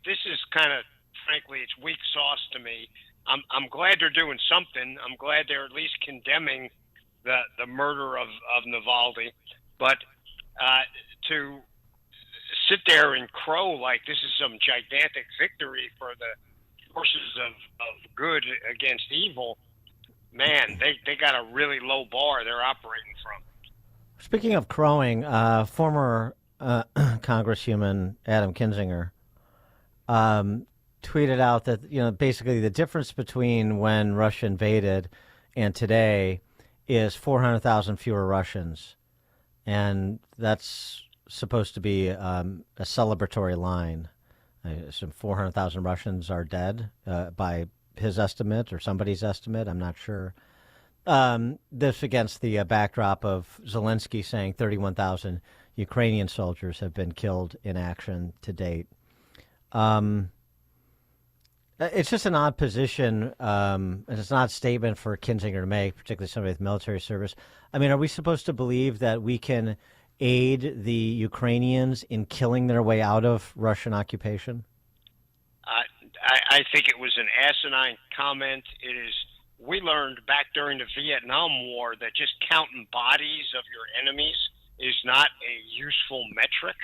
This is kind of, frankly, it's weak sauce to me. I'm glad they're doing something. I'm glad they're at least condemning the murder of Navalny. But to sit there and crow like this is some gigantic victory for the forces of good against evil, man, they got a really low bar they're operating from. Speaking of crowing, former Congresswoman Adam Kinzinger tweeted out that, basically the difference between when Russia invaded and today is 400,000 fewer Russians. And that's supposed to be a celebratory line. I assume 400,000 Russians are dead by his estimate or somebody's estimate. I'm not sure. This against the backdrop of Zelensky saying 31,000 Ukrainian soldiers have been killed in action to date. It's just an odd position, and it's an odd statement for Kinzinger to make, particularly somebody with military service. I mean, are we supposed to believe that we can aid the Ukrainians in killing their way out of Russian occupation? I think it was an asinine comment. We learned back during the Vietnam War that just counting bodies of your enemies is not a useful metric.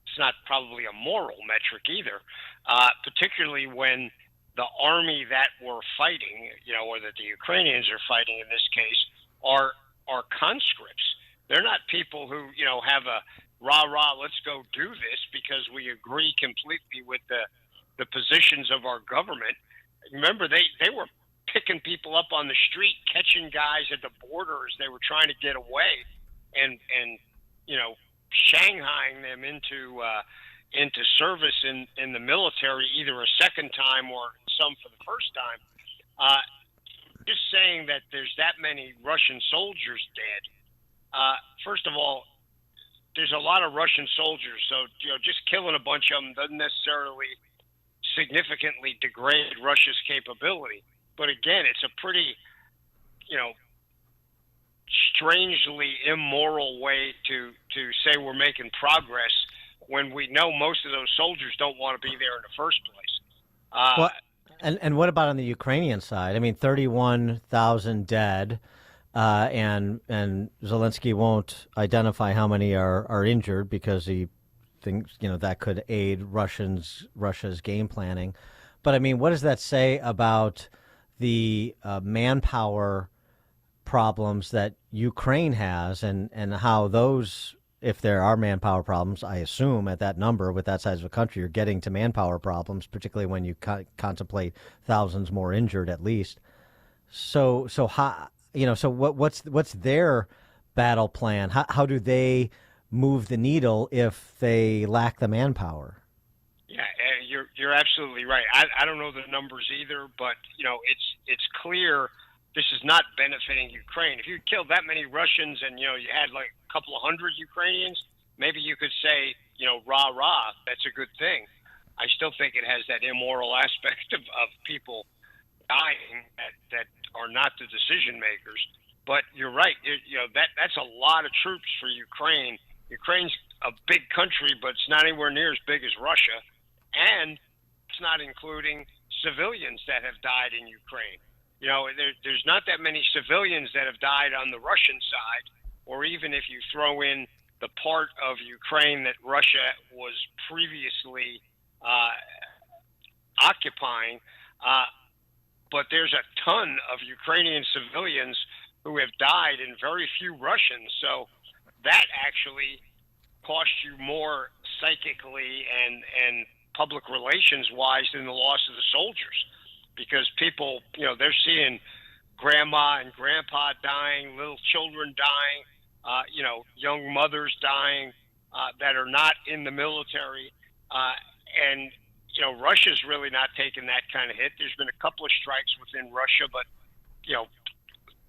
It's not probably a moral metric either, particularly when the army that we're fighting, or that the Ukrainians are fighting in this case, are conscripts. They're not people who, have a rah-rah, let's go do this because we agree completely with the positions of our government. Remember, they were picking people up on the street, catching guys at the border as they were trying to get away, and shanghaiing them into service in the military, either a second time or some for the first time. Just saying that there's that many Russian soldiers dead. First of all, there's a lot of Russian soldiers, so just killing a bunch of them doesn't necessarily significantly degrade Russia's capability. But again, it's a pretty, strangely immoral way to say we're making progress when we know most of those soldiers don't want to be there in the first place. And what about on the Ukrainian side? I mean, 31,000 dead. And Zelensky won't identify how many are injured because he thinks that could aid Russia's game planning. But I mean, what does that say about the manpower problems that Ukraine has, and how those, if there are manpower problems, I assume at that number with that size of a country, you're getting to manpower problems, particularly when you contemplate thousands more injured at least. So how? So what's their battle plan? How do they move the needle if they lack the manpower? Yeah, you're absolutely right. I don't know the numbers either, but it's clear this is not benefiting Ukraine. If you killed that many Russians and you had like a couple of hundred Ukrainians, maybe you could say rah rah, that's a good thing. I still think it has that immoral aspect of people dying that are not the decision makers. But you're right. That's a lot of troops for Ukraine. Ukraine's a big country, but it's not anywhere near as big as Russia, and it's not including civilians that have died in Ukraine. there's not that many civilians that have died on the Russian side, or even if you throw in the part of Ukraine that Russia was previously occupying. But there's a ton of Ukrainian civilians who have died and very few Russians. So that actually costs you more psychically and public relations wise than the loss of the soldiers, because people, they're seeing grandma and grandpa dying, little children dying, young mothers dying that are not in the military. And Russia's really not taking that kind of hit. There's been a couple of strikes within Russia, but,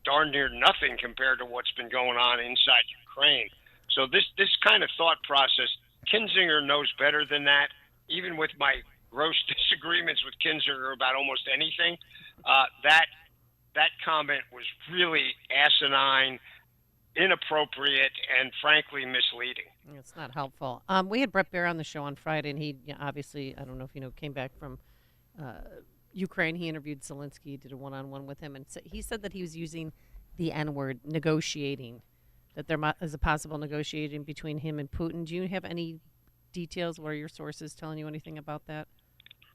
darn near nothing compared to what's been going on inside Ukraine. So this kind of thought process, Kinzinger knows better than that. Even with my gross disagreements with Kinzinger about almost anything, that comment was really asinine, inappropriate, and frankly misleading. It's not helpful. We had Brett Baer on the show on Friday, and he obviously, I don't know if you know, came back from Ukraine. He interviewed Zelensky, did a one-on-one with him, and he said that he was using the N-word, negotiating, that there is a possible negotiating between him and Putin. Do you have any details? What are your sources telling you anything about that?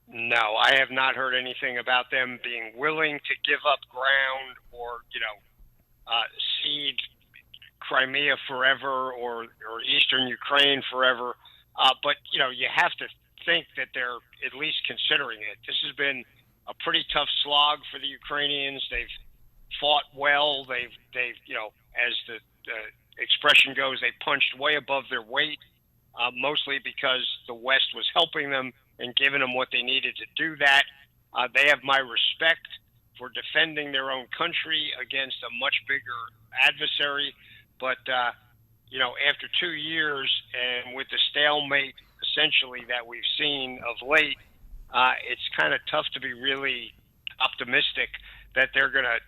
No, I have not heard anything about them being willing to give up ground or, cede Crimea forever or eastern Ukraine forever. But, you have to think that they're at least considering it. This has been a pretty tough slog for the Ukrainians. They've fought well. They've as the expression goes, they punched way above their weight, mostly because the West was helping them and giving them what they needed to do that. They have my respect for defending their own country against a much bigger adversary. But, after 2 years and with the stalemate essentially that we've seen of late, it's kind of tough to be really optimistic that they're going to,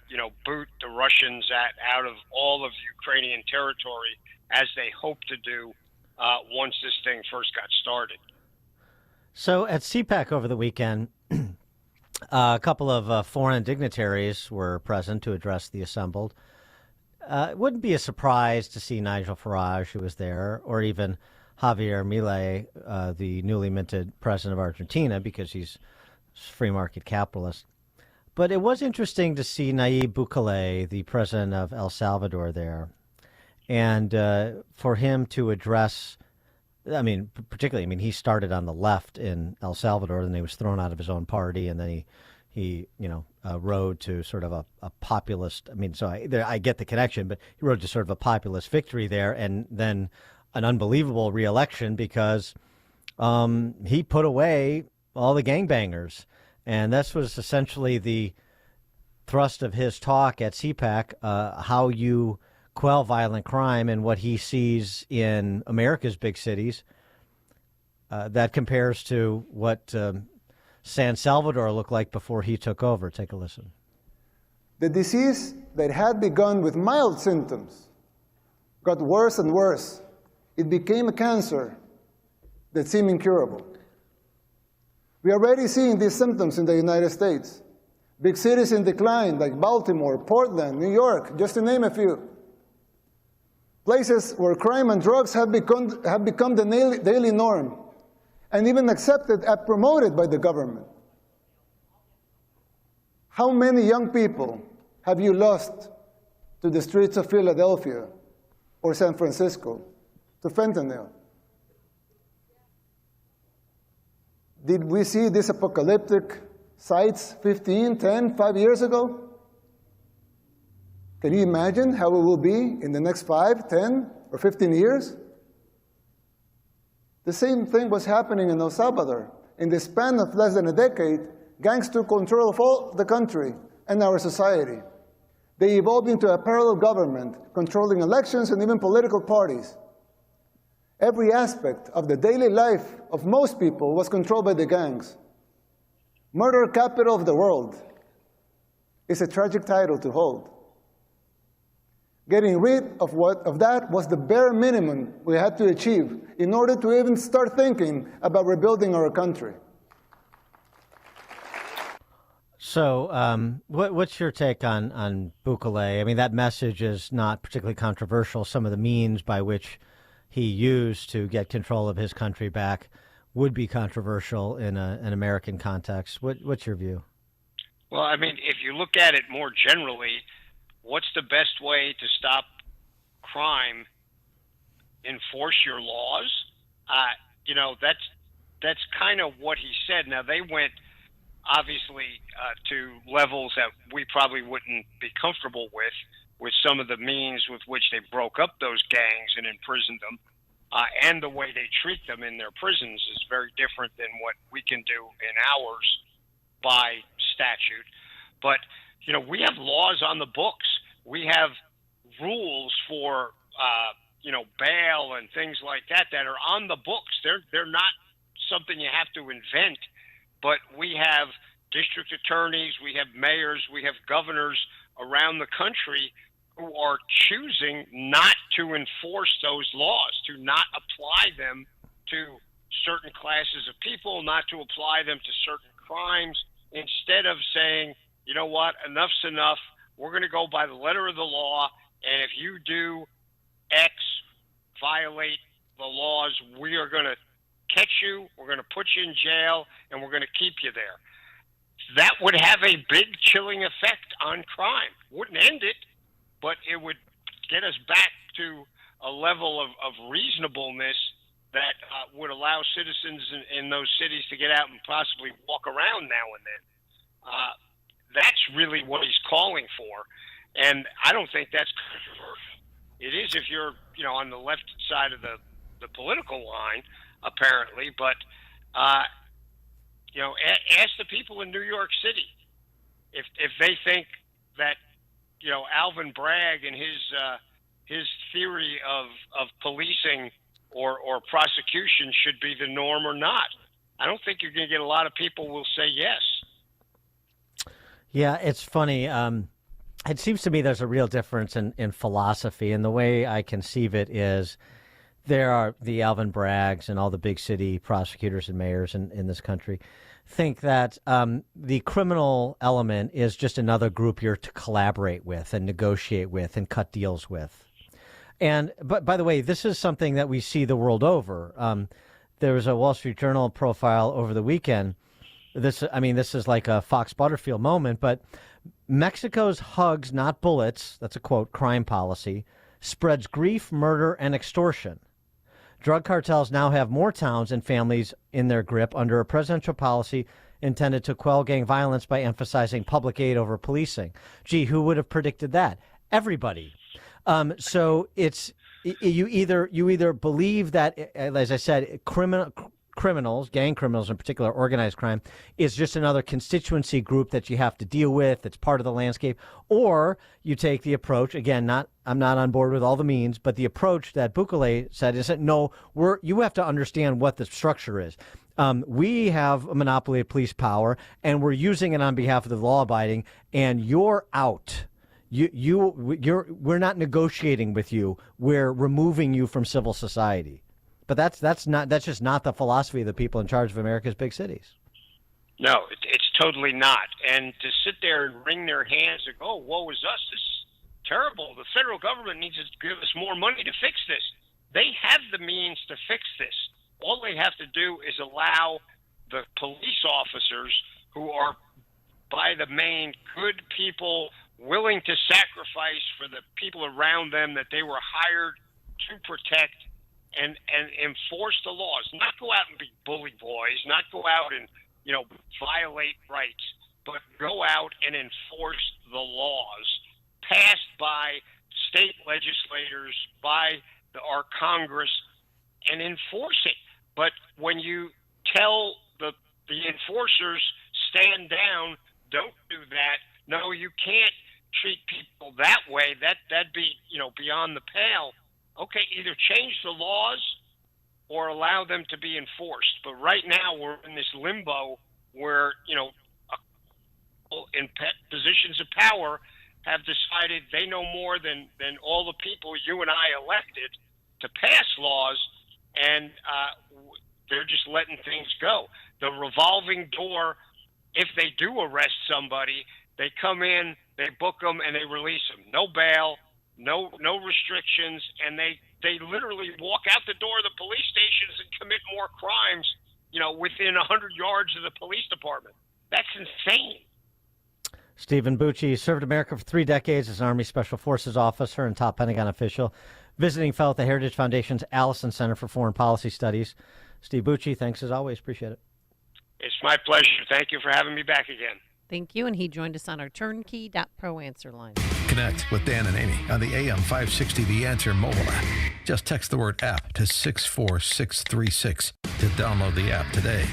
boot the Russians out of all of Ukrainian territory as they hope to do once this thing first got started. So at CPAC over the weekend, a couple of foreign dignitaries were present to address the assembled. It wouldn't be a surprise to see Nigel Farage, who was there, or even Javier Milei, the newly minted president of Argentina, because he's a free market capitalist. But it was interesting to see Nayib Bukele, the president of El Salvador, there, and for him to address, particularly, he started on the left in El Salvador, and he was thrown out of his own party, and then he rode to sort of a populist. I get the connection, but he rode to sort of a populist victory there, and then an unbelievable reelection because he put away all the gangbangers. And this was essentially the thrust of his talk at CPAC, how you quell violent crime and what he sees in America's big cities. That compares to what San Salvador looked like before he took over. Take a listen. The disease that had begun with mild symptoms got worse and worse. It became a cancer that seemed incurable. We are already seeing these symptoms in the United States. Big cities in decline like Baltimore, Portland, New York, just to name a few. Places where crime and drugs have become the daily norm and even accepted and promoted by the government. How many young people have you lost to the streets of Philadelphia or San Francisco, to fentanyl? Did we see these apocalyptic sights 15, 10, 5 years ago? Can you imagine how it will be in the next 5, 10, or 15 years? The same thing was happening in El Salvador. In the span of less than a decade, gangs took control of all the country and our society. They evolved into a parallel government, controlling elections and even political parties. Every aspect of the daily life of most people was controlled by the gangs. Murder capital of the world is a tragic title to hold. Getting rid of that was the bare minimum we had to achieve in order to even start thinking about rebuilding our country. So, what's your take on Bukele? I mean, that message is not particularly controversial. Some of the means by which he used to get control of his country back would be controversial in an American context. What's your view? Well, I mean, if you look at it more generally, what's the best way to stop crime? Enforce your laws. That's kind of what he said. Now, they went obviously to levels that we probably wouldn't be comfortable with some of the means with which they broke up those gangs and imprisoned them, and the way they treat them in their prisons is very different than what we can do in ours by statute. But we have laws on the books. We have rules for bail and things like that are on the books. They're not something you have to invent. But we have district attorneys, we have mayors, we have governors around the country who are choosing not to enforce those laws, to not apply them to certain classes of people, not to apply them to certain crimes, instead of saying, you know what, enough's enough. We're going to go by the letter of the law, and if you do X, violate the laws, we are going to catch you, we're going to put you in jail, and we're going to keep you there. That would have a big chilling effect on crime. Wouldn't end it, but it would get us back to a level of reasonableness that would allow citizens in those cities to get out and possibly walk around now and then. That's really what he's calling for, and I don't think that's controversial. It is if you're on the left side of the political line, apparently, but ask the people in New York City if they think that Alvin Bragg and his theory of policing or prosecution should be the norm or not. I don't think you're going to get a lot of people who will say yes. Yeah, it's funny. It seems to me there's a real difference in philosophy, and the way I conceive it is there are the Alvin Braggs and all the big city prosecutors and mayors in this country think that the criminal element is just another group you're to collaborate with and negotiate with and cut deals with. But by the way, this is something that we see the world over. There was a Wall Street Journal profile over the weekend. This is like a Fox Butterfield moment, but Mexico's hugs, not bullets, that's a quote, crime policy, spreads grief, murder, and extortion. Drug cartels now have more towns and families in their grip under a presidential policy intended to quell gang violence by emphasizing public aid over policing. Gee, who would have predicted that? Everybody. So it's you either believe that, as I said, criminals, gang criminals in particular, organized crime, is just another constituency group that you have to deal with. It's part of the landscape. Or you take the approach, again, I'm not on board with all the means, but the approach that Bukele said is that, no, you have to understand what the structure is. We have a monopoly of police power, and we're using it on behalf of the law-abiding, and you're out. We're not negotiating with you. We're removing you from civil society. But that's just not the philosophy of the people in charge of America's big cities. No, it's totally not. And to sit there and wring their hands and go, woe is us, this is terrible. The federal government needs to give us more money to fix this. They have the means to fix this. All they have to do is allow the police officers who are, by the main, good people willing to sacrifice for the people around them that they were hired to protect and enforce the laws, not go out and be bully boys, not go out and, violate rights, but go out and enforce the laws passed by state legislators, by our Congress, and enforce it. But when you tell the enforcers, stand down, don't do that, no, you can't treat people that way, that'd be, beyond the pale. Okay, either change the laws or allow them to be enforced. But right now we're in this limbo where, in positions of power have decided they know more than all the people you and I elected to pass laws, and they're just letting things go. The revolving door if they do arrest somebody, they come in, they book them, and they release them. No bail, no restrictions, and they literally walk out the door of the police stations and commit more crimes, within 100 yards of the police department. That's insane. Stephen Bucci served America for 3 decades as an Army Special Forces officer and top Pentagon official, visiting fellow at the Heritage Foundation's Allison Center for Foreign Policy Studies. Steve Bucci, thanks as always. Appreciate it. It's my pleasure. Thank you for having me back again. Thank you. And he joined us on our turnkey.pro answer line. Connect with Dan and Amy on the AM 560 The Answer mobile app. Just text the word app to 64636 to download the app today.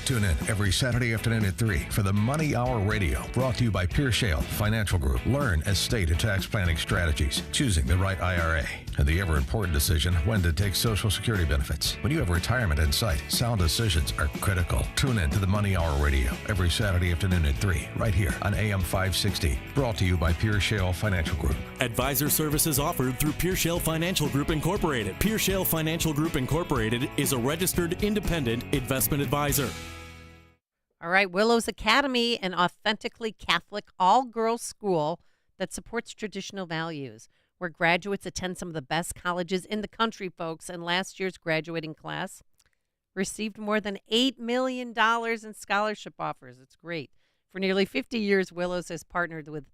Tune in every Saturday afternoon at 3 for the Money Hour Radio, brought to you by Pierre Shale Financial Group. Learn estate and tax planning strategies, choosing the right IRA, and the ever-important decision when to take Social Security benefits. When you have retirement in sight, sound decisions are critical. Tune in to the Money Hour Radio every Saturday afternoon at 3, right here on AM 560, brought to you by Pierre Shale Financial Group. Advisor services offered through Pierre Shale Financial Group Incorporated. Pierre Shale Financial Group Incorporated is a registered independent investment advisor. All right, Willows Academy, an authentically Catholic all-girls school that supports traditional values, where graduates attend some of the best colleges in the country, folks. And last year's graduating class received more than $8 million in scholarship offers. It's great. For nearly 50 years, Willows has partnered with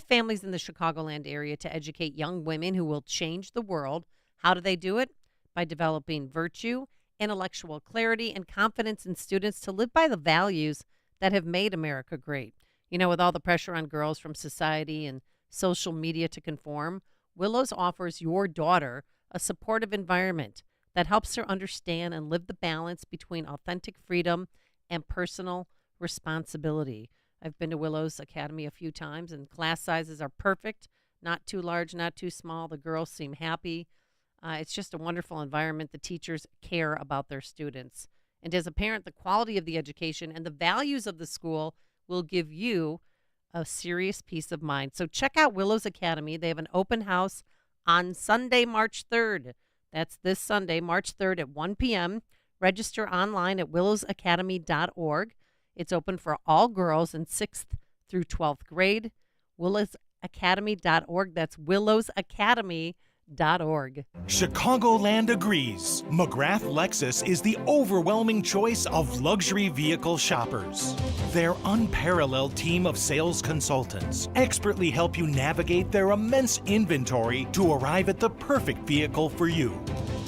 families in the Chicagoland area to educate young women who will change the world. How do they do it? By developing virtue, intellectual clarity, and confidence in students to live by the values that have made America great. With all the pressure on girls from society and social media to conform, Willows offers your daughter a supportive environment that helps her understand and live the balance between authentic freedom and personal responsibility. I've been to Willows Academy a few times, and class sizes are perfect, not too large, not too small. The girls seem happy. It's just a wonderful environment. The teachers care about their students. And as a parent, the quality of the education and the values of the school will give you a serious peace of mind. So check out Willows Academy. They have an open house on Sunday, March 3rd. That's this Sunday, March 3rd at 1 p.m. Register online at willowsacademy.org. It's open for all girls in 6th through 12th grade. willowsacademy.org. That's willowsacademy.org. Chicagoland agrees. McGrath Lexus is the overwhelming choice of luxury vehicle shoppers. Their unparalleled team of sales consultants expertly help you navigate their immense inventory to arrive at the perfect vehicle for you.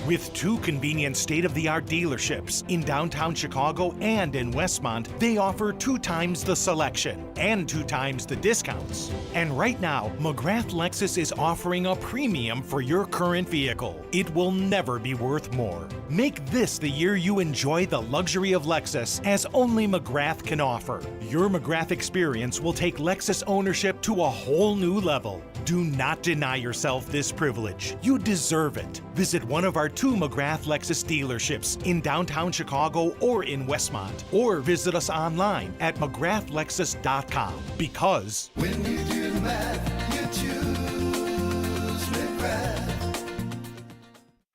With 2 convenient state-of-the-art dealerships in downtown Chicago and in Westmont, they offer 2 times the selection and 2 times the discounts. And right now, McGrath Lexus is offering a premium for your current vehicle. It will never be worth more. Make this the year you enjoy the luxury of Lexus as only McGrath can offer. Your McGrath experience will take Lexus ownership to a whole new level. Do not deny yourself this privilege. You deserve it. Visit one of our 2 McGrath Lexus dealerships in downtown Chicago or in Westmont, or visit us online at McGrathLexus.com, because when you do the math, you choose McGrath.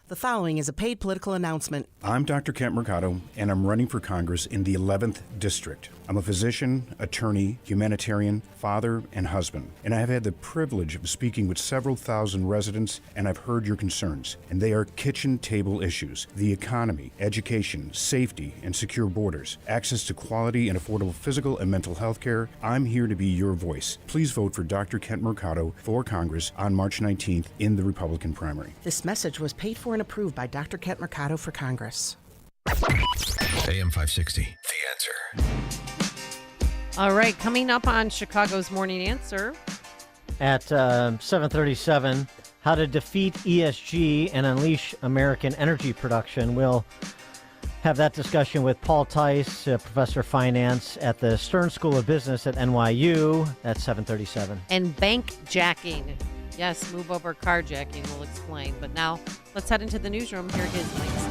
The following is a paid political announcement. I'm Dr. Kent Mercado, and I'm running for Congress in the 11th District. I'm a physician, attorney, humanitarian, father, and husband. And I have had the privilege of speaking with several thousand residents, and I've heard your concerns. And they are kitchen table issues: the economy, education, safety, and secure borders, access to quality and affordable physical and mental health care. I'm here to be your voice. Please vote for Dr. Kent Mercado for Congress on March 19th in the Republican primary. This message was paid for and approved by Dr. Kent Mercado for Congress. AM 560, The Answer. All right, coming up on Chicago's Morning Answer. At 7:37, how to defeat ESG and unleash American energy production. We'll have that discussion with Paul Tice, professor of finance at the Stern School of Business at NYU. That's 7:37. And bank jacking. Yes, move over carjacking, we'll explain. But now, let's head into the newsroom. Here are his links.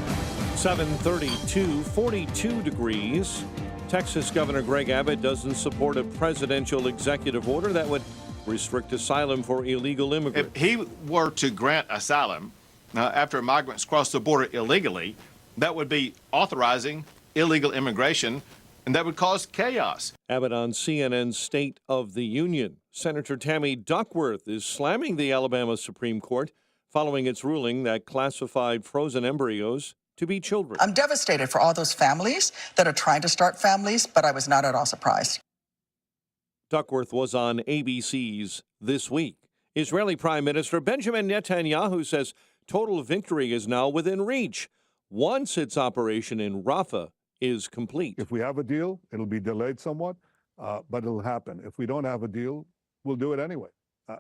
7:32, 42 degrees. Texas Governor Greg Abbott doesn't support a presidential executive order that would restrict asylum for illegal immigrants. If he were to grant asylum after migrants cross the border illegally, that would be authorizing illegal immigration and that would cause chaos. Abbott on CNN's State of the Union. Senator Tammy Duckworth is slamming the Alabama Supreme Court following its ruling that classified frozen embryos to be children. I'm devastated for all those families that are trying to start families, but I was not at all surprised. Duckworth was on ABC's This Week. Israeli Prime Minister Benjamin Netanyahu says total victory is now within reach once its operation in Rafah is complete. If we have a deal, it'll be delayed somewhat, but it'll happen. If we don't have a deal, we'll do it anyway.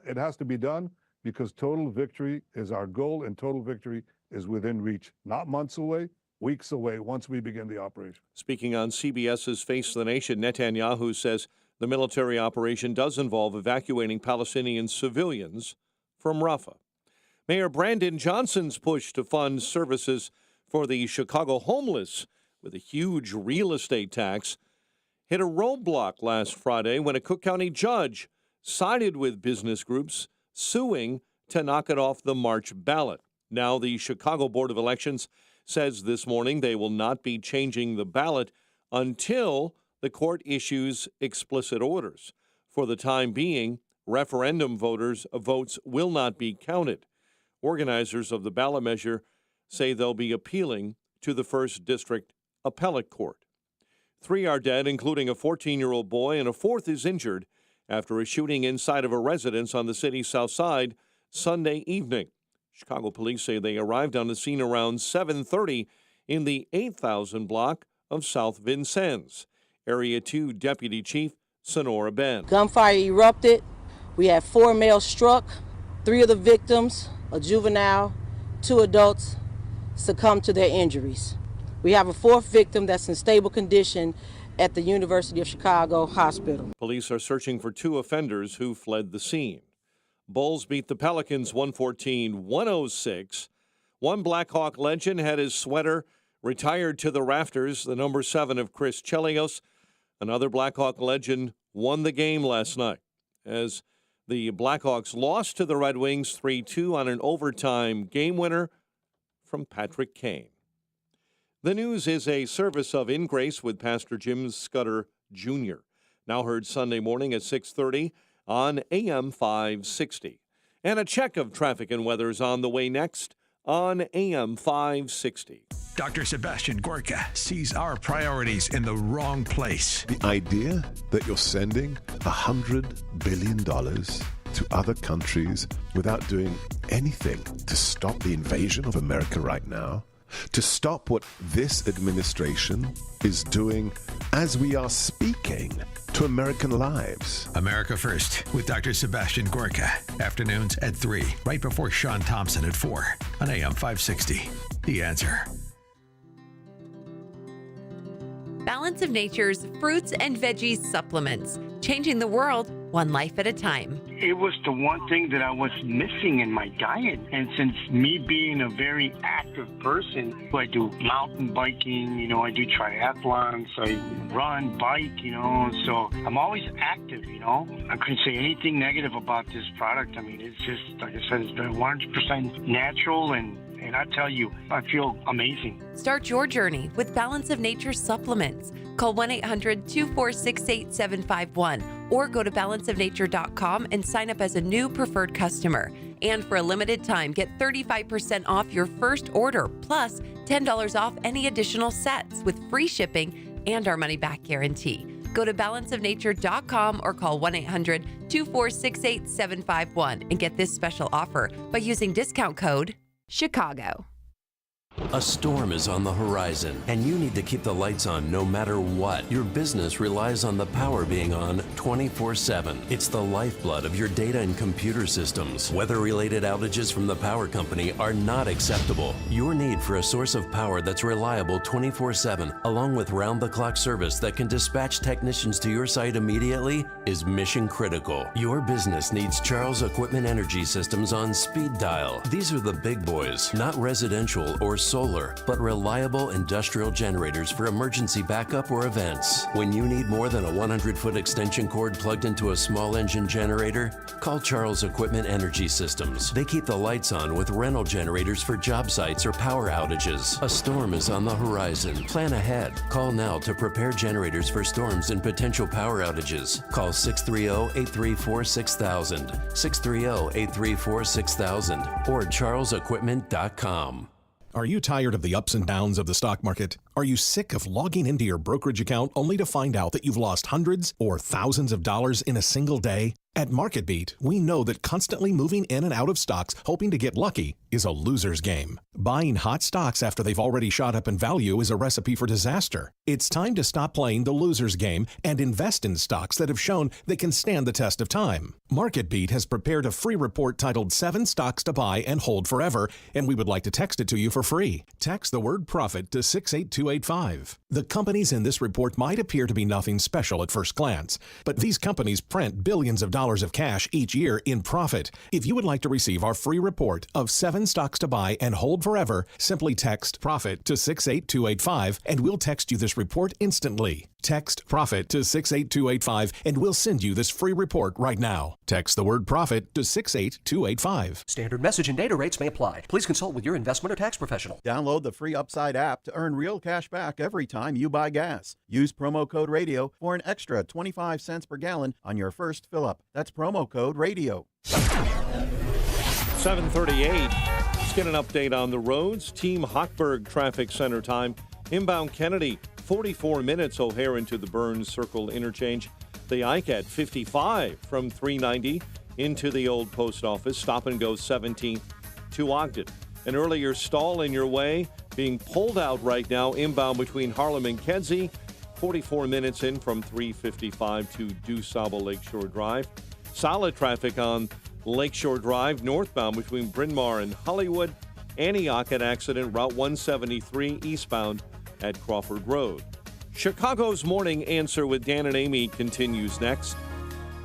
It has to be done because total victory is our goal, and total victory is within reach, not months away, weeks away, once we begin the operation. Speaking on CBS's Face the Nation, Netanyahu says the military operation does involve evacuating Palestinian civilians from Rafah. Mayor Brandon Johnson's push to fund services for the Chicago homeless with a huge real estate tax hit a roadblock last Friday when a Cook County judge sided with business groups suing to knock it off the March ballot. Now the Chicago Board of Elections says this morning they will not be changing the ballot until the court issues explicit orders. For the time being, referendum votes will not be counted. Organizers of the ballot measure say they'll be appealing to the 1st District Appellate Court. 3 are dead, including a 14-year-old boy, and a 4th is injured after a shooting inside of a residence on the city's south side Sunday evening. Chicago police say they arrived on the scene around 7:30 in the 8,000 block of South Vincennes. Area 2 Deputy Chief Sonora Ben. Gunfire erupted. We had 4 males struck. 3 of the victims, a juvenile, 2 adults, succumbed to their injuries. We have a 4th victim that's in stable condition at the University of Chicago Hospital. Police are searching for 2 offenders who fled the scene. Bulls beat the Pelicans 114-106. One Blackhawk legend had his sweater retired to the rafters, the number 7 of Chris Chelios. Another Blackhawk legend won the game last night as the Blackhawks lost to the Red Wings 3-2 on an overtime game winner from Patrick Kane. The news is a service of In Grace with Pastor Jim Scudder Jr. Now heard Sunday morning at 6:30 on AM 560. And a check of traffic and weather is on the way next on AM 560. Dr. Sebastian Gorka sees our priorities in the wrong place. The idea that you're sending $100 billion to other countries without doing anything to stop the invasion of America right now, to stop what this administration is doing as we are speaking to American lives. America First with Dr. Sebastian Gorka. Afternoons at 3, right before Sean Thompson at 4 on AM 560. The Answer. Balance of Nature's fruits and veggies supplements, changing the world one life at a time. It was the one thing that I was missing in my diet. And since me being a very active person, I do mountain biking, I do triathlons, I run, bike, so I'm always active, I couldn't say anything negative about this product. I mean, it's just, like I said, it's been 100% natural, and I tell you, I feel amazing. Start your journey with Balance of Nature supplements. Call 1-800-246-8751 or go to balanceofnature.com and sign up as a new preferred customer. And for a limited time, get 35% off your first order, plus $10 off any additional sets with free shipping and our money-back guarantee. Go to balanceofnature.com or call 1-800-246-8751 and get this special offer by using discount code Chicago. A storm is on the horizon, and you need to keep the lights on no matter what. Your business relies on the power being on 24/7. It's the lifeblood of your data and computer systems. Weather-related outages from the power company are not acceptable. Your need for a source of power that's reliable 24/7, along with round-the-clock service that can dispatch technicians to your site immediately, is mission critical. Your business needs Charles Equipment Energy Systems on speed dial. These are the big boys, not residential or solar, but reliable industrial generators for emergency backup or events. When you need more than a 100-foot extension cord plugged into a small engine generator, call Charles Equipment Energy Systems. They keep the lights on with rental generators for job sites or power outages. A storm is on the horizon. Plan ahead. Call now to prepare generators for storms and potential power outages. Call 630-834-6000, 630-834-6000, or charlesequipment.com. Are you tired of the ups and downs of the stock market? Are you sick of logging into your brokerage account only to find out that you've lost hundreds or thousands of dollars in a single day? At MarketBeat, we know that constantly moving in and out of stocks hoping to get lucky is a loser's game. Buying hot stocks after they've already shot up in value is a recipe for disaster. It's time to stop playing the loser's game and invest in stocks that have shown they can stand the test of time. MarketBeat has prepared a free report titled 7 Stocks to Buy and Hold Forever, and we would like to text it to you for free. Text the word profit to 68285. The companies in this report might appear to be nothing special at first glance, but these companies print billions of dollars of cash each year in profit. If you would like to receive our free report of 7 stocks to buy and hold forever, simply text PROFIT to 68285 and we'll text you this report instantly. Text PROFIT to 68285 and we'll send you this free report right now. Text the word PROFIT to 68285. Standard message and data rates may apply. Please consult with your investment or tax professional. Download the free Upside app to earn real cash back every time you buy gas. Use promo code RADIO for an extra 25 cents per gallon on your first fill-up. That's promo code RADIO. 7:38. Let's get an update on the roads. Team Hochberg Traffic Center time. Inbound Kennedy, 44 minutes O'Hare into the Burns Circle interchange. The Ike at 55 from 390 into the old post office. Stop and go 17th to Ogden. An earlier stall in your way being pulled out right now inbound between Harlem and Kedzie. 44 minutes in from 355 to DuSable Lakeshore Drive. Solid traffic on Lakeshore Drive northbound between Bryn Mawr and Hollywood. Antioch at accident Route 173 eastbound at Crawford Road. Chicago's Morning Answer with Dan and Amy continues next.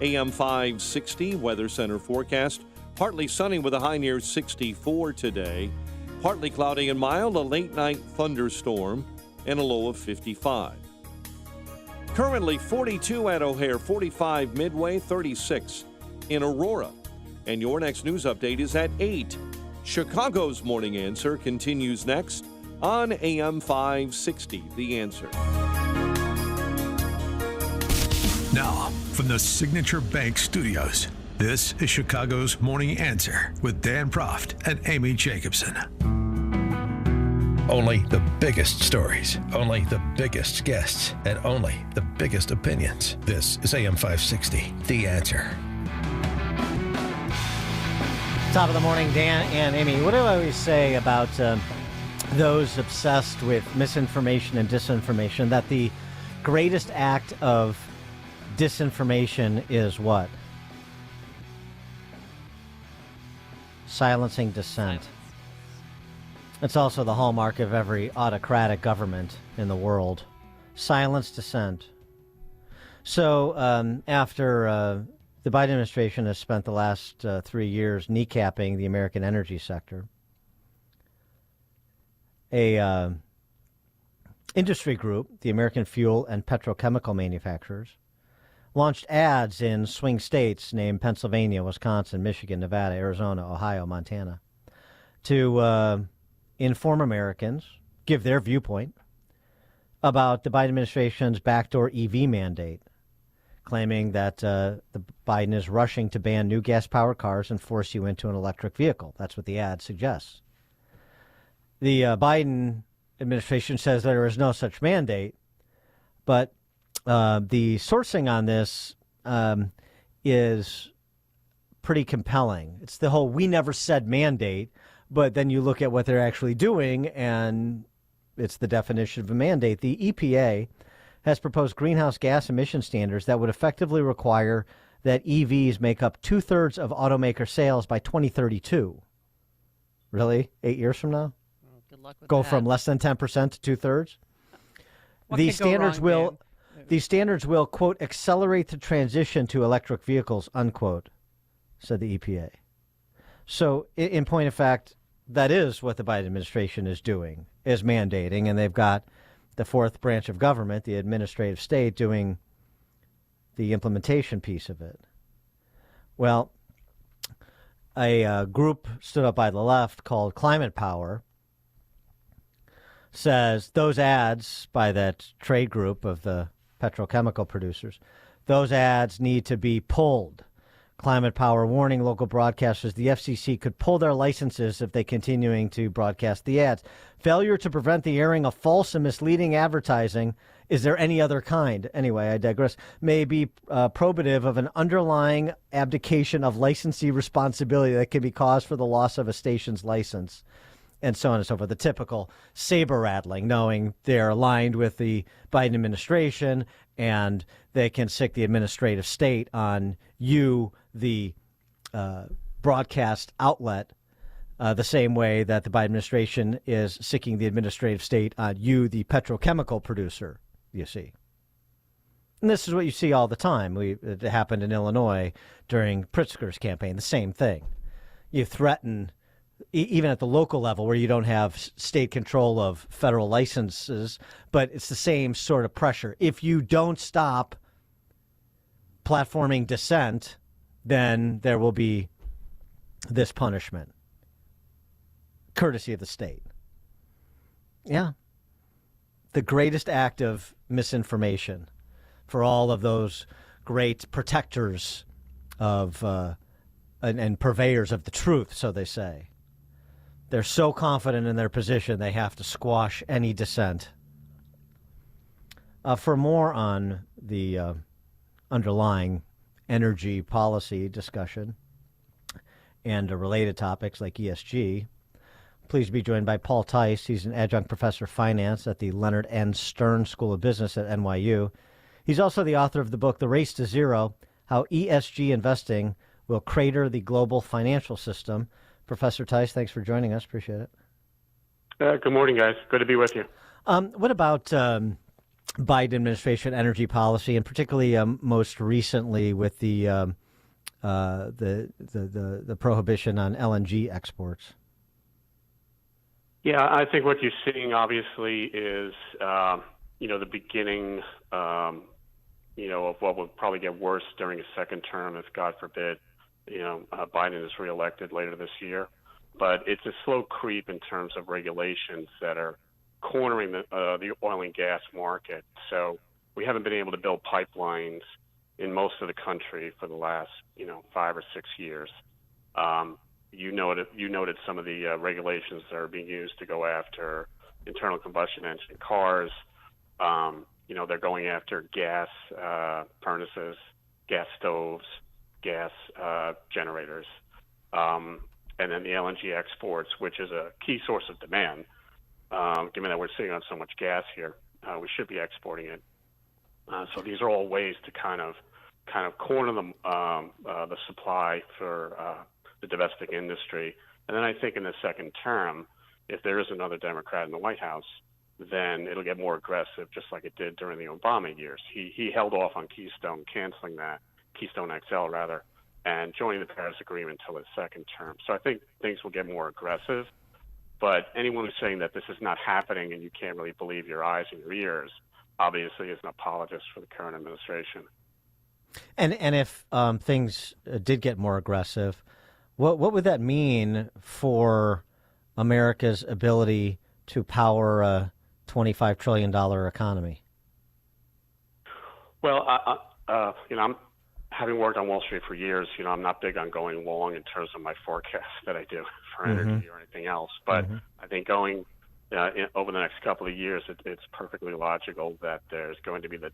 AM 560 Weather Center forecast. Partly sunny with a high near 64 today. Partly cloudy and mild, a late night thunderstorm, and a low of 55. Currently 42 at O'Hare, 45 Midway, 36 in Aurora. And your next news update is at 8. Chicago's Morning Answer continues next on AM 560, The Answer. Now, from the Signature Bank Studios, this is Chicago's Morning Answer with Dan Proft and Amy Jacobson. Only the biggest stories, only the biggest guests, and only the biggest opinions. This is AM 560, The Answer. Top of the morning, Dan and Amy. What do I always say about those obsessed with misinformation and disinformation? That the greatest act of disinformation is what? Silencing dissent. It's also the hallmark of every autocratic government in the world. Silence dissent. So after the Biden administration has spent the last 3 years kneecapping the American energy sector, a industry group, the American Fuel and Petrochemical Manufacturers, launched ads in swing states named Pennsylvania, Wisconsin, Michigan, Nevada, Arizona, Ohio, Montana, to inform Americans, give their viewpoint about the Biden administration's backdoor EV mandate, claiming that the Biden is rushing to ban new gas-powered cars and force you into an electric vehicle. That's what the ad suggests. The Biden administration says there is no such mandate, but the sourcing on this is pretty compelling. It's the whole "we never said" mandate, but then you look at what they're actually doing, and it's the definition of a mandate. The EPA has proposed greenhouse gas emission standards that would effectively require that EVs make up 2/3 of automaker sales by 2032. Really? 8 years from now? Well, good luck with Go that. from less than 10% to 2/3? What These could go standards wrong, will, these standards will, quote, accelerate the transition to electric vehicles, unquote, said the EPA. So, in point of fact, that is what the Biden administration is doing, is mandating, and they've got the fourth branch of government, the administrative state, doing the implementation piece of it. Well, a group stood up by the left called Climate Power says those ads by that trade group of the petrochemical producers, those ads need to be pulled. Climate Power warning local broadcasters the FCC could pull their licenses if they continuing to broadcast the ads. Failure to prevent the airing of false and misleading advertising, is there any other kind? Anyway, I digress. May be probative of an underlying abdication of licensee responsibility that can be cause for the loss of a station's license, and so on and so forth. The typical saber rattling, knowing they're aligned with the Biden administration and they can sick the administrative state on you, the broadcast outlet, the same way that the Biden administration is sicking the administrative state on you, the petrochemical producer, you see. And this is what you see all the time. It happened in Illinois during Pritzker's campaign, the same thing. You threaten, even at the local level where you don't have state control of federal licenses, but it's the same sort of pressure. If you don't stop platforming dissent, then there will be this punishment, courtesy of the state. Yeah. The greatest act of misinformation for all of those great protectors of and purveyors of the truth, so they say. They're so confident in their position, they have to squash any dissent. For more on the underlying energy policy discussion and related topics like ESG, please be joined by Paul Tice. He's an adjunct professor of finance at the Leonard N. Stern School of Business at NYU. He's also the author of the book, The Race to Zero, How ESG Investing Will Crater the Global Financial System. Professor Tice, thanks for joining us. Appreciate it. Good morning, guys. Good to be with you. What about Biden administration energy policy, and particularly most recently with the prohibition on LNG exports? Yeah, I think what you're seeing obviously is, the beginning, of what will probably get worse during his second term if, God forbid, Biden is reelected later this year. But it's a slow creep in terms of regulations that are cornering the oil and gas market. So we haven't been able to build pipelines in most of the country for the last, 5 or 6 years. You noted some of the regulations that are being used to go after internal combustion engine cars. They're going after gas furnaces, gas stoves, gas generators, and then the LNG exports, which is a key source of demand. Given that we're sitting on so much gas here, we should be exporting it. So these are all ways to kind of corner the supply for the domestic industry. And then I think in the second term, if there is another Democrat in the White House, then it'll get more aggressive, just like it did during the Obama years. He held off on Keystone, canceling that, Keystone XL rather, and joining the Paris Agreement until his second term. So I think things will get more aggressive. But anyone who's saying that this is not happening and you can't really believe your eyes and your ears, obviously is an apologist for the current administration. And if things did get more aggressive, what would that mean for America's ability to power a $25 trillion economy? Well, I'm having worked on Wall Street for years. I'm not big on going long in terms of my forecasts that I do for energy or anything else. But I think going over the next couple of years, it's perfectly logical that there's going to be the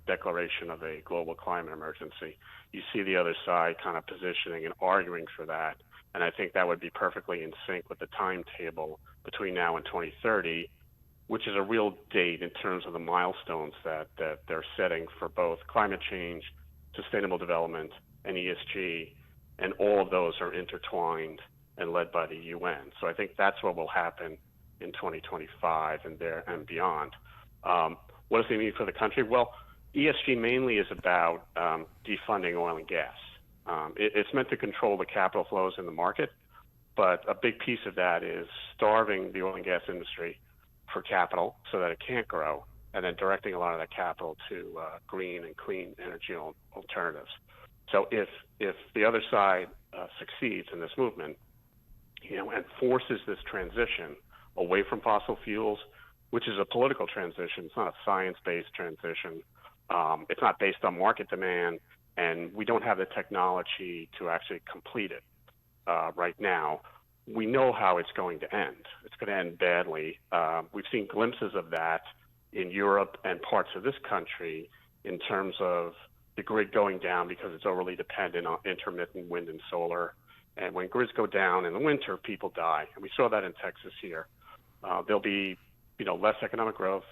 declaration of a global climate emergency. You see the other side kind of positioning and arguing for that. And I think that would be perfectly in sync with the timetable between now and 2030, which is a real date in terms of the milestones that they're setting for both climate change, sustainable development, and ESG. And all of those are intertwined and led by the UN. So I think that's what will happen in 2025 and beyond. What does it mean for the country? Well, ESG mainly is about defunding oil and gas. It's meant to control the capital flows in the market. But a big piece of that is starving the oil and gas industry for capital so that it can't grow, and then directing a lot of that capital to green and clean energy alternatives. So if the other side succeeds in this movement, and forces this transition away from fossil fuels, which is a political transition, it's not a science-based transition. It's not based on market demand, and we don't have the technology to actually complete it right now. We know how it's going to end. It's going to end badly. We've seen glimpses of that in Europe and parts of this country in terms of the grid going down because it's overly dependent on intermittent wind and solar. And when grids go down in the winter, people die. And we saw that in Texas here. There'll be, less economic growth,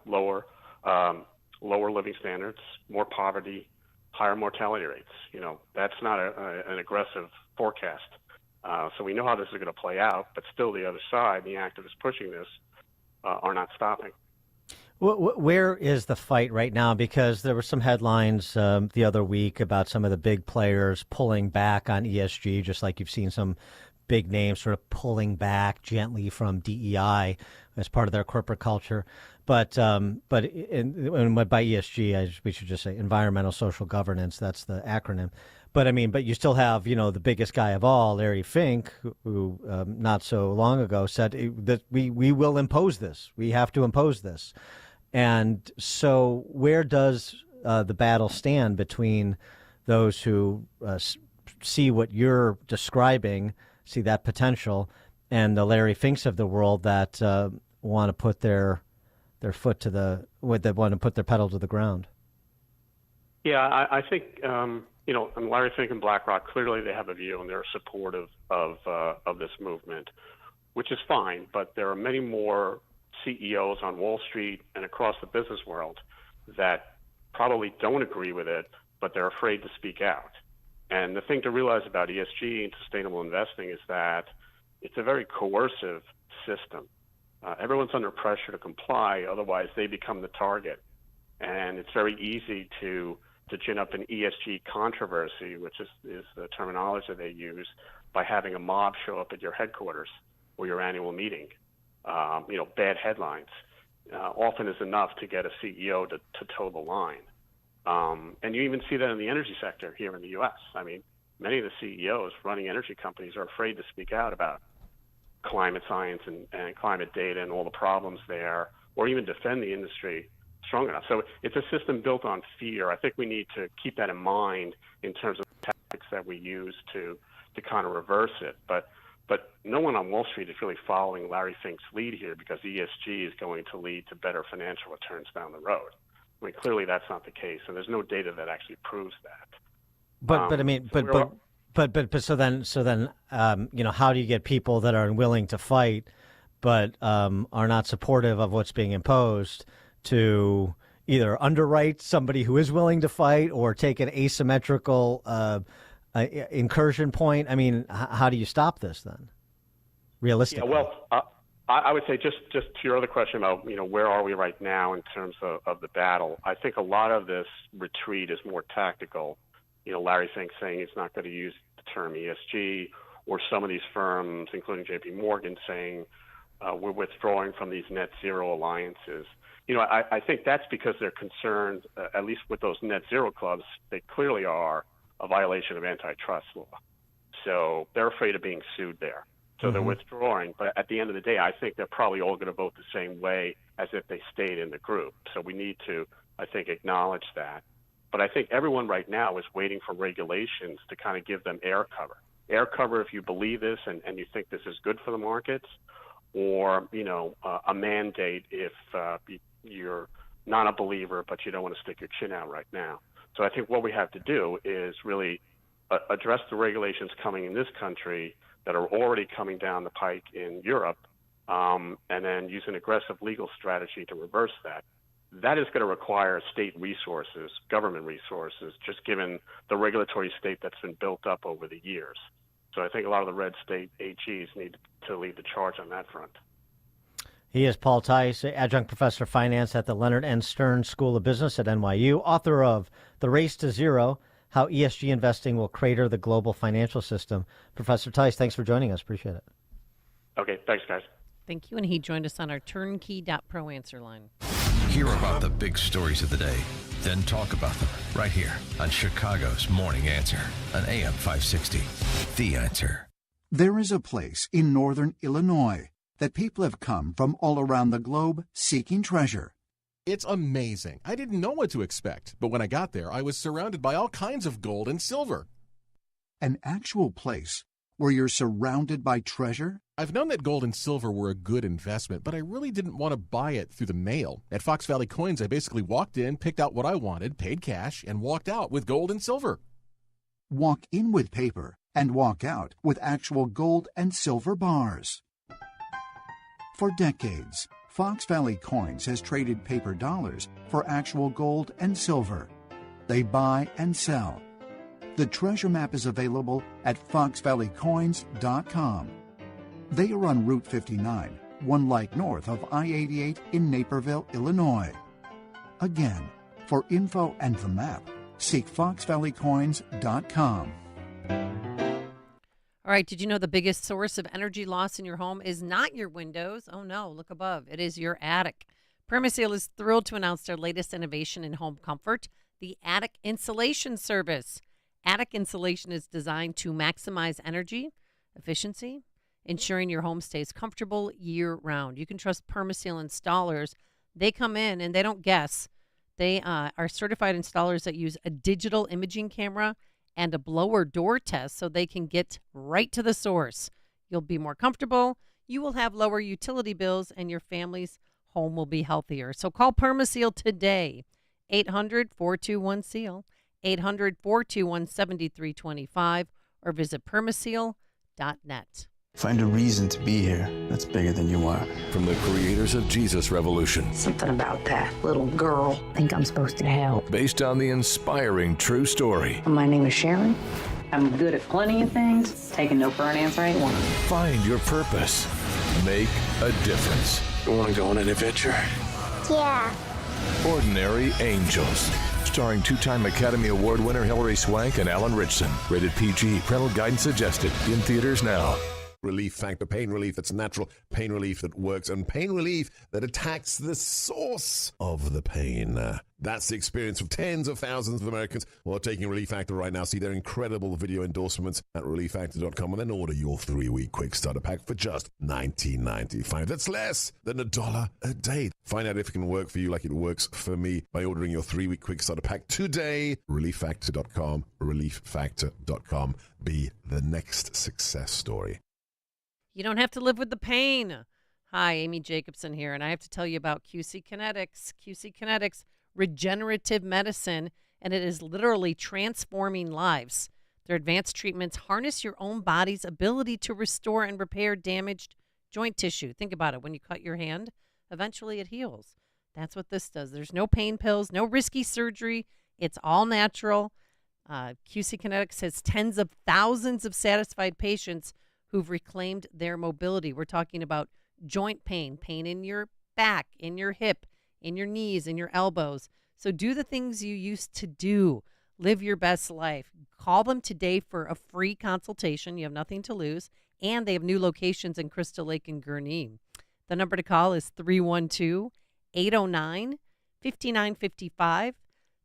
lower living standards, more poverty, higher mortality rates. That's not an aggressive forecast. So we know how this is going to play out, but still the other side, the activists pushing this, are not stopping. Where is the fight right now? Because there were some headlines the other week about some of the big players pulling back on ESG, just like you've seen some big names sort of pulling back gently from DEI as part of their corporate culture. But by ESG, we should just say environmental social governance. That's the acronym. But you still have, the biggest guy of all, Larry Fink, who not so long ago said that we will impose this. We have to impose this. And so where does the battle stand between those who see what you're describing, see that potential, and the Larry Finks of the world that want to put their foot to that want to put their pedal to the ground? Yeah, I think and Larry Fink and BlackRock, clearly they have a view and they're supportive of this movement, which is fine. But there are many more CEOs on Wall Street and across the business world that probably don't agree with it, but they're afraid to speak out. And the thing to realize about ESG and sustainable investing is that it's a very coercive system. Everyone's under pressure to comply, otherwise they become the target. And it's very easy to gin up an ESG controversy, which is the terminology that they use, by having a mob show up at your headquarters or your annual meeting. Bad headlines often is enough to get a CEO to toe the line. And you even see that in the energy sector here in the U.S. Many of the CEOs running energy companies are afraid to speak out about climate science and climate data and all the problems there, or even defend the industry strong enough. So it's a system built on fear. I think we need to keep that in mind in terms of the tactics that we use to kind of reverse it. But no one on Wall Street is really following Larry Fink's lead here because ESG is going to lead to better financial returns down the road. Clearly that's not the case, and there's no data that actually proves that. So then, how do you get people that are willing to fight but are not supportive of what's being imposed to either underwrite somebody who is willing to fight or take an asymmetrical incursion point? How do you stop this then, realistically? Yeah, well, I would say just to your other question about, where are we right now in terms of the battle, I think a lot of this retreat is more tactical. Larry Fink saying he's not going to use the term ESG, or some of these firms, including JP Morgan, saying we're withdrawing from these net zero alliances. I think that's because they're concerned, at least with those net zero clubs, they clearly are a violation of antitrust law. So they're afraid of being sued there. So they're withdrawing. But at the end of the day, I think they're probably all going to vote the same way as if they stayed in the group. So we need to, I think, acknowledge that. But I think everyone right now is waiting for regulations to kind of give them air cover. Air cover if you believe this and you think this is good for the markets, or, a mandate if you're not a believer but you don't want to stick your chin out right now. So I think what we have to do is really address the regulations coming in this country that are already coming down the pike in Europe, and then use an aggressive legal strategy to reverse that. That is going to require state resources, government resources, just given the regulatory state that's been built up over the years. So I think a lot of the red state AGs need to lead the charge on that front. He is Paul Tice, adjunct professor of finance at the Leonard N. Stern School of Business at NYU, author of The Race to Zero, how ESG investing will crater the global financial system. Professor Tice, thanks for joining us. Appreciate it. Okay, thanks, guys. Thank you. And he joined us on our turnkey.pro answer line. Hear about the big stories of the day, then talk about them right here on Chicago's Morning Answer on AM 560. The Answer. There is a place in northern Illinois that people have come from all around the globe seeking treasure. It's amazing. I didn't know what to expect, but when I got there, I was surrounded by all kinds of gold and silver. An actual place where you're surrounded by treasure? I've known that gold and silver were a good investment, but I really didn't want to buy it through the mail. At Fox Valley Coins, I basically walked in, picked out what I wanted, paid cash, and walked out with gold and silver. Walk in with paper and walk out with actual gold and silver bars. For decades, Fox Valley Coins has traded paper dollars for actual gold and silver. They buy and sell. The treasure map is available at foxvalleycoins.com. They are on Route 59, 1 light north of I-88 in Naperville, Illinois. Again, for info and the map, seek foxvalleycoins.com. All right, did you know the biggest source of energy loss in your home is not your windows? Oh no, look above. It is your attic. Permaseal is thrilled to announce their latest innovation in home comfort, the Attic Insulation Service. Attic insulation is designed to maximize energy efficiency, ensuring your home stays comfortable year-round. You can trust Permaseal installers. They come in and they don't guess. They are certified installers that use a digital imaging camera and a blower door test so they can get right to the source. You'll be more comfortable, you will have lower utility bills, and your family's home will be healthier. So call Permaseal today, 800-421-SEAL, 800-421-7325, or visit permaseal.net. Find a reason to be here that's bigger than you are. From the creators of Jesus Revolution. Something about that little girl. Think I'm supposed to help. Based on the inspiring true story. My name is Sharon. I'm good at plenty of things. Taking no for an answer ain't one. Find your purpose. Make a difference. You want to go on an adventure? Yeah. Ordinary Angels. Starring two-time Academy Award winner Hilary Swank and Alan Ritchson. Rated PG. Parental guidance suggested. In theaters now. Relief Factor, pain relief that's natural, pain relief that works, and pain relief that attacks the source of the pain. That's the experience of tens of thousands of Americans who are taking Relief Factor right now. See their incredible video endorsements at relieffactor.com and then order your 3-week quick starter pack for just $19.95. That's less than $1 a day. Find out if it can work for you like it works for me by ordering your 3-week quick starter pack today. Relieffactor.com, relieffactor.com. Be the next success story. You don't have to live with the pain. Hi, Amy Jacobson here, and I have to tell you about QC Kinetics. QC Kinetics, regenerative medicine, and it is literally transforming lives. Their advanced treatments harness your own body's ability to restore and repair damaged joint tissue. Think about it. When you cut your hand, eventually it heals. That's what this does. There's no pain pills, no risky surgery. It's all natural. QC Kinetics has tens of thousands of satisfied patients who've reclaimed their mobility. We're talking about joint pain, pain in your back, in your hip, in your knees, in your elbows. So do the things you used to do. Live your best life. Call them today for a free consultation. You have nothing to lose. And they have new locations in Crystal Lake and Gurnee. The number to call is 312-809-5955.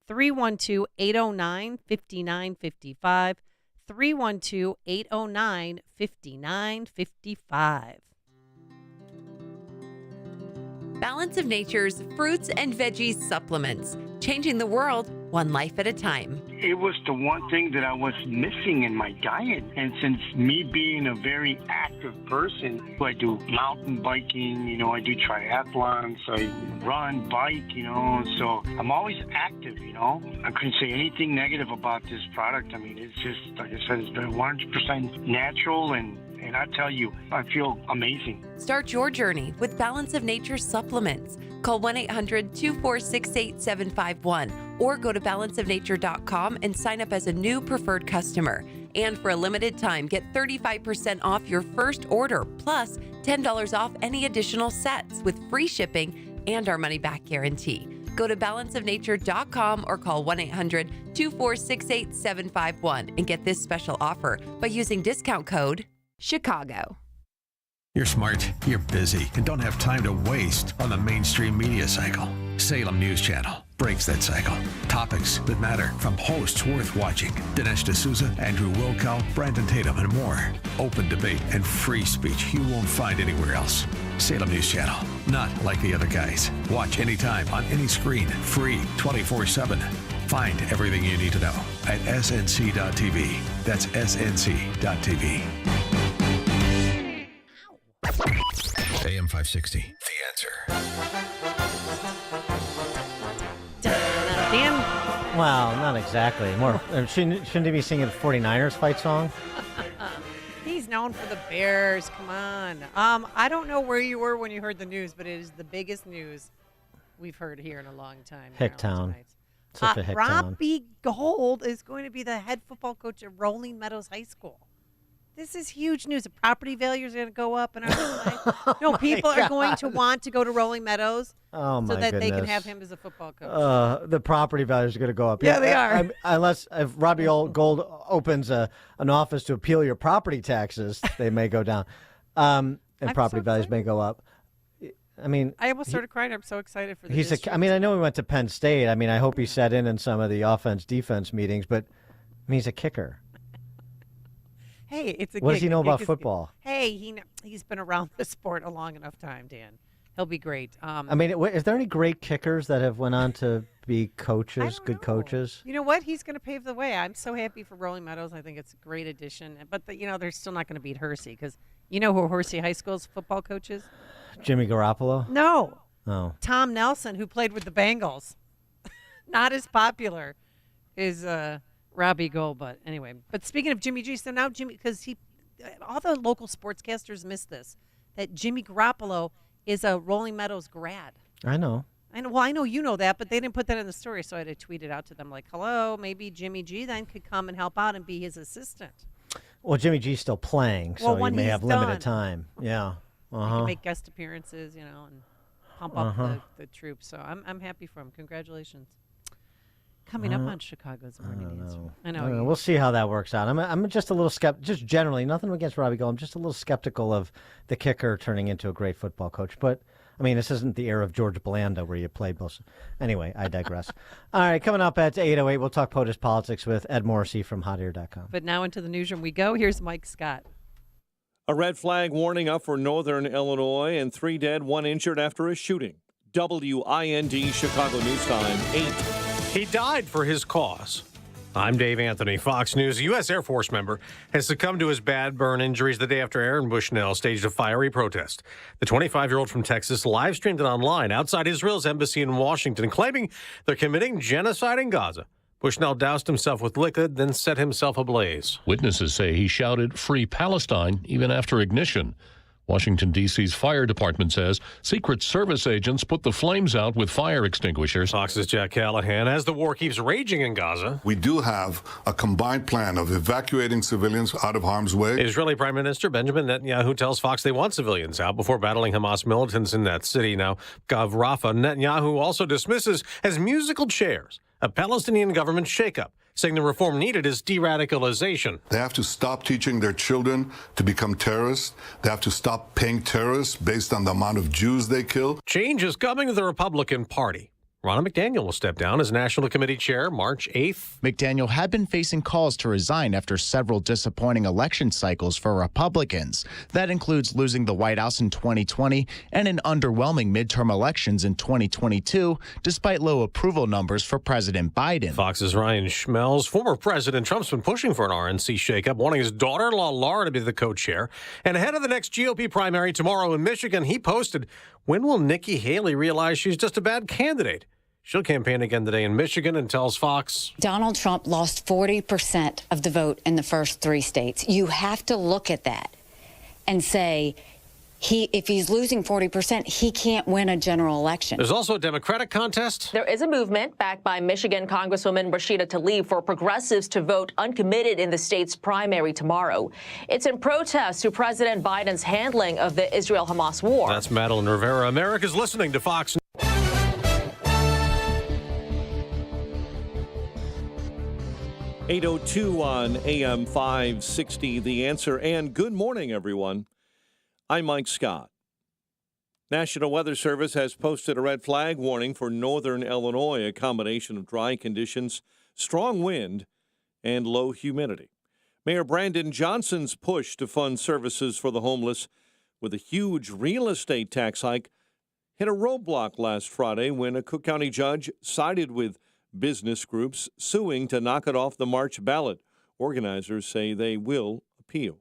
312-809-5955. 312-809-5955. Balance of Nature's fruits and veggies supplements, changing the world one life at a time. It was the one thing that I was missing in my diet. And since me being a very active person, I do mountain biking, I do triathlons, I run, bike, so I'm always active, I couldn't say anything negative about this product. I mean, it's just, like I said, it's been 100% natural, and I tell you, I feel amazing. Start your journey with Balance of Nature supplements. Call 1-800-246-8751 or go to balanceofnature.com and sign up as a new preferred customer. And for a limited time, get 35% off your first order, plus $10 off any additional sets with free shipping and our money-back guarantee. Go to balanceofnature.com or call 1-800-246-8751 and get this special offer by using discount code CHICAGO. You're smart, you're busy, and don't have time to waste on the mainstream media cycle. Salem News Channel breaks that cycle. Topics that matter from hosts worth watching. Dinesh D'Souza, Andrew Wilkow, Brandon Tatum, and more. Open debate and free speech you won't find anywhere else. Salem News Channel, not like the other guys. Watch anytime on any screen, free 24/7. Find everything you need to know at snc.tv. That's snc.tv. AM 560, The Answer. Dan. Well, not exactly. More shouldn't he be singing the 49ers fight song? He's known for the Bears. Come on. I don't know where you were when you heard the news, but it is the biggest news we've heard here in a long time. Hicktown. Such a hick town. Robbie Gould is going to be the head football coach at Rolling Meadows High School. This is huge news. The property values are going to go up. And people are going to want to go to Rolling Meadows so that they can have him as a football coach. The property values are going to go up. Yeah, they are. Unless if Robbie Gould opens an office to appeal your property taxes, they may go down. And property values may go up. I mean, I almost started crying. I'm so excited for the district. I know he went to Penn State. I mean, I hope he sat in some of the offense-defense meetings, but he's a kicker. Hey, it's a What gig. does he know about football? Hey, he's been around the sport a long enough time, Dan. He'll be great. Is there any great kickers that have went on to be coaches, good coaches? You know what? He's going to pave the way. I'm so happy for Rolling Meadows. I think it's a great addition. But, they're still not going to beat Hersey because you know who Hersey High School's football coach is? Jimmy Garoppolo? No. Oh. Tom Nelson, who played with the Bengals. Not as popular is Robbie Gould, but anyway. But speaking of Jimmy G, so now Jimmy, because all the local sportscasters missed this, that Jimmy Garoppolo is a Rolling Meadows grad. I know. Well, I know you know that, but they didn't put that in the story, so I had to tweet it out to them like, hello, maybe Jimmy G then could come and help out and be his assistant. Well, Jimmy G's still playing, so he may have limited time. Yeah. He can make guest appearances, and pump up the troops. So I'm happy for him. Congratulations. Coming up on Chicago's Morning Answer. I know. We'll see how that works out. I'm just a little skeptical. Just generally, nothing against Robbie Gould. I'm just a little skeptical of the kicker turning into a great football coach. But this isn't the era of George Blanda where you played both. Anyway, I digress. All right, coming up at 8:08, we'll talk POTUS politics with Ed Morrissey from HotAir.com. But now into the newsroom we go. Here's Mike Scott. A red flag warning up for northern Illinois and 3 dead, 1 injured after a shooting. WIND Chicago News Time 8. He died for his cause. I'm Dave Anthony, Fox News. A U.S. Air Force member has succumbed to his bad burn injuries the day after Aaron Bushnell staged a fiery protest. The 25-year-old from Texas live-streamed it online outside Israel's embassy in Washington, claiming they're committing genocide in Gaza. Bushnell doused himself with liquid, then set himself ablaze. Witnesses say he shouted, "Free Palestine," even after ignition. Washington, D.C.'s fire department says Secret Service agents put the flames out with fire extinguishers. Fox's Jack Callahan. As the war keeps raging in Gaza, we do have a combined plan of evacuating civilians out of harm's way. Israeli Prime Minister Benjamin Netanyahu tells Fox they want civilians out before battling Hamas militants in that city. Now, Gav Rafah, Netanyahu also dismisses as musical chairs a Palestinian government shakeup, saying the reform needed is de-radicalization. They have to stop teaching their children to become terrorists. They have to stop paying terrorists based on the amount of Jews they kill. Change is coming to the Republican Party. Ronna McDaniel will step down as National Committee Chair March 8th. McDaniel had been facing calls to resign after several disappointing election cycles for Republicans. That includes losing the White House in 2020 and an underwhelming midterm elections in 2022, despite low approval numbers for President Biden. Fox's Ryan Schmelz. Former President Trump's been pushing for an RNC shakeup, wanting his daughter-in-law Laura to be the co-chair. And ahead of the next GOP primary tomorrow in Michigan, he posted, "When will Nikki Haley realize she's just a bad candidate?" She'll campaign again today in Michigan and tells Fox, Donald Trump lost 40% of the vote in the first 3 states. You have to look at that and say, if he's losing 40%, he can't win a general election. There's also a Democratic contest. There is a movement backed by Michigan Congresswoman Rashida Tlaib for progressives to vote uncommitted in the state's primary tomorrow. It's in protest to President Biden's handling of the Israel-Hamas war. That's Madeline Rivera. America's listening to Fox News. 8:02 on AM 560, The Answer, and good morning, everyone. I'm Mike Scott. National Weather Service has posted a red flag warning for northern Illinois, a combination of dry conditions, strong wind, and low humidity. Mayor Brandon Johnson's push to fund services for the homeless with a huge real estate tax hike hit a roadblock last Friday when a Cook County judge sided with business groups suing to knock it off the March ballot. Organizers say they will appeal.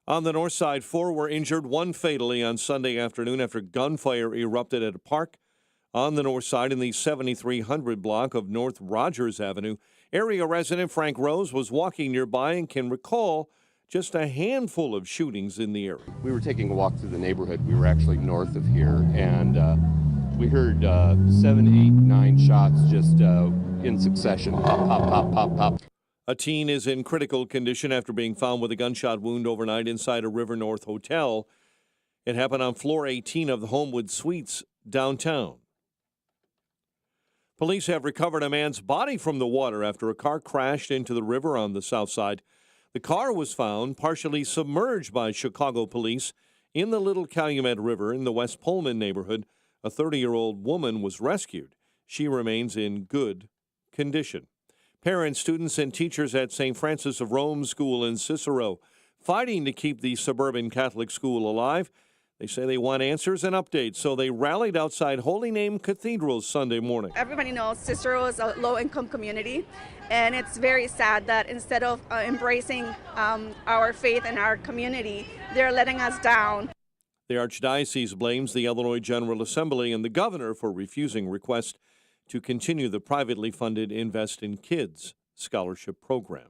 On the north side, 4 were injured, 1 fatally on Sunday afternoon after gunfire erupted at a park on the north side in the 7300 block of North Rogers Avenue. Area resident Frank Rose was walking nearby and can recall just a handful of shootings in the area. We were taking a walk through the neighborhood. We were actually north of here, and we heard 7, 8, 9 shots just in succession. Pop, pop, pop, pop, pop. A teen is in critical condition after being found with a gunshot wound overnight inside a River North hotel. It happened on floor 18 of the Homewood Suites downtown. Police have recovered a man's body from the water after a car crashed into the river on the south side. The car was found partially submerged by Chicago police in the Little Calumet River in the West Pullman neighborhood. A 30-year-old woman was rescued. She remains in good condition. Parents, students, and teachers at St. Francis of Rome School in Cicero fighting to keep the suburban Catholic school alive. They say they want answers and updates, so they rallied outside Holy Name Cathedral Sunday morning. Everybody knows Cicero is a low-income community, and it's very sad that instead of embracing our faith and our community, they're letting us down. The Archdiocese blames the Illinois General Assembly and the governor for refusing requests to continue the privately funded Invest in Kids scholarship program.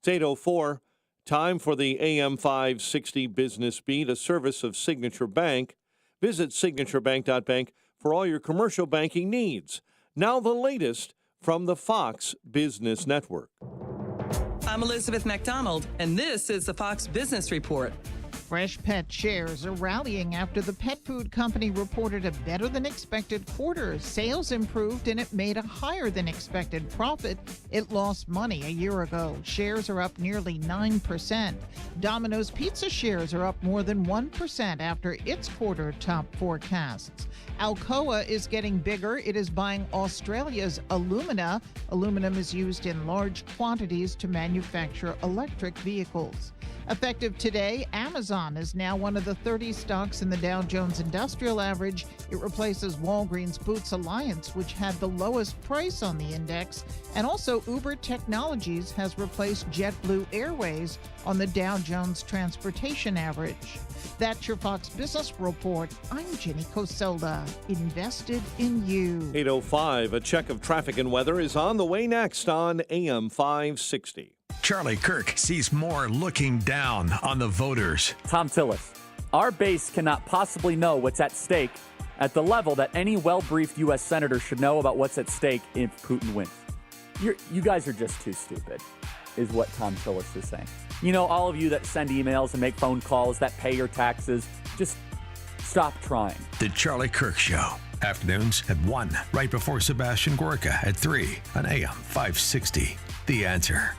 It's 8:04. Time for the AM 560 Business Beat, a service of Signature Bank. Visit signaturebank.bank for all your commercial banking needs. Now the latest from the Fox Business Network. I'm Elizabeth McDonald, and this is the Fox Business Report. Freshpet shares are rallying after the pet food company reported a better-than-expected quarter. Sales improved and it made a higher-than-expected profit. It lost money a year ago. Shares are up nearly 9%. Domino's Pizza shares are up more than 1% after its quarter topped forecasts. Alcoa is getting bigger. It is buying Australia's Alumina. Aluminum is used in large quantities to manufacture electric vehicles. Effective today, Amazon is now one of the 30 stocks in the Dow Jones Industrial Average. It replaces Walgreens Boots Alliance, which had the lowest price on the index. And also Uber Technologies has replaced JetBlue Airways on the Dow Jones Transportation Average. That's your Fox Business Report. I'm Jenny Cosola. Invested in you. 8:05. A check of traffic and weather is on the way next on AM 560. Charlie Kirk sees more looking down on the voters. Tom Tillis, our base cannot possibly know what's at stake at the level that any well-briefed U.S. senator should know about what's at stake if Putin wins. You guys are just too stupid, is what Tom Tillis is saying. You know, all of you that send emails and make phone calls, that pay your taxes, just stop trying. The Charlie Kirk Show. Afternoons at 1, right before Sebastian Gorka at 3 on AM 560. The Answer.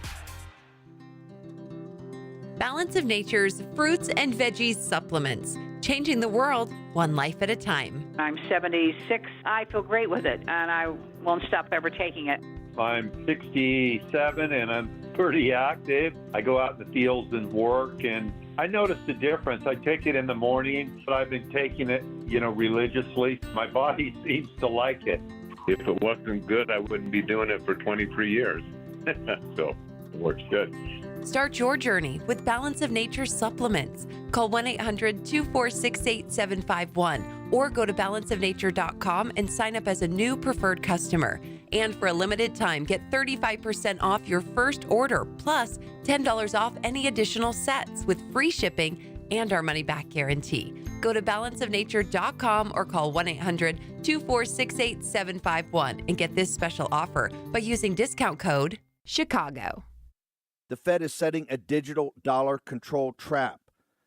Balance of Nature's fruits and veggies supplements, changing the world one life at a time. I'm 76. I feel great with it, and I won't stop ever taking it. I'm 67, and I'm pretty active. I go out in the fields and work, and I noticed a difference. I take it in the morning, but I've been taking it, religiously. My body seems to like it. If it wasn't good, I wouldn't be doing it for 23 years. So it works good. Start your journey with Balance of Nature supplements. Call 1-800-246-8751 or go to balanceofnature.com and sign up as a new preferred customer. And for a limited time, get 35% off your first order, plus $10 off any additional sets with free shipping and our money-back guarantee. Go to balanceofnature.com or call 1-800-246-8751 and get this special offer by using discount code CHICAGO. The Fed is setting a digital dollar control trap.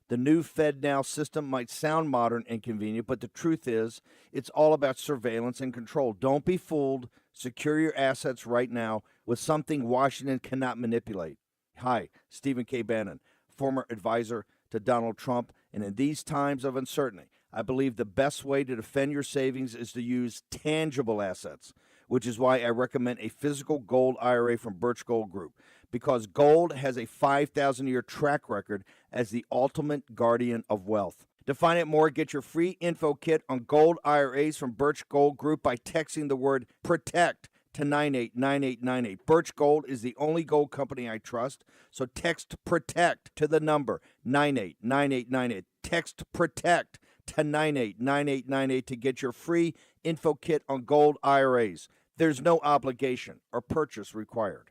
The new FedNow system might sound modern and convenient, but the truth is it's all about surveillance and control. Don't be fooled. Secure your assets right now with something Washington cannot manipulate. Hi, Stephen K. Bannon, former advisor to Donald Trump. And in these times of uncertainty, I believe the best way to defend your savings is to use tangible assets, which is why I recommend a physical gold IRA from Birch Gold Group, because gold has a 5,000-year track record as the ultimate guardian of wealth. To find out more, get your free info kit on gold IRAs from Birch Gold Group by texting the word PROTECT to 989898. Birch Gold is the only gold company I trust, so text PROTECT to the number 989898. Text PROTECT to 989898 to get your free info kit on gold IRAs. There's no obligation or purchase required.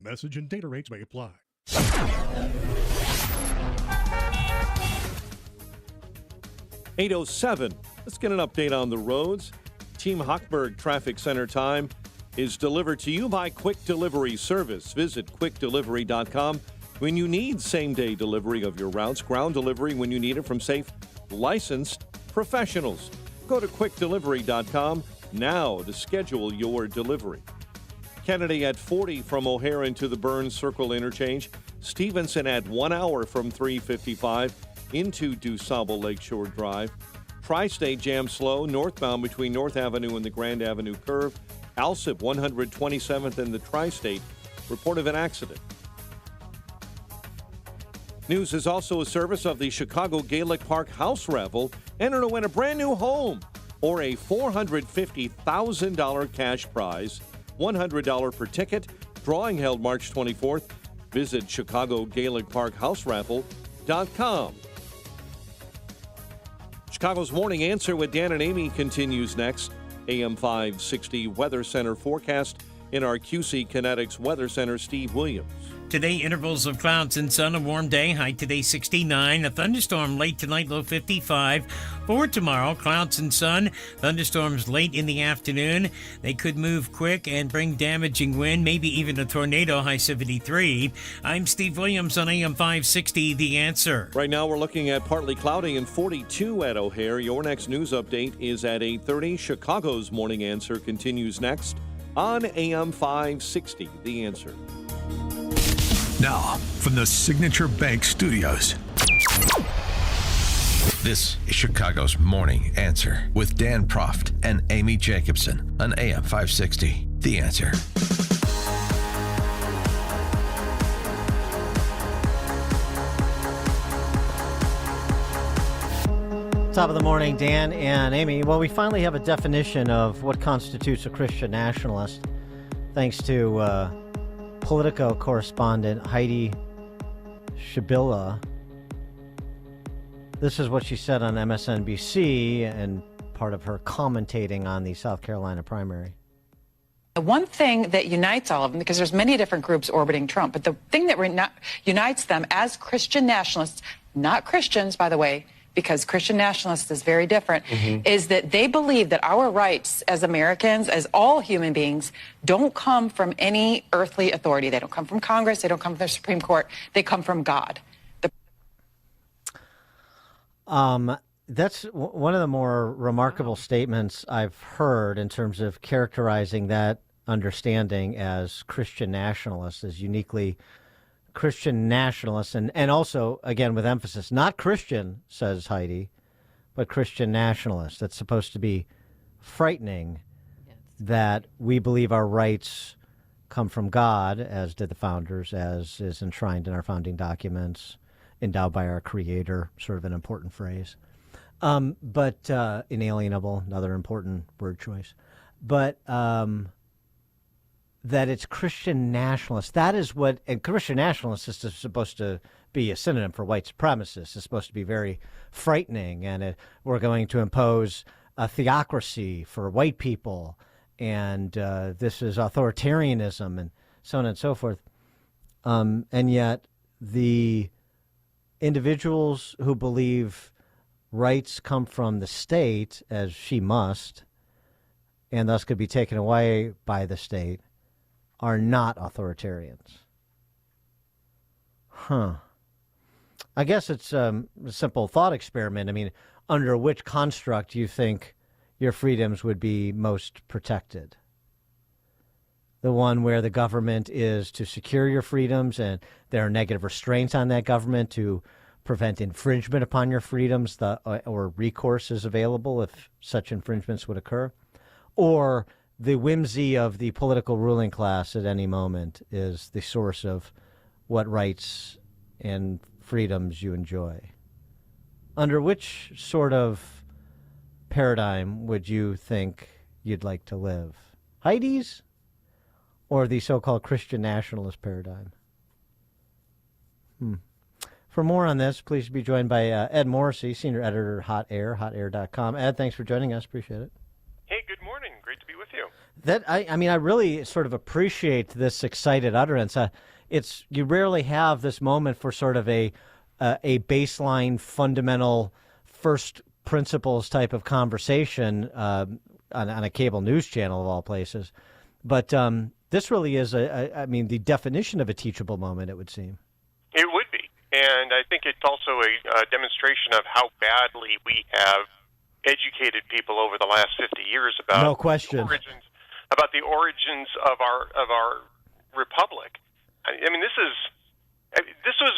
Message and data rates may apply. 8:07. Let's get an update on the roads. Team Hochberg Traffic Center time is delivered to you by Quick Delivery Service. Visit quickdelivery.com when you need same-day delivery of your routes, ground delivery when you need it from safe, licensed professionals. Go to quickdelivery.com now to schedule your delivery. Kennedy at 40 from O'Hare into the Burns Circle interchange. Stevenson at 1 hour from 355 into DuSable Lakeshore Drive. Tri-State jam slow northbound between North Avenue and the Grand Avenue curve. Alsip 127th and the Tri-State report of an accident. News is also a service of the Chicago Gaelic Park House Raffle. Enter to win a brand new home or a $450,000 cash prize. $100 per ticket. Drawing held March 24th. Visit ChicagoGaelicParkHouseRaffle.com. Chicago's Morning Answer with Dan and Amy continues next. AM 560 Weather Center forecast in our QC Kinetics Weather Center, Steve Williams. Today, intervals of clouds and sun, a warm day, high today 69. A thunderstorm late tonight, low 55. For tomorrow, clouds and sun, thunderstorms late in the afternoon. They could move quick and bring damaging wind, maybe even a tornado, high 73. I'm Steve Williams on AM 560, The Answer. Right now, we're looking at partly cloudy and 42 at O'Hare. Your next news update is at 8:30. Chicago's Morning Answer continues next on AM 560, The Answer. Now, from the Signature Bank Studios. This is Chicago's Morning Answer with Dan Proft and Amy Jacobson on AM 560. The Answer. Top of the morning, Dan and Amy. Well, we finally have a definition of what constitutes a Christian nationalist, thanks to Politico correspondent Heidi Shabila. This is what she said on MSNBC and part of her commentating on the South Carolina primary. One thing that unites all of them, because there's many different groups orbiting Trump, but the thing that unites them as Christian nationalists, not Christians, by the way, because Christian nationalists is very different, is that they believe that our rights as Americans, as all human beings, don't come from any earthly authority. They don't come from Congress. They don't come from the Supreme Court. They come from God. That's one of the more remarkable statements I've heard in terms of characterizing that understanding as Christian nationalists, as uniquely Christian nationalists, and also, again, with emphasis, not Christian, says Heidi, but Christian nationalists. That's supposed to be frightening, that we believe our rights come from God, as did the founders, as is enshrined in our founding documents, endowed by our Creator, sort of an important phrase. But inalienable, another important word choice. But that it's Christian nationalists. That is what, and Christian nationalists is supposed to be a synonym for white supremacists. It's supposed to be very frightening, and we're going to impose a theocracy for white people, and this is authoritarianism, and so on and so forth. And yet the individuals who believe rights come from the state, as she must, and thus could be taken away by the state, are not authoritarians. I guess it's a simple thought experiment. I mean, under which construct you think your freedoms would be most protected? The one where the government is to secure your freedoms and there are negative restraints on that government to prevent infringement upon your freedoms, or recourse is available if such infringements would occur? Or the whimsy of the political ruling class at any moment is the source of what rights and freedoms you enjoy? Under which sort of paradigm would you think you'd like to live? Heidi's or the so-called Christian nationalist paradigm? For more on this, please be joined by Ed Morrissey, senior editor at Hot Air, hotair.com. Ed, thanks for joining us. Appreciate it. Hey, good morning. Great to be with you. I mean, I really sort of appreciate this excited utterance. You rarely have this moment for sort of a baseline, fundamental, first principles type of conversation on a cable news channel of all places. But this really is the definition of a teachable moment, it would seem. It would be. And I think it's also a demonstration of how badly we have educated people over the last 50 years about no question. About the origins of our republic. I mean, this was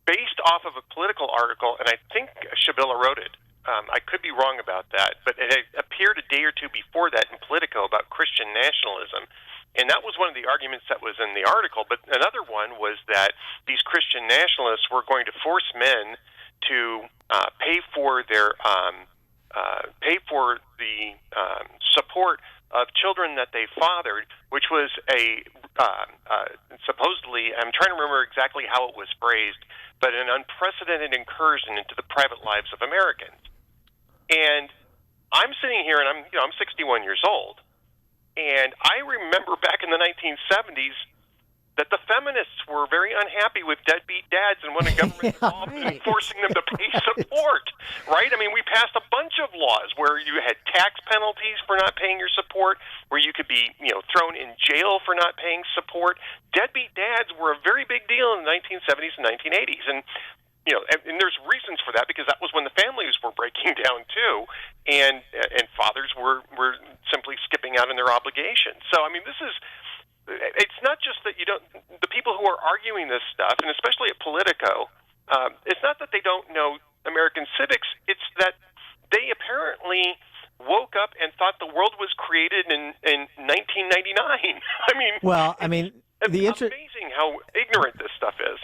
based off of a political article, and I think Shabila wrote it. I could be wrong about that, but it had appeared a day or two before that in Politico about Christian nationalism. And that was one of the arguments that was in the article. But another one was that these Christian nationalists were going to force men to pay for the support of children that they fathered, which was supposedly, I'm trying to remember exactly how it was phrased, but an unprecedented incursion into the private lives of Americans. And I'm sitting here, and I'm 61 years old. And I remember back in the 1970s that the feminists were very unhappy with deadbeat dads and wanted government involved in forcing them to pay support, right? I mean, we passed a bunch of laws where you had tax penalties for not paying your support, where you could be, thrown in jail for not paying support. Deadbeat dads were a very big deal in the 1970s and 1980s. And and there's reasons for that, because that was when the families were breaking down too, and fathers were simply skipping out on their obligations. So I mean, it's not just that the people who are arguing this stuff, and especially at Politico, it's not that they don't know American civics, it's that they apparently woke up and thought the world was created in 1999. It's amazing how ignorant this stuff is.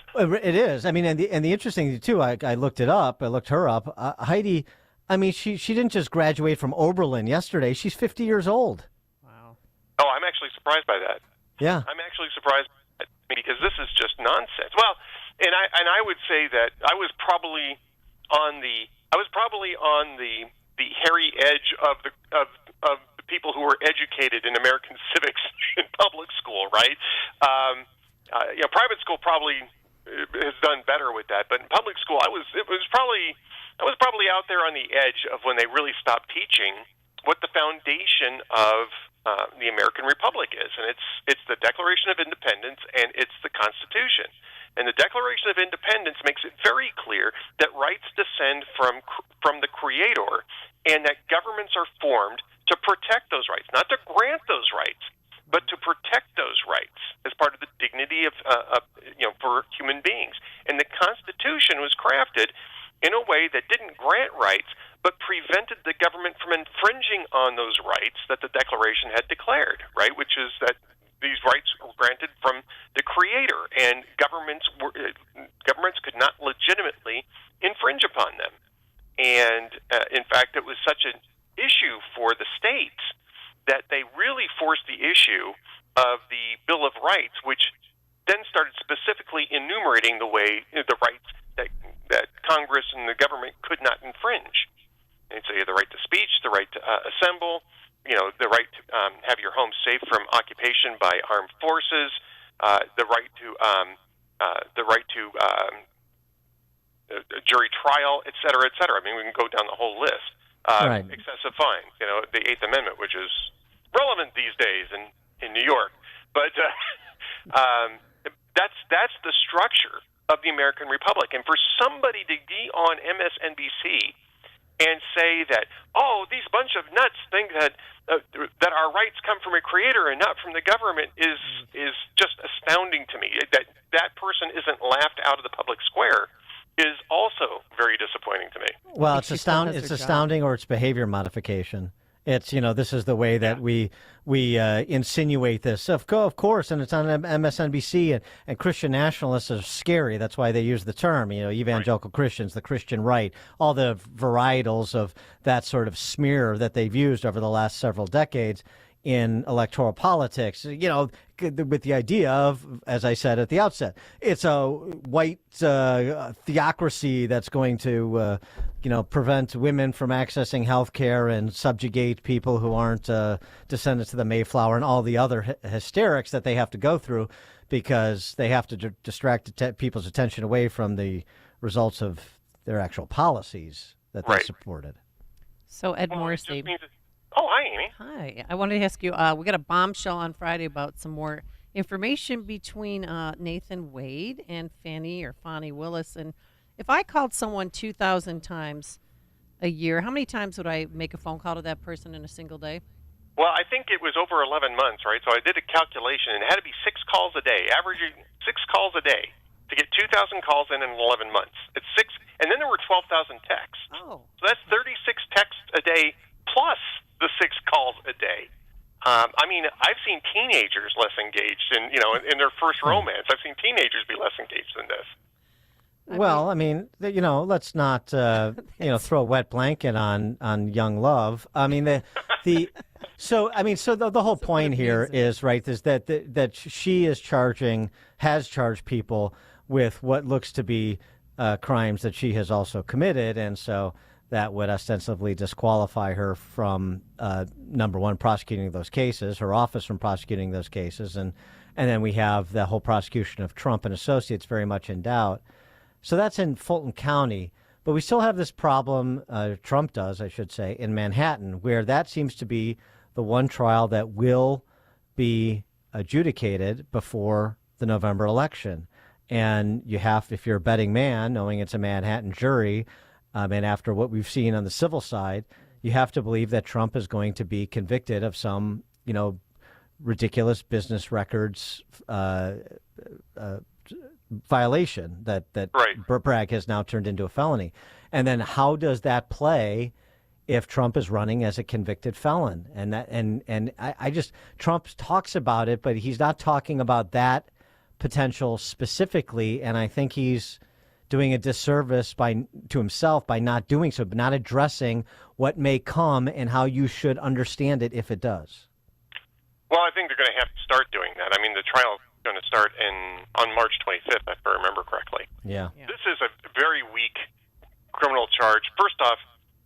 It is. I mean, and the interesting thing too, I looked it up. I looked her up. Heidi, I mean, she didn't just graduate from Oberlin yesterday. She's 50 years old. Wow. Oh, I'm actually surprised by that. Yeah. I'm actually surprised by that, because this is just nonsense. Well, and I would say that I was probably on the hairy edge of the people who were educated in American civics in public school, right? Private school probably has done better with that, but in public school, I was probably out there on the edge of when they really stopped teaching what the foundation of the American Republic is, and it's the Declaration of Independence and it's the Constitution. And the Declaration of Independence makes it very clear that rights descend from the Creator, and that governments are formed to protect those rights, not to grant those rights, but to protect those rights as part of the dignity of for human beings. And the Constitution was crafted in a way that didn't grant rights, but prevented the government from infringing on those rights that the Declaration had declared, right? Which is that these rights were granted from the Creator, and governments could not legitimately infringe upon them. And in fact, it was such an issue for the states that they really forced the issue of the Bill of Rights, which then started specifically enumerating the rights that Congress and the government could not infringe. And so you have the right to speech, the right to assemble, the right to have your home safe from occupation by armed forces, the right to jury trial, et cetera, et cetera. I mean, we can go down the whole list. Right. Excessive fines, the Eighth Amendment, which is relevant these days in New York. But that's the structure of the American Republic. And for somebody to be on MSNBC and say that, oh, these bunch of nuts think that that our rights come from a creator and not from the government is just astounding to me. That person isn't laughed out of the public square is also very disappointing to me. Well, it's astounding, or it's behavior modification. It's, this is the way that we insinuate this. Of course, and it's on MSNBC, and Christian nationalists are scary. That's why they use the term, evangelical Christians, the Christian right, all the varietals of that sort of smear that they've used over the last several decades in electoral politics, with the idea of, as I said at the outset, it's a white theocracy that's going to, prevent women from accessing health care and subjugate people who aren't descendants of the Mayflower and all the other hysterics that they have to go through because they have to distract people's attention away from the results of their actual policies that they supported. So, Ed Morrissey. Oh, hi, Amy. Hi. I wanted to ask you, we got a bombshell on Friday about some more information between Nathan Wade and Fani Willis. And if I called someone 2,000 times a year, how many times would I make a phone call to that person in a single day? Well, I think it was over 11 months, right? So I did a calculation, and it had to be 6 calls a day, averaging 6 calls a day to get 2,000 calls in 11 months. It's 6, and then there were 12,000 texts. Oh. So that's 36 texts a day plus the 6 calls a day. I've seen teenagers less engaged in their first romance. I've seen teenagers be less engaged than this. Well, let's not, throw a wet blanket on young love. So the whole point here is, right, is that she has charged people with what looks to be crimes that she has also committed, and so that would ostensibly disqualify her from, number one, prosecuting those cases, her office from prosecuting those cases, and then we have the whole prosecution of Trump and associates very much in doubt. So that's in Fulton County, but we still have this problem, Trump does, I should say, in Manhattan, where that seems to be the one trial that will be adjudicated before the November election. And you have, if you're a betting man, knowing it's a Manhattan jury, and after what we've seen on the civil side, you have to believe that Trump is going to be convicted of some, ridiculous business records violation that Bragg has now turned into a felony. And then how does that play if Trump is running as a convicted felon? And I just, Trump talks about it, but he's not talking about that potential specifically. And I think he's doing a disservice to himself by not doing so, but not addressing what may come and how you should understand it if it does. Well, I think they're going to have to start doing that. The trial is going to start on March 25th, if I remember correctly. Yeah. This is a very weak criminal charge. First off,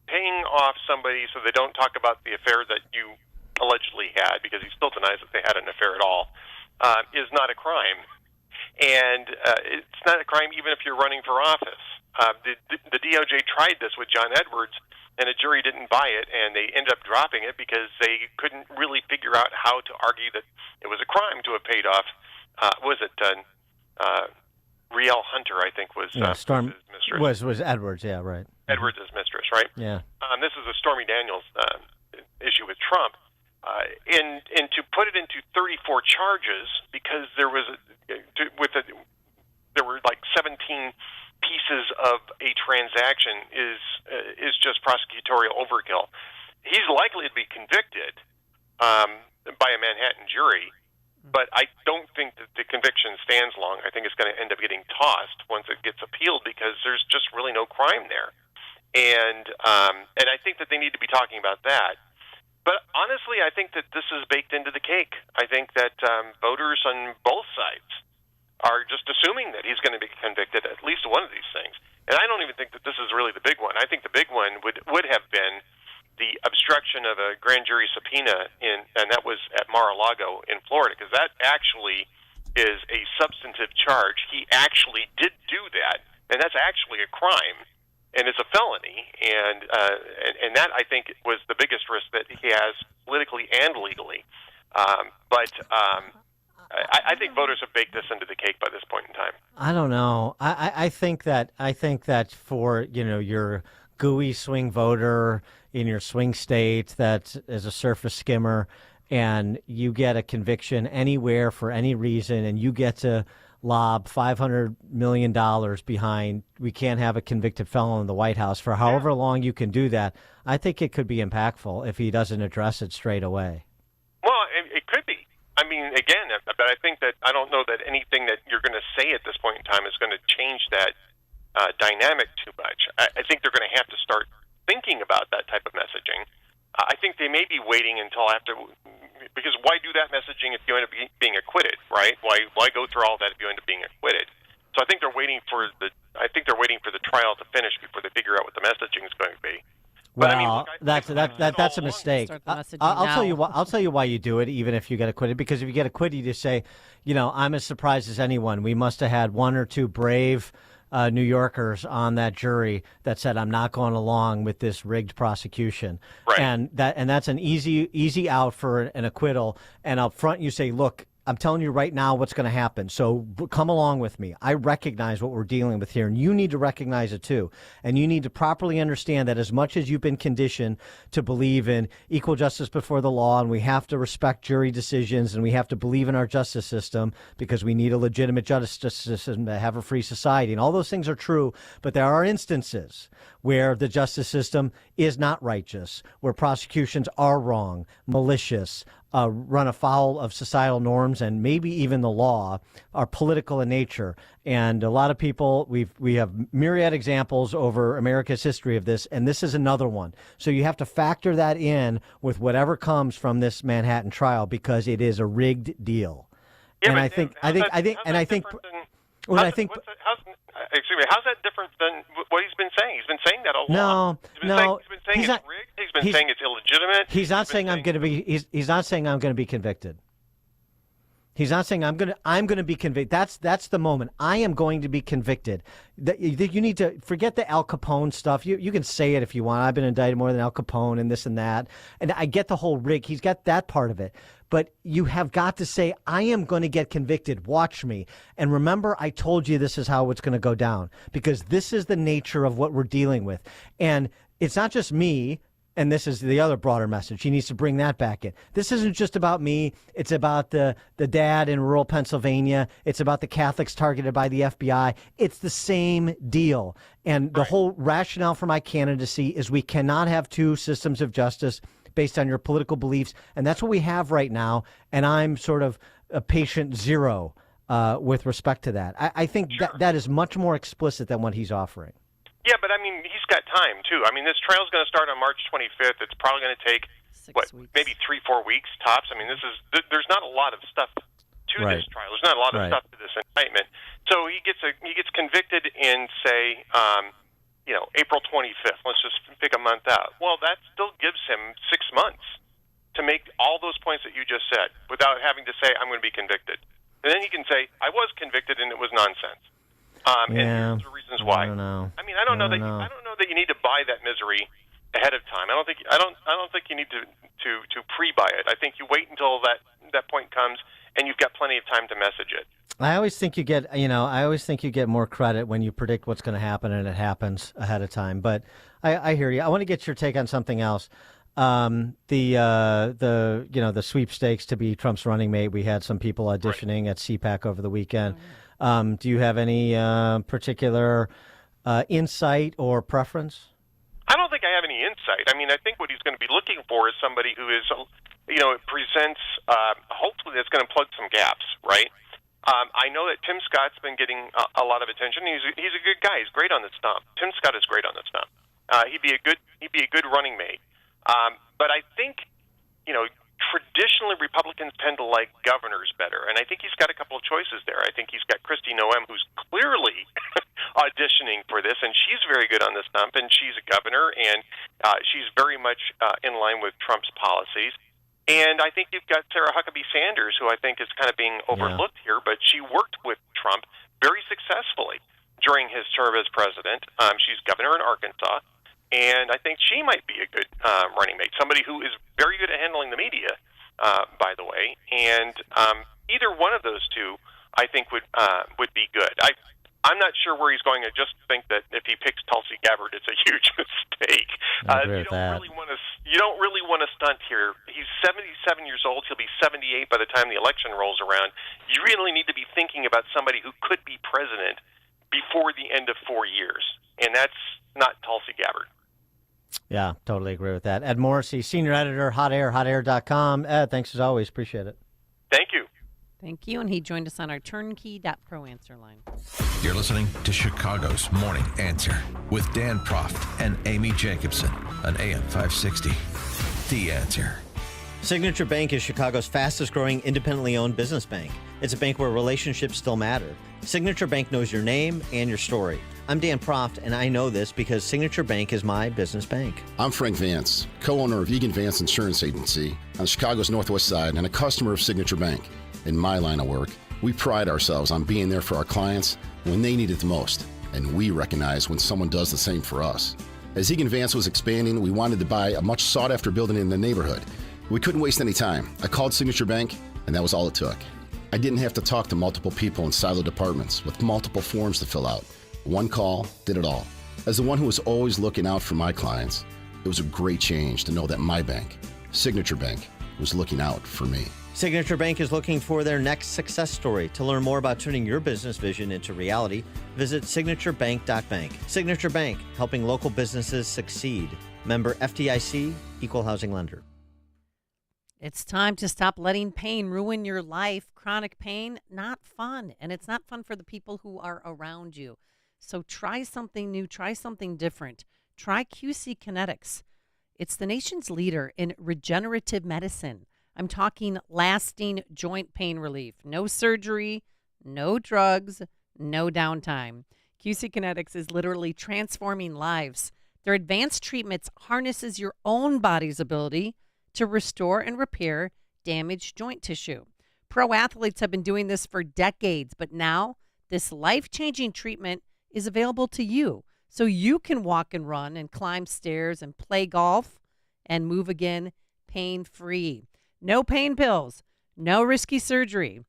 paying off somebody so they don't talk about the affair that you allegedly had, because he still denies that they had an affair at all, is not a crime. And it's not a crime even if you're running for office. The DOJ tried this with John Edwards, and a jury didn't buy it, and they ended up dropping it because they couldn't really figure out how to argue that it was a crime to have paid off. Riel Hunter, I think, was his mistress. Was Edwards, yeah, right. Edwards' mistress, right? Yeah. This is a Stormy Daniels issue with Trump. And to put it into 34 charges, because there were like 17 pieces of a transaction, is just prosecutorial overkill. He's likely to be convicted by a Manhattan jury, but I don't think that the conviction stands long. I think it's going to end up getting tossed once it gets appealed because there's just really no crime there, and I think that they need to be talking about that. But honestly, I think that this is baked into the cake. I think that voters on both sides are just assuming that he's going to be convicted at least one of these things. And I don't even think that this is really the big one. I think the big one would have been the obstruction of a grand jury subpoena, and that was at Mar-a-Lago in Florida, because that actually is a substantive charge. He actually did do that, and that's actually a crime. And it's a felony, and that, I think, was the biggest risk that he has politically and legally. But I think voters have baked this into the cake by this point in time. I don't know. I think that for your gooey swing voter in your swing state that is a surface skimmer, and you get a conviction anywhere for any reason, and you get to lob $500 million behind, we can't have a convicted felon in the White House for however long you can do that. I think it could be impactful if he doesn't address it straight away. Well, it could be. I mean, again, but I think that I don't know that anything that you're going to say at this point in time is going to change that dynamic too much. I think they're going to have to start thinking about that type of messaging. I think they may be waiting until after, because why do that messaging if you end up being acquitted, right? Why go through all that if you end up being acquitted? So I think they're waiting for the trial to finish before they figure out what the messaging is going to be. Well, but, I mean, look, that's a mistake. I'll tell you why you do it, even if you get acquitted. Because if you get acquitted, you just say, I'm as surprised as anyone. We must have had one or two brave New Yorkers on that jury that said, I'm not going along with this rigged prosecution. Right. And that's an easy out for an acquittal. And up front, you say, look, I'm telling you right now what's going to happen. So come along with me. I recognize what we're dealing with here, and you need to recognize it too. And you need to properly understand that as much as you've been conditioned to believe in equal justice before the law, and we have to respect jury decisions, and we have to believe in our justice system because we need a legitimate justice system to have a free society, and all those things are true, but there are instances where the justice system is not righteous, where prosecutions are wrong, malicious, run afoul of societal norms and maybe even the law, are political in nature. And a lot of people, we have myriad examples over America's history of this, and this is another one. So you have to factor that in with whatever comes from this Manhattan trial, because it is a rigged deal. Yeah, and I think excuse me, how's that different than what he's been saying? He's been saying that a lot. He's been saying it's rigged. He's been saying it's illegitimate. He's not saying I'm going to be. He's not saying I'm going to be convicted. He's not saying I'm going to be convicted. That's the moment. I am going to be convicted. You need to forget the Al Capone stuff. You can say it if you want. I've been indicted more than Al Capone and this and that. And I get the whole rig. He's got that part of it. But you have got to say, I am going to get convicted. Watch me. And remember, I told you this is how it's going to go down, because this is the nature of what we're dealing with. And it's not just me. And this is the other broader message. He needs to bring that back in. This isn't just about me. It's about the dad in rural Pennsylvania. It's about the Catholics targeted by the FBI. It's the same deal. And the whole rationale for my candidacy is we cannot have two systems of justice based on your political beliefs. And that's what we have right now. And I'm sort of a patient zero with respect to that. I think that is much more explicit than what he's offering. Yeah, but I mean, he's got time too. I mean, this trial's going to start on March 25th. It's probably going to take maybe 3-4 weeks tops. I mean, there's not a lot of stuff to this trial. There's not a lot of stuff to this indictment. So he gets convicted in, say, April 25th. Let's just pick a month out. Well, that still gives him 6 months to make all those points that you just said without having to say, I'm going to be convicted. And then he can say, I was convicted and it was nonsense. And here's the reasons why. I don't know. I mean, I don't know that you need to buy that misery ahead of time. I don't think you need to pre-buy it. I think you wait until that point comes and you've got plenty of time to message it. I always think you get more credit when you predict what's going to happen and it happens ahead of time. But I hear you. I want to get your take on something else. The sweepstakes to be Trump's running mate. We had some people auditioning at CPAC over the weekend. Do you have any particular insight or preference? I don't think I have any insight. I mean, I think what he's going to be looking for is somebody who is, presents, hopefully that's going to plug some gaps, right? I know that Tim Scott's been getting a lot of attention. He's a good guy. He's great on the stump. Tim Scott is great on the stump. He'd be a good running mate. But I think, traditionally Republicans tend to like governors better, and I think he's got a couple of choices there. I think he's got Kristi Noem, who's clearly auditioning for this, and she's very good on the stump, and she's a governor, and she's very much in line with Trump's policies. And I think you've got Sarah Huckabee Sanders, who I think is kind of being overlooked here, but she worked with Trump very successfully during his term as president. She's governor in Arkansas. And I think she might be a good running mate, somebody who is very good at handling the media, by the way. And either one of those two, I think would be good. I'm not sure where he's going. I just think that if he picks Tulsi Gabbard, it's a huge mistake. I agree with that. You don't really want to stunt here. He's 77 years old. He'll be 78 by the time the election rolls around. You really need to be thinking about somebody who could be president before the end of 4 years, and that's not Tulsi Gabbard. Yeah, totally agree with that. Ed Morrissey, senior editor, hotair.com. Ed, thanks as always. Appreciate it. Thank you. Thank you. And he joined us on our turnkey.pro answer line. You're listening to Chicago's Morning Answer with Dan Proft and Amy Jacobson on AM 560. The Answer. Signature Bank is Chicago's fastest growing independently owned business bank. It's a bank where relationships still matter. Signature Bank knows your name and your story. I'm Dan Proft, and I know this because Signature Bank is my business bank. I'm Frank Vance, co-owner of Egan Vance Insurance Agency on Chicago's Northwest Side and a customer of Signature Bank. In my line of work, we pride ourselves on being there for our clients when they need it the most, and we recognize when someone does the same for us. As Egan Vance was expanding, we wanted to buy a much sought-after building in the neighborhood. We couldn't waste any time. I called Signature Bank, and that was all it took. I didn't have to talk to multiple people in siloed departments with multiple forms to fill out. One call did it all. As the one who was always looking out for my clients, it was a great change to know that my bank, Signature Bank, was looking out for me. Signature Bank is looking for their next success story. To learn more about turning your business vision into reality, visit signaturebank.bank. Signature Bank, helping local businesses succeed. Member FDIC, Equal Housing Lender. It's time to stop letting pain ruin your life. Chronic pain, not fun. And it's not fun for the people who are around you. So try something new. Try something different. Try QC Kinetics. It's the nation's leader in regenerative medicine. I'm talking lasting joint pain relief. No surgery, no drugs, no downtime. QC Kinetics is literally transforming lives. Their advanced treatments harnesses your own body's ability to restore and repair damaged joint tissue. Pro athletes have been doing this for decades, but now this life-changing treatment is available to you, so you can walk and run and climb stairs and play golf and move again pain-free. No pain pills, no risky surgery.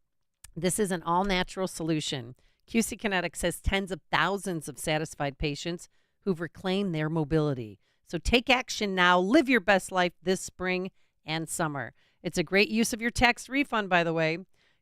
This is an all-natural solution. QC Kinetics has tens of thousands of satisfied patients who've reclaimed their mobility. So take action now. Live your best life this spring and summer. It's a great use of your tax refund, by the way.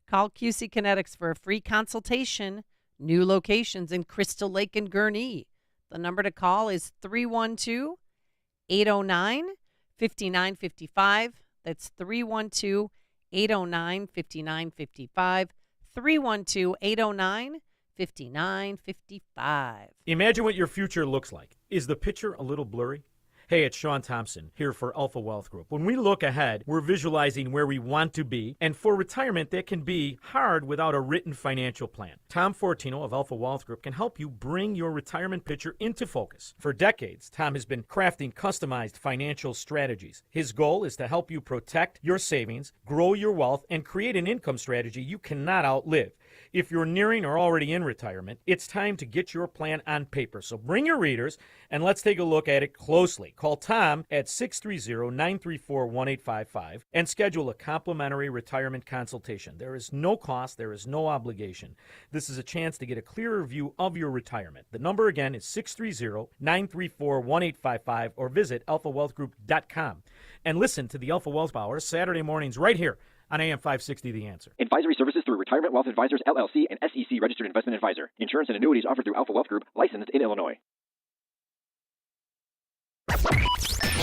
Call QC Kinetics for a free consultation. New locations in Crystal Lake and Gurnee. The number to call is 312-809-5955. That's 312-809-5955. 312-809-5955. Imagine what your future looks like. Is the picture a little blurry? Hey, it's Sean Thompson here for Alpha Wealth Group. When we look ahead, we're visualizing where we want to be, and for retirement, that can be hard without a written financial plan. Tom Fortino of Alpha Wealth Group can help you bring your retirement picture into focus. For decades, Tom has been crafting customized financial strategies. His goal is to help you protect your savings, grow your wealth, and create an income strategy you cannot outlive. If you're nearing or already in retirement, it's time to get your plan on paper. So bring your readers and let's take a look at it closely. Call Tom at 630-934-1855 and schedule a complimentary retirement consultation. There is no cost. There is no obligation. This is a chance to get a clearer view of your retirement. The number again is 630-934-1855 or visit alphawealthgroup.com. And listen to the Alpha Wealth Hour Saturday mornings right here on AM 560 The Answer. Advisory services through Retirement Wealth Advisors, LLC, and SEC Registered Investment Advisor. Insurance and annuities offered through Alpha Wealth Group, licensed in Illinois.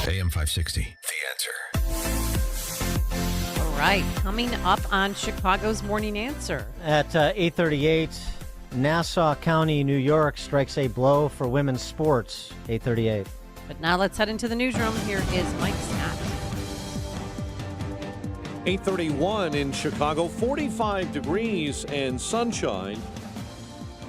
AM 560 The Answer. All right, coming up on Chicago's Morning Answer. At 8:38, Nassau County, New York strikes a blow for women's sports. 8:38. But now let's head into the newsroom. Here is Mike Scott. 8:31 in Chicago, 45 degrees and sunshine.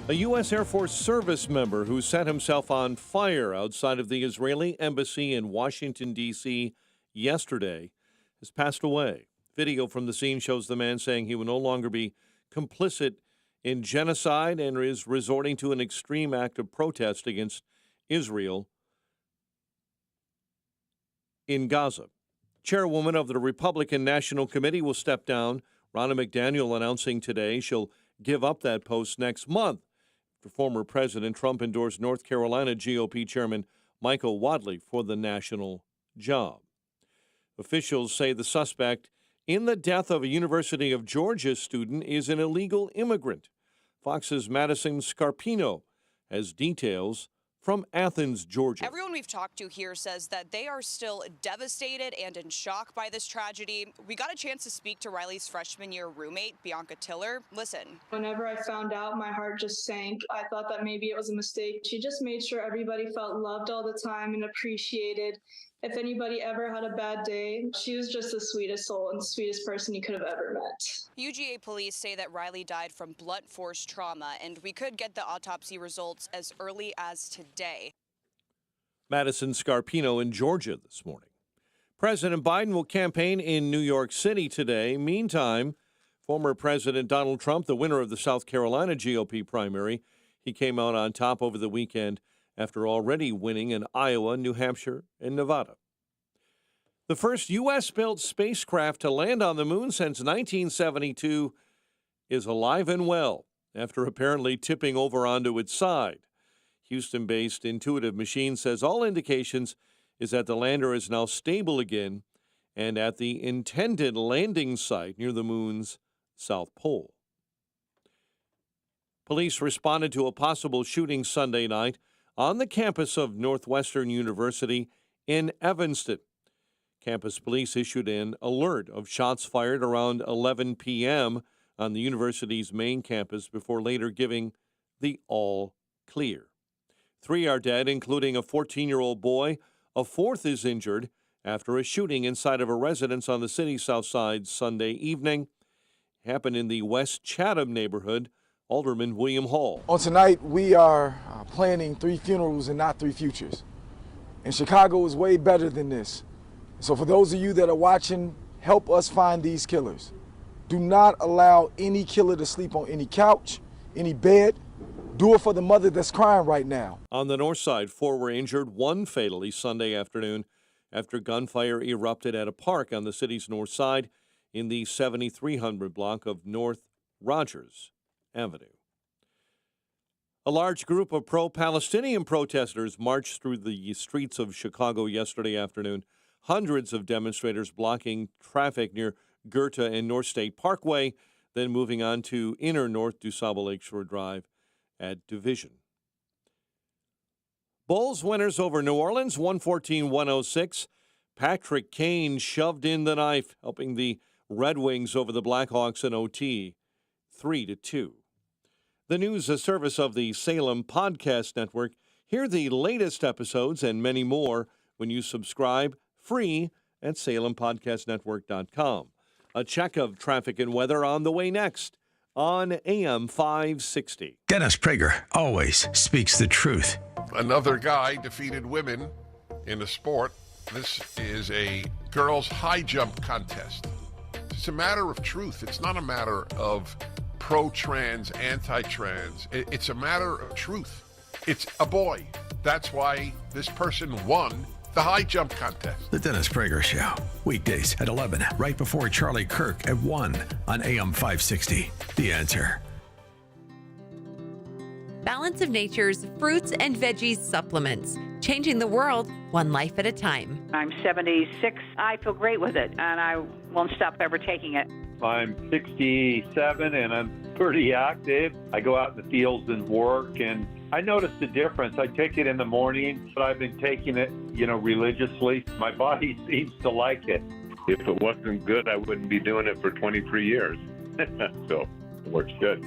A U.S. Air Force service member who set himself on fire outside of the Israeli embassy in Washington, D.C. yesterday has passed away. Video from the scene shows the man saying he will no longer be complicit in genocide and is resorting to an extreme act of protest against Israel in Gaza. Chairwoman of the Republican National Committee will step down Ronna McDaniel announcing today she'll give up that post next month after former President Trump endorsed North Carolina GOP Chairman Michael Wadley for the national job. Officials say the suspect in the death of a University of Georgia student is an illegal immigrant. Fox's Madison Scarpino has details from Athens, Georgia. Everyone we've talked to here says that they are still devastated and in shock by this tragedy. We got a chance to speak to Riley's freshman year roommate, Bianca Tiller. Listen. Whenever I found out, my heart just sank. I thought that maybe it was a mistake. She just made sure everybody felt loved all the time and appreciated. If anybody ever had a bad day, she was just the sweetest soul and sweetest person you could have ever met. UGA police say that Riley died from blunt force trauma, and we could get the autopsy results as early as today. Madison Scarpino in Georgia this morning. President Biden will campaign in New York City today. Meantime, former President Donald Trump, the winner of the South Carolina GOP primary, he came out on top over the weekend after already winning in Iowa, New Hampshire, and Nevada. The first U.S.-built spacecraft to land on the moon since 1972 is alive and well after apparently tipping over onto its side. Houston-based Intuitive Machines says all indications is that the lander is now stable again and at the intended landing site near the moon's south pole. Police responded to a possible shooting Sunday night on the campus of Northwestern University in Evanston. Campus police issued an alert of shots fired around 11 p.m. on the university's main campus before later giving the all clear. 3 are dead, including a 14-year-old boy. A 4th is injured after a shooting inside of a residence on the city's south side Sunday evening. It happened in the West Chatham neighborhood. Alderman William Hall. On tonight, we are planning 3 funerals and not 3 futures. And Chicago is way better than this. So for those of you that are watching, help us find these killers. Do not allow any killer to sleep on any couch, any bed. Do it for the mother that's crying right now. On the north side, 4 were injured, 1 fatally Sunday afternoon after gunfire erupted at a park on the city's north side in the 7300 block of North Rogers Avenue. A large group of pro-Palestinian protesters marched through the streets of Chicago yesterday afternoon. Hundreds of demonstrators blocking traffic near Goethe and North State Parkway, then moving on to inner North DuSable Lakeshore Drive at Division. Bulls winners over New Orleans, 114-106. Patrick Kane shoved in the knife, helping the Red Wings over the Blackhawks in OT, 3-2. The news, a service of the Salem Podcast Network. Hear the latest episodes and many more when you subscribe free at salempodcastnetwork.com. A check of traffic and weather on the way next on AM 560. Dennis Prager always speaks the truth. Another guy defeated women in a sport. This is a girls' high jump contest. It's a matter of truth. It's not a matter of pro-trans, anti-trans. It's a matter of truth. It's a boy. That's why this person won the high jump contest. The Dennis Prager Show. Weekdays at 11, right before Charlie Kirk at 1 on AM 560. The Answer. Balance of Nature's fruits and veggies supplements. Changing the world, one life at a time. I'm 76. I feel great with it, and I won't stop ever taking it. I'm 67 and I'm pretty active. I go out in the fields and work, and I noticed a difference. I take it in the morning, but I've been taking it, religiously. My body seems to like it. If it wasn't good, I wouldn't be doing it for 23 years. So it works good.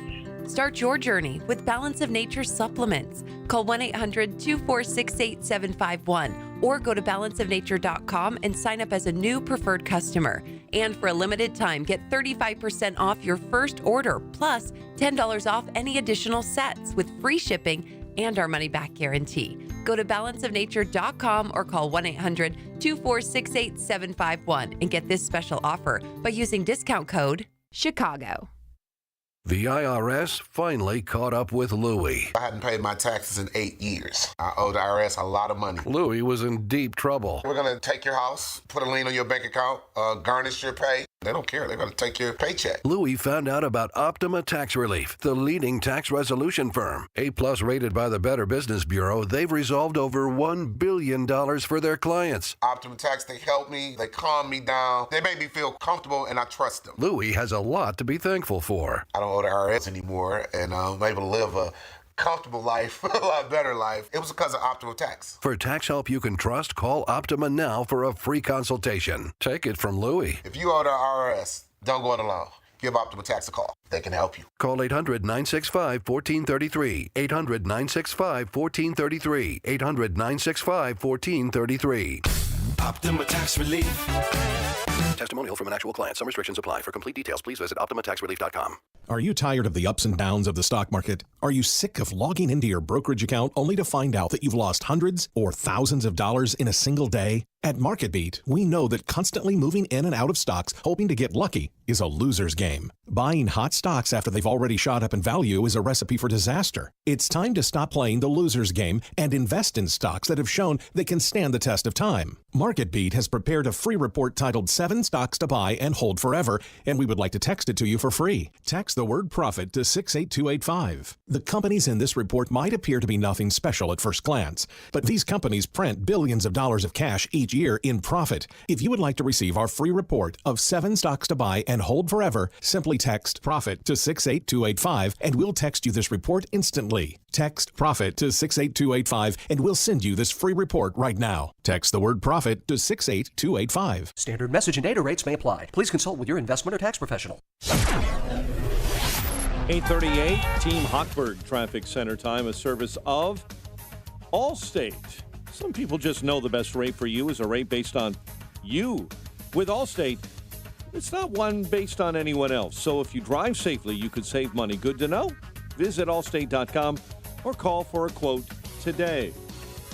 Start your journey with Balance of Nature supplements. Call 1-800-246-8751 or go to balanceofnature.com and sign up as a new preferred customer. And for a limited time, get 35% off your first order, plus $10 off any additional sets with free shipping and our money-back guarantee. Go to balanceofnature.com or call 1-800-246-8751 and get this special offer by using discount code CHICAGO. The IRS finally caught up with Louie. I hadn't paid my taxes in 8 years. I owe the IRS a lot of money. Louie was in deep trouble. We're going to take your house, put a lien on your bank account, garnish your pay. They don't care. They're going to take your paycheck. Louie found out about Optima Tax Relief, the leading tax resolution firm. A-plus rated by the Better Business Bureau, they've resolved over $1 billion for their clients. Optima Tax, they help me. They calm me down. They make me feel comfortable, and I trust them. Louie has a lot to be thankful for. I don't owe the IRS anymore, and I'm able to live a comfortable life, a lot better life. It was because of Optima Tax. For tax help you can trust, call Optima now for a free consultation. Take it from Louie. If you owe the IRS, don't go it alone. Give Optima Tax a call. They can help you. Call 800-965-1433. 800-965-1433. 800-965-1433. Optima Tax Relief. Testimonial from an actual client. Some restrictions apply. For complete details, please visit OptimaTaxRelief.com. Are you tired of the ups and downs of the stock market? Are you sick of logging into your brokerage account only to find out that you've lost hundreds or thousands of dollars in a single day? At MarketBeat, we know that constantly moving in and out of stocks, hoping to get lucky, is a loser's game. Buying hot stocks after they've already shot up in value is a recipe for disaster. It's time to stop playing the loser's game and invest in stocks that have shown they can stand the test of time. MarketBeat has prepared a free report titled 7 Stocks to Buy and Hold Forever, and we would like to text it to you for free. Text the word profit to 68285. The companies in this report might appear to be nothing special at first glance, but these companies print billions of dollars of cash each year in profit. If you would like to receive our free report of 7 Stocks to Buy and Hold Forever, simply text PROFIT to 68285 and we'll text you this report instantly. Text PROFIT to 68285 and we'll send you this free report right now. Text the word PROFIT to 68285. Standard message and data rates may apply. Please consult with your investment or tax professional. 8:38, Team Hochberg Traffic Center time, a service of Allstate. Some people just know the best rate for you is a rate based on you. With Allstate, it's not one based on anyone else. So if you drive safely, you could save money. Good to know? Visit allstate.com or call for a quote today.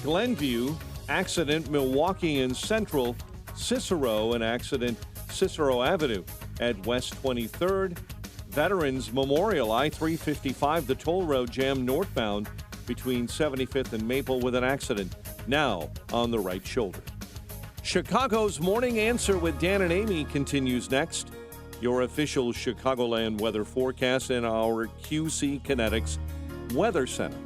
Glenview, accident, Milwaukee and Central, Cicero, an accident, Cicero Avenue at West 23rd. Veterans Memorial, I-355, the toll road jammed northbound between 75th and Maple with an accident, now on the right shoulder. Chicago's Morning Answer with Dan and Amy continues next. Your official Chicagoland weather forecast in our QC Kinetics Weather Center.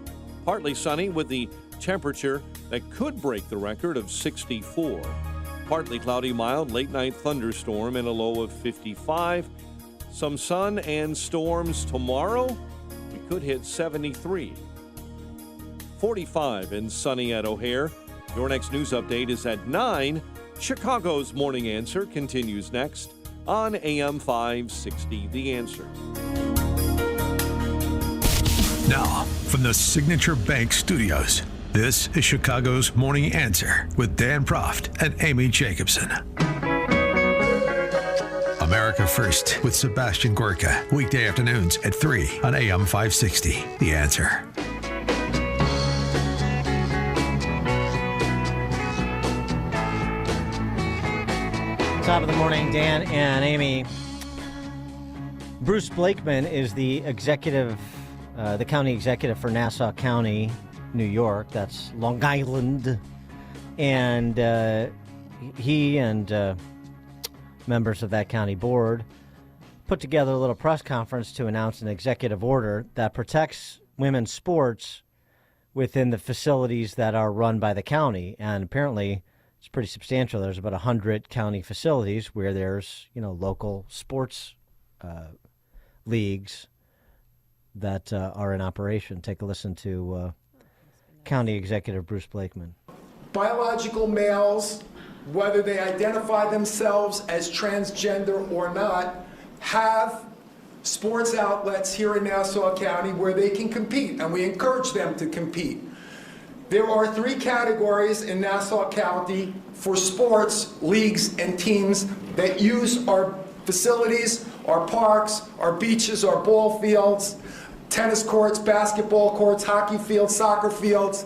Partly sunny with the temperature that could break the record of 64. Partly cloudy, mild, late-night thunderstorm and a low of 55. Some sun and storms tomorrow. We could hit 73. 45 and sunny at O'Hare. Your next news update is at 9. Chicago's Morning Answer continues next on AM 560, The Answer. Now, from the Signature Bank Studios, this is Chicago's Morning Answer with Dan Proft and Amy Jacobson. America First with Sebastian Gorka, weekday afternoons at 3 on AM 560, The Answer. Top of the morning, Dan and Amy. Bruce Blakeman is the executive, the county executive for Nassau County, New York. That's Long Island. And he and members of that county board put together a little press conference to announce an executive order that protects women's sports within the facilities that are run by the county. And apparently it's pretty substantial. There's about 100 county facilities where there's, local sports leagues that are in operation. Take a listen to County Executive Bruce Blakeman. Biological males, whether they identify themselves as transgender or not, have sports outlets here in Nassau County where they can compete, and we encourage them to compete. There are 3 categories in Nassau County for sports, leagues, and teams that use our facilities, our parks, our beaches, our ball fields, tennis courts, basketball courts, hockey fields, soccer fields,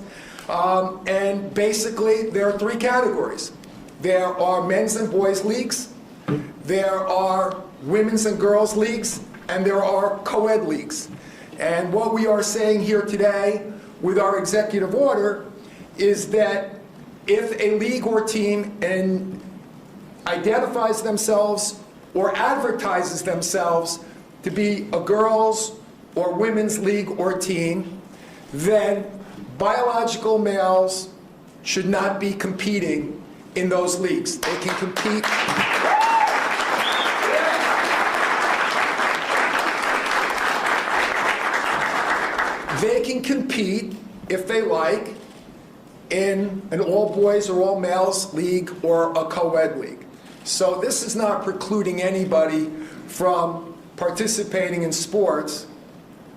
and basically there are 3 categories. There are men's and boys leagues, there are women's and girls leagues, and there are co-ed leagues. And what we are saying here today with our executive order is that if a league or team identifies themselves or advertises themselves to be a girls' or women's league or team, then biological males should not be competing in those leagues. They can compete. They can compete, if they like, in an all-boys or all-males league or a co-ed league. So this is not precluding anybody from participating in sports.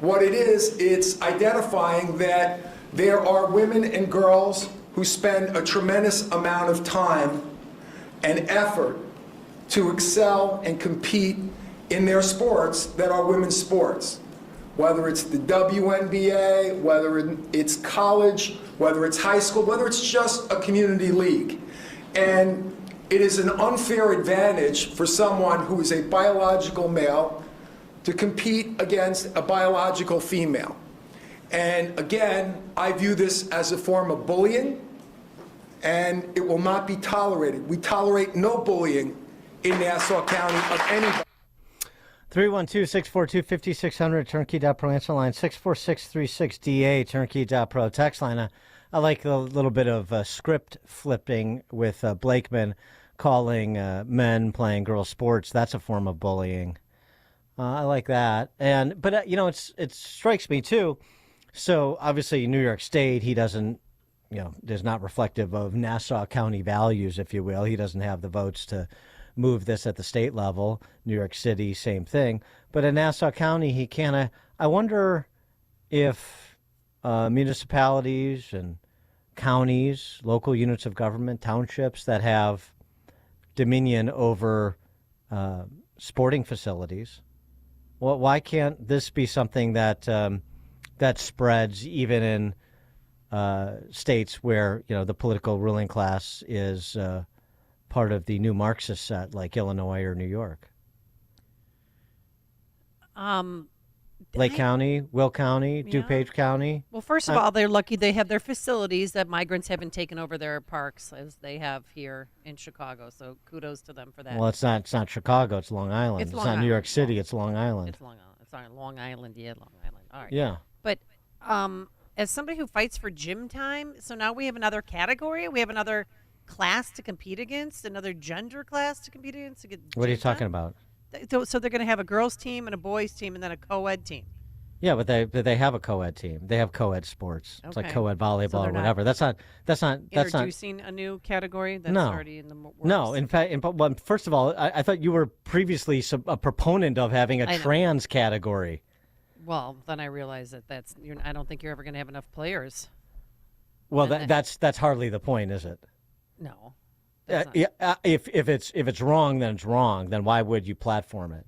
What it is, it's identifying that there are women and girls who spend a tremendous amount of time and effort to excel and compete in their sports that are women's sports. Whether it's the WNBA, whether it's college, whether it's high school, whether it's just a community league. And it is an unfair advantage for someone who is a biological male to compete against a biological female. And again, I view this as a form of bullying, and it will not be tolerated. We tolerate no bullying in Nassau County of anybody. 312-642-5600, turnkey.pro answer line, 64636DA, turnkey.pro text line. I like a little bit of script flipping with Blakeman calling men playing girls' sports. That's a form of bullying. I like that. But it strikes me, too. So, obviously, New York State, he doesn't, is not reflective of Nassau County values, if you will. He doesn't have the votes to move this at the state level. New York City, same thing. But in Nassau County, he can't. I wonder if municipalities and counties, local units of government, townships that have dominion over sporting facilities, well, why can't this be something that that spreads even in states where the political ruling class is part of the new Marxist set, like Illinois or New York? Lake County, Will County, DuPage County. Well, first of all, they're lucky they have their facilities, that migrants haven't taken over their parks as they have here in Chicago. So kudos to them for that. Well, it's not Chicago. It's Long Island. It's not New York City. It's Long Island. It's Long Island. It's on Long Island. Yeah, Long Island. All right. Yeah. But as somebody who fights for gym time, so now we have another category. We have another class to compete against, another gender class to compete against. What are you talking about? So they're going to have a girls team and a boys team and then a co-ed team. Yeah, but they have a co-ed team. They have co-ed sports. It's like co-ed volleyball or whatever. That's not introducing a new category that's already in the works. No, in fact, well, first of all, I thought you were previously a proponent of having a trans category. Well, then I realized that I don't think you're ever going to have enough players. Well, that's hardly the point, is it? No. If it's wrong, then it's wrong. Then why would you platform it?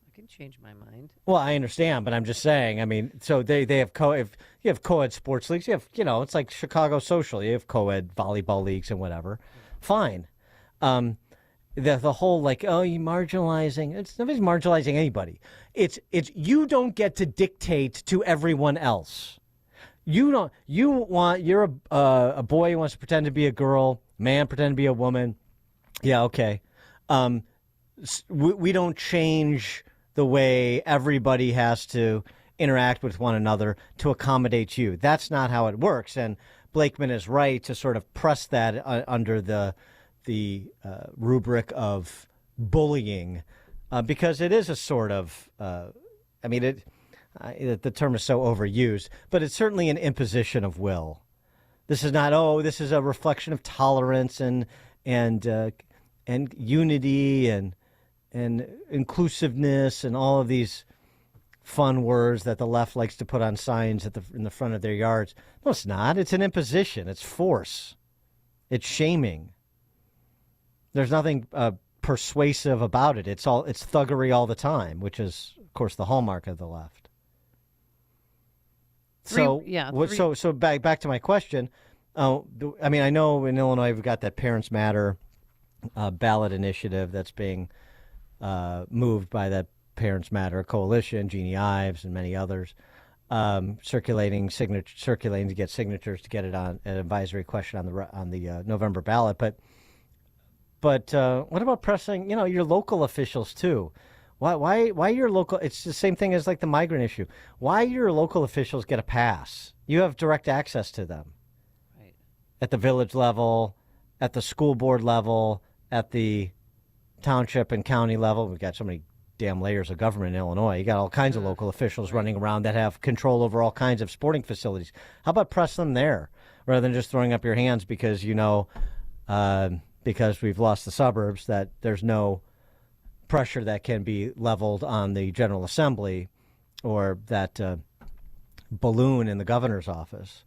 I can change my mind. Well, I understand, but I'm just saying. I mean, so they have if you have co-ed sports leagues, you have it's like Chicago Social. You have co-ed volleyball leagues and whatever. Fine. The whole you marginalizing. Nobody's marginalizing anybody. It's you don't get to dictate to everyone else. You're a boy who wants to pretend to be a girl, man pretend to be a woman. Yeah, okay. We don't change the way everybody has to interact with one another to accommodate you. That's not how it works. And Blakeman is right to sort of press that under the rubric of bullying, because it is a sort of, the term is so overused, but it's certainly an imposition of will. This is not, this is a reflection of tolerance and unity and inclusiveness and all of these fun words that the left likes to put on signs in the front of their yards. No, it's not. It's an imposition. It's force. It's shaming. There's nothing persuasive about it. It's thuggery all the time, which is, of course, the hallmark of the left. So back to my question. I know in Illinois we've got that Parents Matter ballot initiative that's being moved by that Parents Matter Coalition, Jeannie Ives, and many others, circulating to get signatures to get it on an advisory question on the November ballot. But what about pressing, your local officials too? Why your local? It's the same thing as like the migrant issue. Why your local officials get a pass? You have direct access to them, right? At the village level, at the school board level, at the township and county level. We've got so many damn layers of government in Illinois. You got all kinds of local officials running around that have control over all kinds of sporting facilities. How about press them there rather than just throwing up your hands because because we've lost the suburbs, that there's no pressure that can be leveled on the General Assembly or that balloon in the governor's office.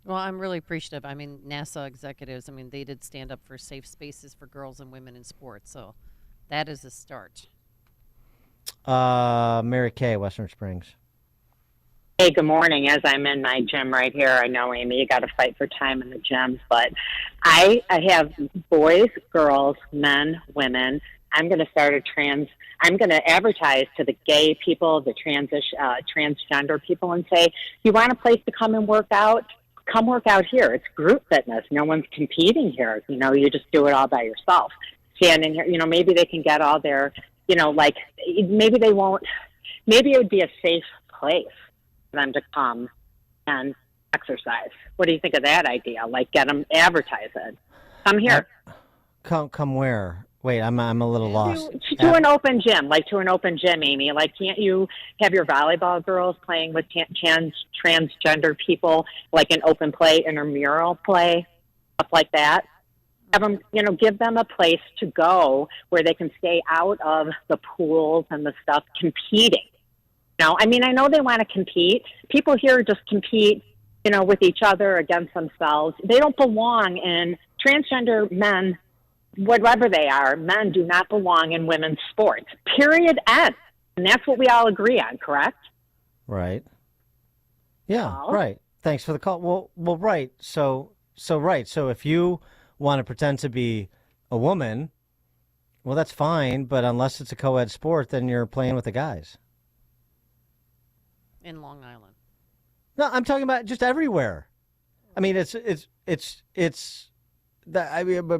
Well, I'm really appreciative. I mean, NASA executives, they did stand up for safe spaces for girls and women in sports. So that is a start. Mary Kay, Western Springs. Hey, good morning. As I'm in my gym right here, I know, Amy, you got to fight for time in the gyms, but I have boys, girls, men, women. I'm going to start I'm going to advertise to the gay people, the transgender people, and say, you want a place to come and work out? Come work out here. It's group fitness. No one's competing here. You just do it all by yourself. Standing here, maybe they can get all their, maybe they won't, maybe it would be a safe place for them to come and exercise. What do you think of that idea? Like, get them, advertise it. Come here. Come where? Wait, I'm a little lost. To an open gym, Amy. Like, can't you have your volleyball girls playing with transgender people, like an open play, intramural play, stuff like that? Have them, give them a place to go where they can stay out of the pools and the stuff competing. I know they want to compete. People here just compete, with each other, against themselves. They don't belong in transgender men. Whatever they are, men do not belong in women's sports. Period. End. And that's what we all agree on, correct? Right. Yeah, right. Thanks for the call. Well, right. So if you want to pretend to be a woman, well, that's fine. But unless it's a co-ed sport, then you're playing with the guys. In Long Island. No, I'm talking about just everywhere.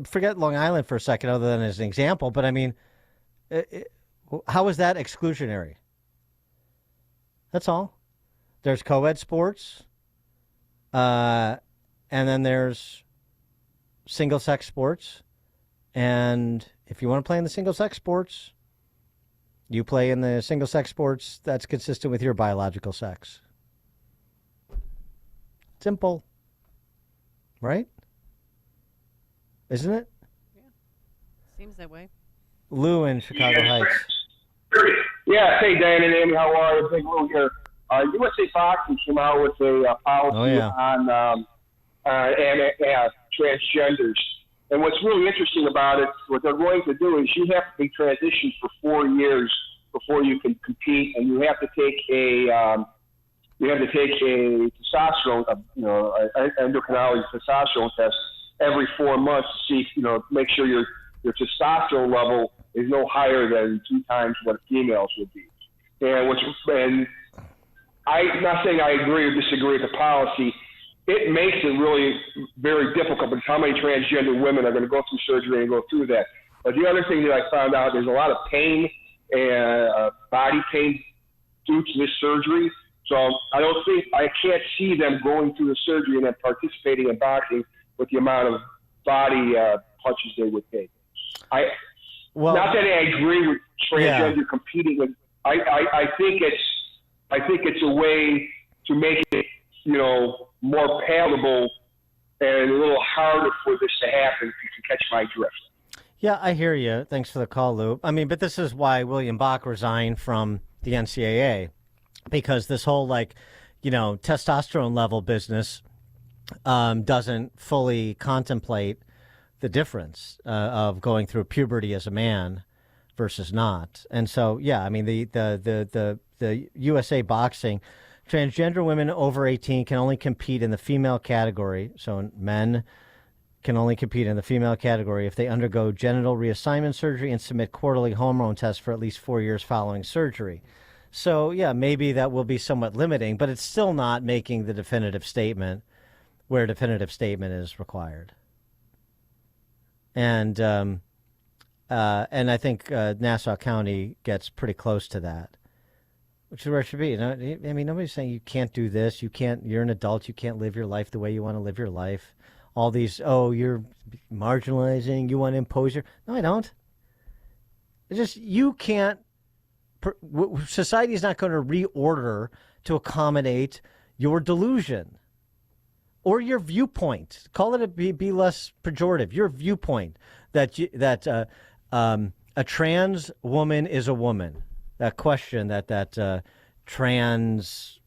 Forget Long Island for a second, other than as an example. But how is that exclusionary? That's all. There's co-ed sports, and then there's single-sex sports. And if you want to play in the single-sex sports, you play in the single-sex sports that's consistent with your biological sex. Simple. Right? Isn't it? Yeah. Seems that way. Lou in Chicago Heights. Yeah. Hey, Dan and Amy, how are you? Big Lou here. USA Boxing came out with a policy on transgenders. And what's really interesting about it, what they're going to do is you have to be transitioned for 4 years before you can compete, and you have to take a testosterone, endocrinology testosterone test every 4 months to see, make sure your testosterone level is no higher than 2 times what females would be. And I'm not saying I agree or disagree with the policy. It makes it really very difficult because how many transgender women are going to go through surgery and go through that. But the other thing that I found out, there's a lot of pain and body pain due to this surgery. So I can't see them going through the surgery and then participating in boxing with the amount of body punches they would take. Not that I agree with transgender competing with. I think it's a way to make it, more palatable and a little harder for this to happen, if you can catch my drift. Yeah, I hear you. Thanks for the call, Lou. But this is why William Bach resigned from the NCAA, because this whole testosterone level business doesn't fully contemplate the difference of going through puberty as a man versus not. And so, the USA Boxing, transgender women over 18 can only compete in the female category, so men can only compete in the female category if they undergo genital reassignment surgery and submit quarterly hormone tests for at least 4 years following surgery. So, yeah, maybe that will be somewhat limiting, but it's still not making the definitive statement where a definitive statement is required. And I think Nassau County gets pretty close to that, which is where it should be. I mean, nobody's saying you can't do this. You're an adult. You can't live your life the way you want to live your life. All these, you're marginalizing, you want to impose your... No, I don't. It's just, you can't... Society is not going to reorder to accommodate your delusion or your viewpoint. Call it be less pejorative. Your viewpoint that a trans woman is a woman. That question that trans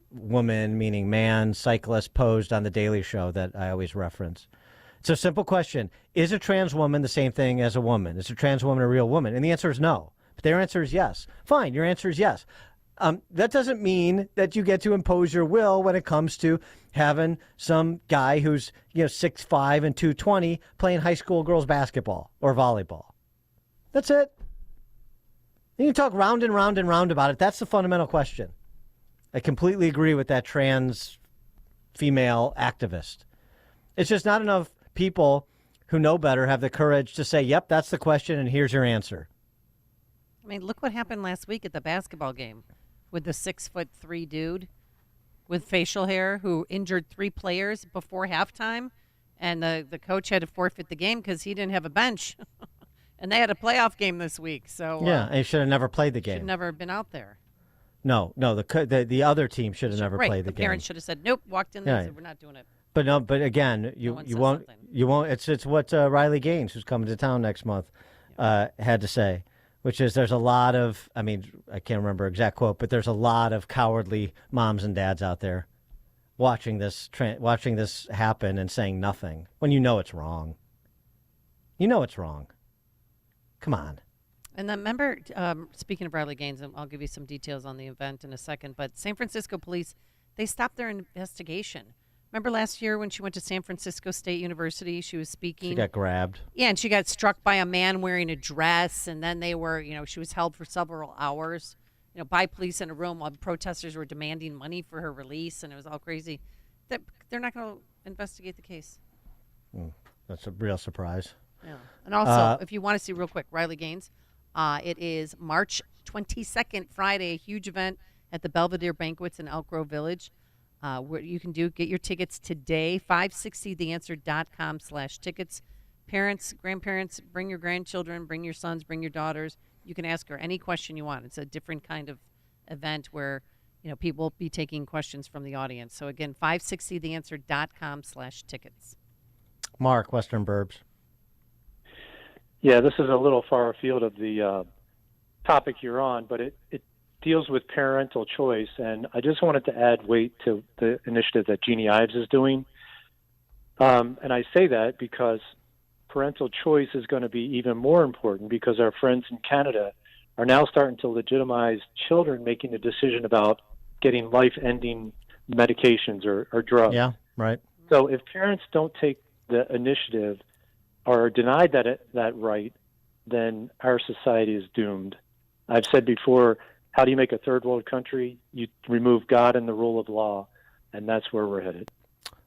woman, meaning man, cyclist, posed on the Daily Show that I always reference. It's a simple question. Is a trans woman the same thing as a woman? Is a trans woman a real woman? And the answer is no. But their answer is yes. Fine, your answer is yes. That doesn't mean that you get to impose your will when it comes to having some guy who's 6'5" and 220 playing high school girls basketball or volleyball. That's it. You can talk round and round and round about it. That's the fundamental question. I completely agree with that trans female activist. It's just not enough people who know better have the courage to say, yep, that's the question, and here's your answer. I mean, look what happened last week at the basketball game with the 6'3" dude with facial hair who injured 3 players before halftime, and the coach had to forfeit the game because he didn't have a bench. And they had a playoff game this week. So yeah, and he should have never played the game. Should never have been out there. No, the other team should have never played the game. The parents should have said, nope, walked in there and said, we're not doing it. But no, but again, you won't. It's what Riley Gaines, who's coming to town next month, had to say, which is there's a lot of, I can't remember exact quote, but there's a lot of cowardly moms and dads out there watching this happen and saying nothing when you know it's wrong. You know it's wrong. Come on. And then remember, speaking of Riley Gaines, and I'll give you some details on the event in a second, but San Francisco police, they stopped their investigation. Remember last year when she went to San Francisco State University, she was speaking. She got grabbed. Yeah, and she got struck by a man wearing a dress, and then they were, she was held for several hours, by police in a room while protesters were demanding money for her release, and it was all crazy. They're not going to investigate the case. That's a real surprise. Yeah. And also, if you want to see real quick, Riley Gaines, it is March 22nd, Friday, a huge event at the Belvedere Banquets in Elk Grove Village. What you can get your tickets today, 560theanswer.com/tickets. Parents, grandparents, bring your grandchildren, bring your sons, bring your daughters. You can ask her any question you want. It's a different kind of event where, people will be taking questions from the audience. So again, 560theanswer.com/tickets. Mark, Western Burbs. Yeah, this is a little far afield of the topic you're on, but it deals with parental choice, and I just wanted to add weight to the initiative that Jeannie Ives is doing. And I say that because parental choice is going to be even more important because our friends in Canada are now starting to legitimize children making a decision about getting life-ending medications or drugs. Yeah, right. So if parents don't take the initiative or are denied that right, then our society is doomed. I've said before, how do you make a third world country? You remove God and the rule of law, and that's where we're headed.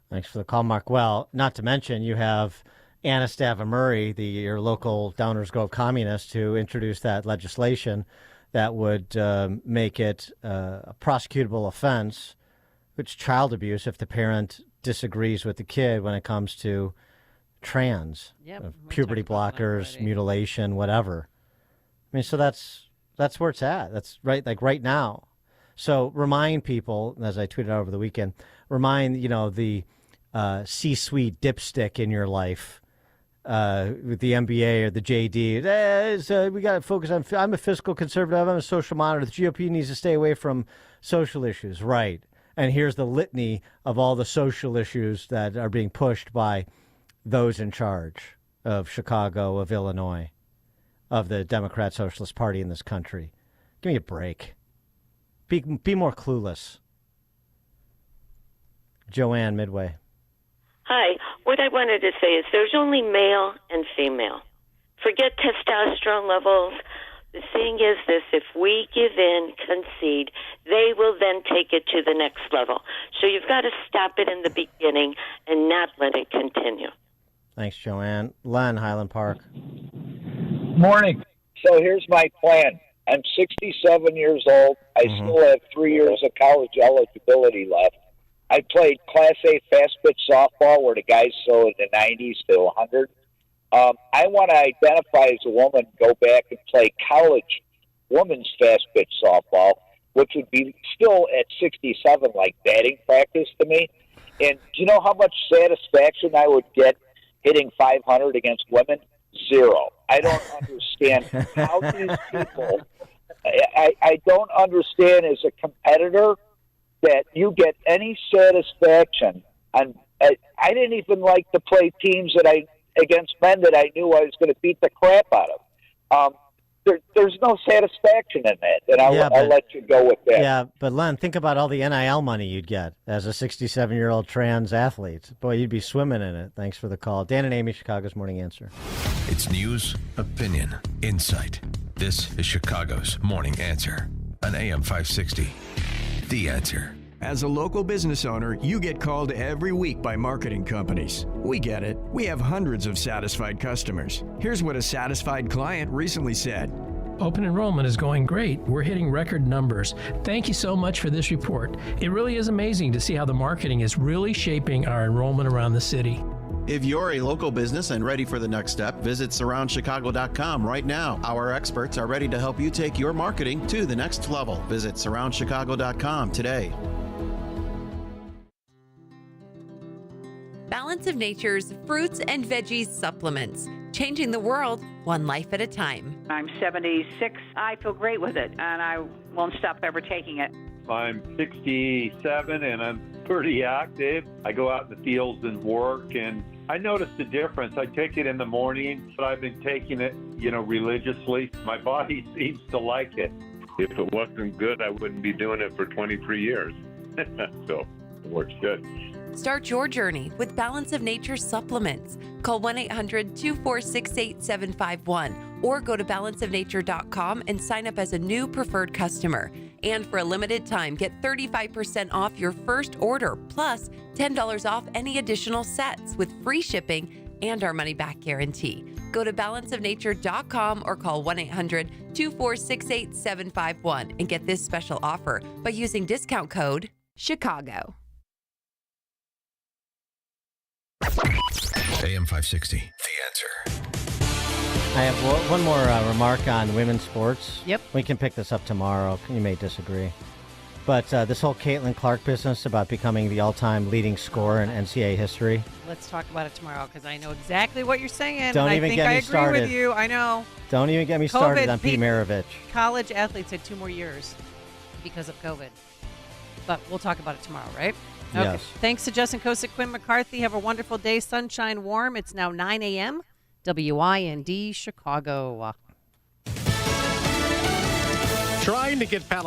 Thanks for the call, Mark. Well, not to mention you have Anastasia Murray, your local Downers Grove communist, who introduced that legislation that would make it a prosecutable offense, which is child abuse if the parent disagrees with the kid when it comes to trans, puberty blockers, mutilation, whatever. So that's where it's at. That's right, like right now. So remind people, as I tweeted out over the weekend, the C-suite dipstick in your life with the MBA or the JD. We got to focus on, I'm a fiscal conservative, I'm a social monitor. The GOP needs to stay away from social issues. Right. And here's the litany of all the social issues that are being pushed by those in charge of Chicago, of Illinois, of the Democrat Socialist Party in this country. Give me a break. Be more clueless. Joanne, Midway. Hi. What I wanted to say is there's only male and female. Forget testosterone levels. The thing is this, if we give in, concede, they will then take it to the next level. So you've got to stop it in the beginning and not let it continue. Thanks, Joanne. Len, Highland Park. Morning. So here's my plan. I'm 67 years old. I still have 3 years of college eligibility left. I played Class A fast pitch softball where the guys throw in the 90s to 100. I want to identify as a woman, go back and play college women's fast pitch softball, which would be still at 67 like batting practice to me. And do you know how much satisfaction I would get hitting 500 against women? Zero. I don't understand how these people, I don't understand as a competitor that you get any satisfaction. I didn't even like to play teams against men that I knew I was going to beat the crap out of. There's no satisfaction in that, and I'll let you go with that. Yeah, but Len, think about all the NIL money you'd get as a 67-year-old trans athlete. Boy, you'd be swimming in it. Thanks for the call. Dan and Amy, Chicago's Morning Answer. It's news, opinion, insight. This is Chicago's Morning Answer on AM 560. The Answer. As a local business owner, you get called every week by marketing companies. We get it. We have hundreds of satisfied customers. Here's what a satisfied client recently said. Open enrollment is going great. We're hitting record numbers. Thank you so much for this report. It really is amazing to see how the marketing is really shaping our enrollment around the city. If you're a local business and ready for the next step, visit surroundchicago.com right now. Our experts are ready to help you take your marketing to the next level. Visit surroundchicago.com today. Balance of Nature's fruits and veggies supplements, changing the world one life at a time. I'm 76. I feel great with it, and I won't stop ever taking it. I'm 67 and I'm pretty active. I go out in the fields and work, and I noticed a difference. I take it in the morning, but I've been taking it, religiously. My body seems to like it. If it wasn't good, I wouldn't be doing it for 23 years. So it works good. Start your journey with Balance of Nature supplements. Call 1-800-246-8751 or go to balanceofnature.com and sign up as a new preferred customer. And for a limited time, get 35% off your first order, plus $10 off any additional sets with free shipping and our money-back guarantee. Go to balanceofnature.com or call 1-800-246-8751 and get this special offer by using discount code CHICAGO. AM 560, The Answer. I have one more remark on women's sports. Yep. We can pick this up tomorrow. You may disagree. But this whole Caitlin Clark business about becoming the all-time leading scorer in NCAA history. Let's talk about it tomorrow because I know exactly what you're saying. Don't and even I think get me I agree started. with you. I know. Don't even get me started on Pete the Maravich. College athletes had 2 more years because of COVID. But we'll talk about it tomorrow, right? Okay. Yes. Thanks to Justin Kosick, Quinn McCarthy. Have a wonderful day. Sunshine, warm. It's now 9 a.m. WIND Chicago. Trying to get Palestine